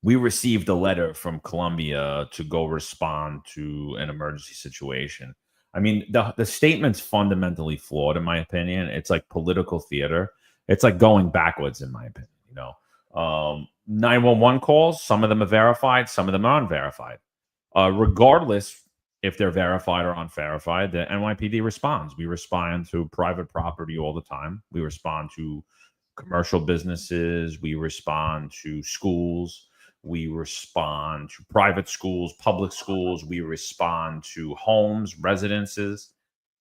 We received a letter from Columbia to go respond to an emergency situation. I mean, the statement's fundamentally flawed, in my opinion. It's like political theater. It's like going backwards, in my opinion. 911 calls, some of them are verified, some of them are unverified. Regardless if they're verified or unverified, the NYPD responds. We respond to private property all the time. We respond to commercial businesses. We respond to schools. We respond to private schools, public schools. We respond to homes, residences.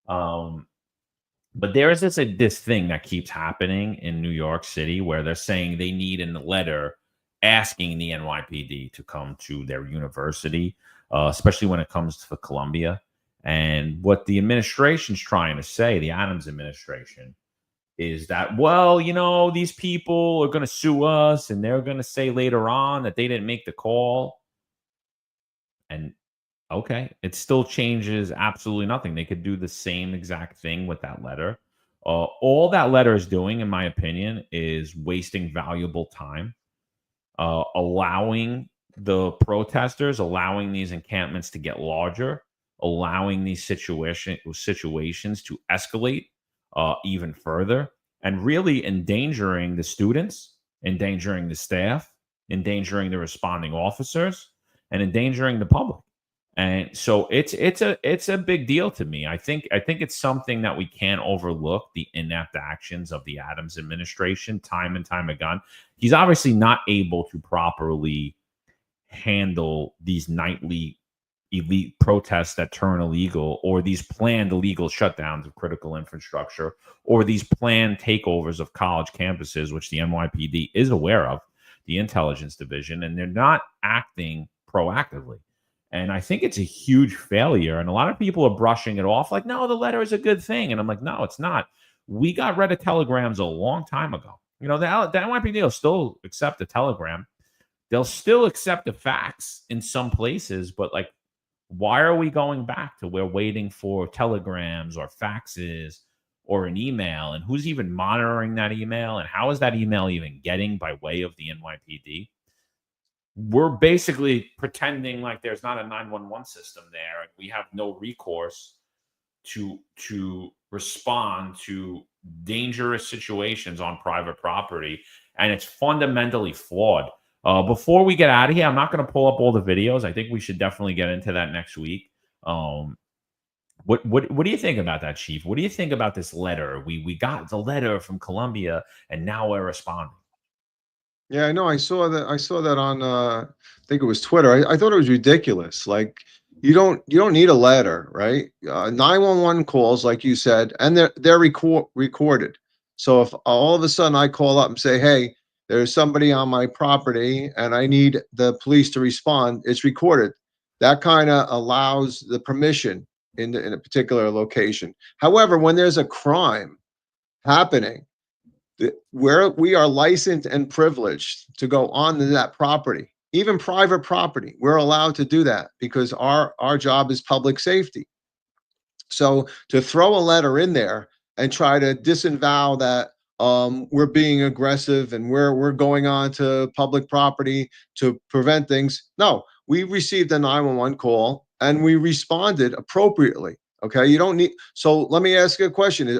But there is this thing that keeps happening in New York City where they're saying they need a letter asking the NYPD to come to their university, especially when it comes to Columbia. And what the administration's trying to say, the Adams administration, is that, these people are going to sue us and they're going to say later on that they didn't make the call. And okay, it still changes absolutely nothing. They could do the same exact thing with that letter. All that letter is doing, in my opinion, is wasting valuable time, allowing the protesters, allowing these encampments to get larger, allowing these situations to escalate even further, and really endangering the students, endangering the staff, endangering the responding officers, and endangering the public. And so it's a big deal to me. I think it's something that we can't overlook, the inept actions of the Adams administration time and time again. He's obviously not able to properly handle these nightly elite protests that turn illegal, or these planned illegal shutdowns of critical infrastructure, or these planned takeovers of college campuses, which the NYPD is aware of, the intelligence division, and they're not acting proactively. And I think it's a huge failure. And a lot of people are brushing it off like, no, the letter is a good thing. And I'm like, no, it's not. We got rid of telegrams a long time ago. The NYPD will still accept a telegram. They'll still accept the facts in some places, but like, Why are we going back to we're waiting for telegrams or faxes or an email? And who's even monitoring that email? And how is that email even getting by way of the NYPD? We're basically pretending like there's not a 911 system there, and we have no recourse to respond to dangerous situations on private property, and it's fundamentally flawed. Before we get out of here, I'm not going to pull up all the videos. I think we should definitely get into that next week. What do you think about that, Chief? What do you think about this letter? We got the letter from Colombia, and now we're responding. Yeah, I know. I saw that. I saw that on. I think it was Twitter. I thought it was ridiculous. Like, you don't need a letter, right? 911 calls, like you said, and they're recorded. So if all of a sudden I call up and say, "Hey, there's somebody on my property, and I need the police to respond," it's recorded. That kind of allows the permission in a particular location. However, when there's a crime happening, where we are licensed and privileged to go on to that property, even private property, we're allowed to do that because our job is public safety. So to throw a letter in there and try to disavow that we're being aggressive and we're going on to public property to prevent things, no, we received a 911 call and we responded appropriately. Okay, you don't need. So let me ask you a question: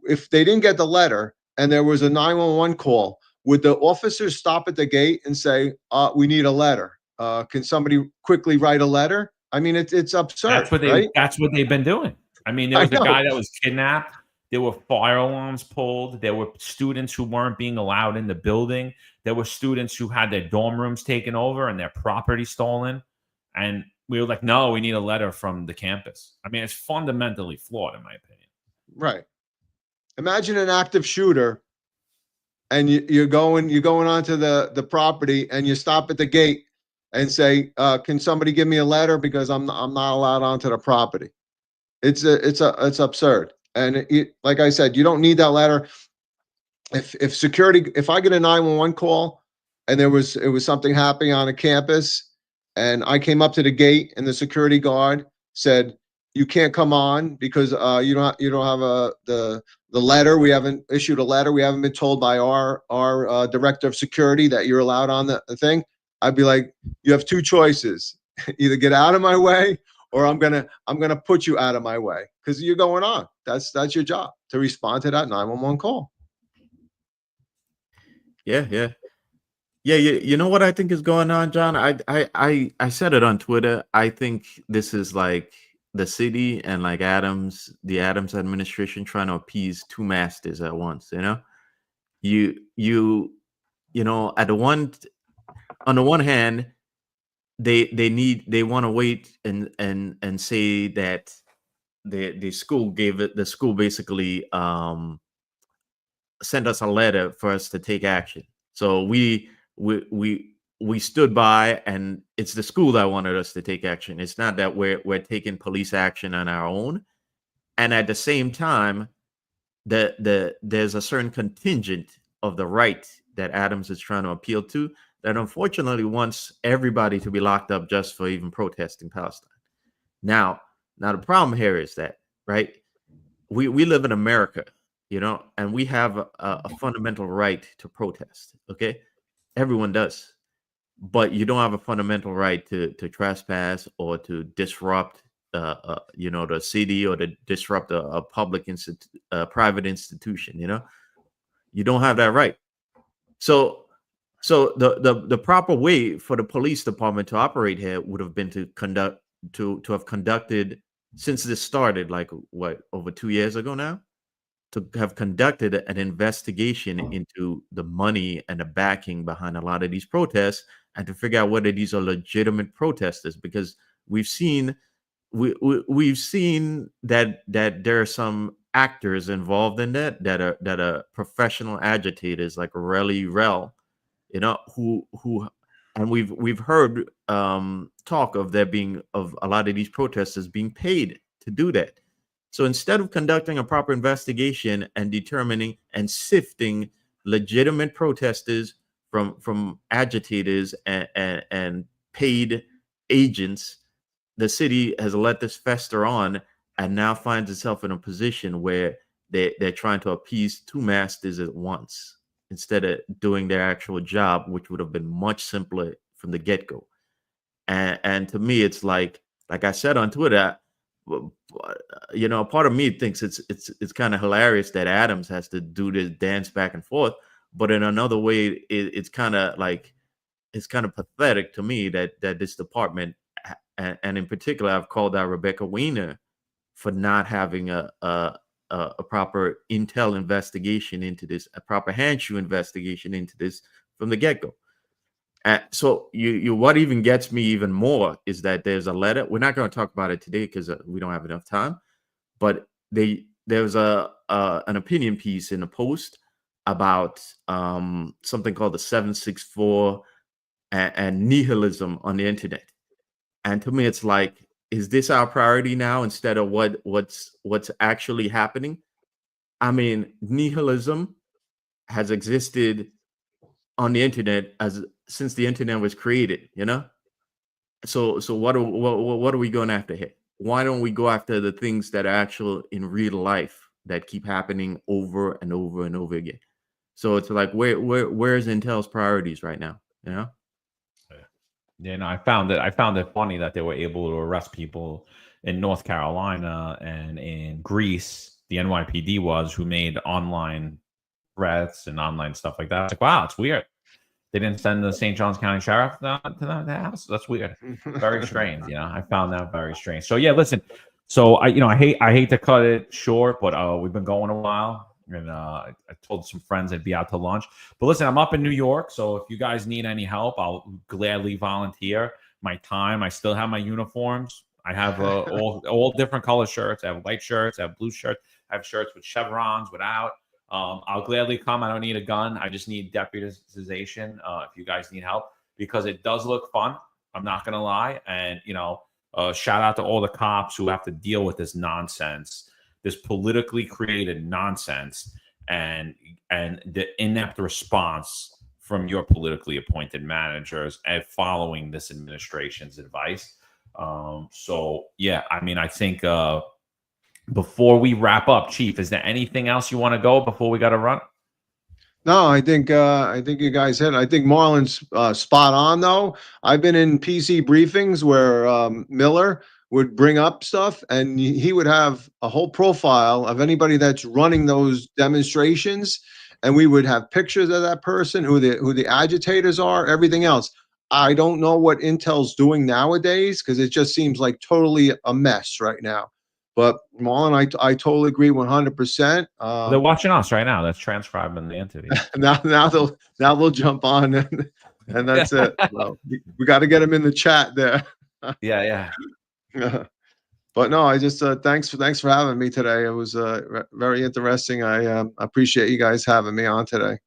if they didn't get the letter and there was a 911 call, would the officers stop at the gate and say, "We need a letter. Can somebody quickly write a letter?" I mean, it's absurd. That's what they've been doing. I mean, there was a guy that was kidnapped. There were fire alarms pulled. There were students who weren't being allowed in the building. There were students who had their dorm rooms taken over and their property stolen. And we were like, no, we need a letter from the campus. I mean, it's fundamentally flawed, in my opinion. Right. Imagine an active shooter, and you're going onto the property, and you stop at the gate and say, "Can somebody give me a letter because I'm not allowed onto the property?" It's absurd. And like I said, you don't need that letter. If security, if I get a 911 call and it was something happening on a campus, and I came up to the gate and the security guard said, "You can't come on because you don't have the letter. We haven't issued a letter. We haven't been told by our director of security that you're allowed on the thing." I'd be like, "You have two choices: either get out of my way, or I'm gonna put you out of my way because you're going on." That's your job, to respond to that 911 call. Yeah. You know what I think is going on, John? I said it on Twitter. I think this is like the city and like the Adams administration trying to appease two masters at once. You know, you know, on the one hand, they want to wait and say that the school basically sent us a letter for us to take action. So we stood by, and it's the school that wanted us to take action. It's not that we're taking police action on our own. And at the same time, there's a certain contingent of the right that Adams is trying to appeal to that unfortunately wants everybody to be locked up just for even protesting Palestine. Now the problem here is that, right, we live in America, you know, and we have a fundamental right to protest. Okay, everyone does, but you don't have a fundamental right to trespass or to disrupt, you know, the city, or to disrupt a private institution. You know, you don't have that right. So the proper way for the police department to operate here would have been to have conducted, since this started like over 2 years ago now, to have conducted an investigation into the money and the backing behind a lot of these protests, and to figure out whether these are legitimate protesters, because we've seen that there are some actors involved in that are professional agitators like Rel, you know, who and we've heard talk of a lot of these protesters being paid to do that. So instead of conducting a proper investigation and determining and sifting legitimate protesters from agitators and paid agents, the city has let this fester on and now finds itself in a position where they're trying to appease two masters at once instead of doing their actual job, which would have been much simpler from the get-go. And to me, it's like I said on Twitter, part of me thinks it's kind of hilarious that Adams has to do this dance back and forth, but in another way, it's kind of pathetic to me that this department, and in particular, I've called out Rebecca Weiner for not having a proper intel investigation into this, a proper handshoe investigation into this from the get-go. So what even gets me even more is that there's a letter. We're not going to talk about it today because we don't have enough time. But there's an opinion piece in the Post about something called the 764 and nihilism on the internet. And to me, it's like, is this our priority now instead of what's actually happening? I mean, nihilism has existed on the internet since the internet was created, So what are we going after here? Why don't we go after the things that are actual in real life that keep happening over and over and over again? So it's like, where's Intel's priorities right now? Yeah, no, I found it funny that they were able to arrest people in North Carolina and in Greece. The NYPD who made online threats and online stuff like that. It's like, wow, it's weird. They didn't send the St. Johns County Sheriff to the house. That's weird. Very strange. I found that very strange. So yeah, listen. So I hate to cut it short, but we've been going a while, and I told some friends I'd be out to lunch. But listen, I'm up in New York, so if you guys need any help, I'll gladly volunteer my time. I still have my uniforms. I have all different color shirts. I have white shirts. I have blue shirts. I have shirts with chevrons, without. I'll gladly come. I don't need a gun. I just need deputization if you guys need help, because it does look fun. I'm not going to lie. And, shout out to all the cops who have to deal with this nonsense, this politically created nonsense, and the inept response from your politically appointed managers and following this administration's advice. So, yeah, I mean, I think before we wrap up, Chief, is there anything else you want to go before we got to run? No, I think you guys hit it. I think Marlon's spot on, though. I've been in PC briefings where Miller would bring up stuff, and he would have a whole profile of anybody that's running those demonstrations, and we would have pictures of that person, who the agitators are, everything else. I don't know what Intel's doing nowadays, because it just seems like totally a mess right now. But Marlon, I totally agree 100%. They're watching us right now. That's transcribing the interview. now they'll jump on and that's it. Well, we got to get them in the chat there. Yeah. But no, I just thanks for having me today. It was very interesting. I appreciate you guys having me on today.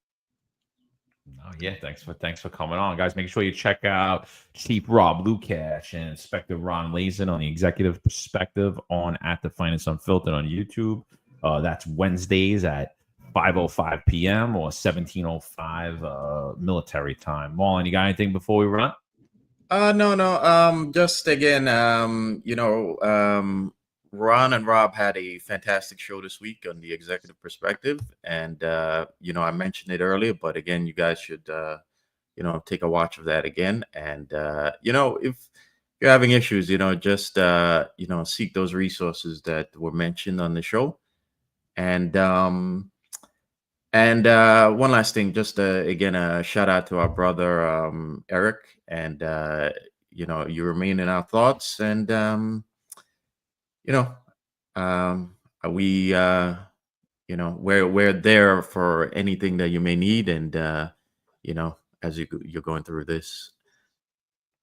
Yeah, thanks for coming on, guys. Make sure you check out Chief Rob Lukash and Inspector Ron Lazin on the Executive Perspective on At the Finest Unfiltered on YouTube. That's Wednesdays at 5:05 p.m. or 17:05 military time. Marlon, you got anything before we run? No. Just again, Ron and Rob had a fantastic show this week on the Executive Perspective, and I mentioned it earlier, but again, you guys should take a watch of that again. And if you're having issues, just seek those resources that were mentioned on the show. And one last thing, just again, a shout out to our brother Eric, and you remain in our thoughts, and we're there for anything that you may need, and as you're going through this.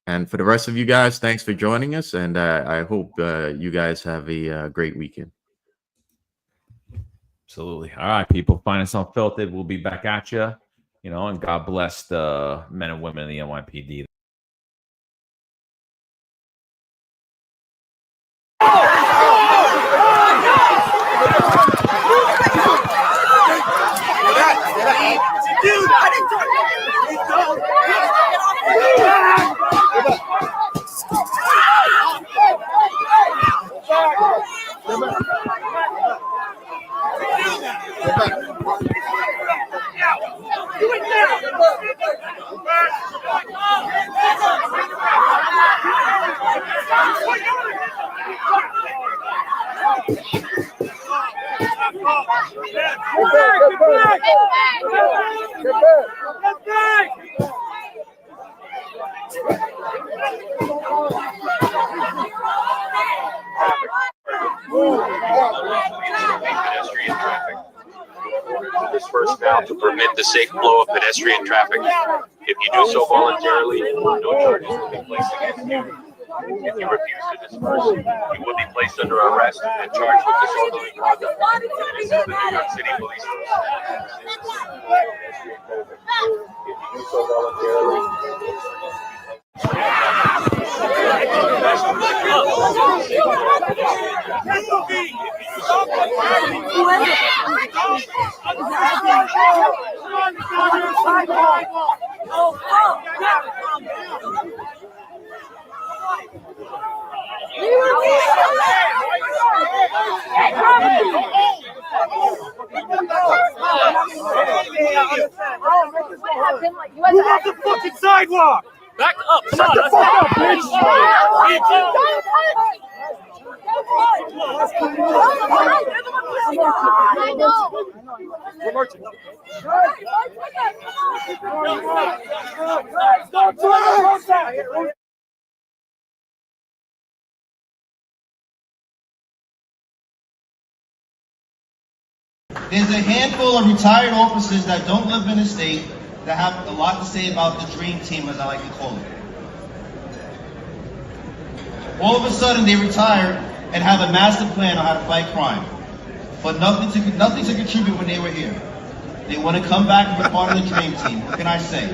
And for the rest of you guys, thanks for joining us, and I hope you guys have a great weekend. Absolutely. All right, people, Finest Unfiltered. We'll be back at you, and God bless the men and women of the NYPD. Dude, I didn't do it. Disperse now to permit the safe flow of pedestrian traffic. If you do so voluntarily, no charges will be placed against you. If you refuse to disperse, you will be placed under arrest and charged with disorderly conduct. This is the New York City Police Force. If you do so voluntarily, Move off the fucking sidewalk! Back up! Shut the fuck up, bitch! I know. There's a handful of retired officers that don't live in the state that have a lot to say about the dream team, as I like to call it. All of a sudden, they retire and have a master plan on how to fight crime, but nothing to contribute when they were here. They want to come back and be part of the dream team. What can I say?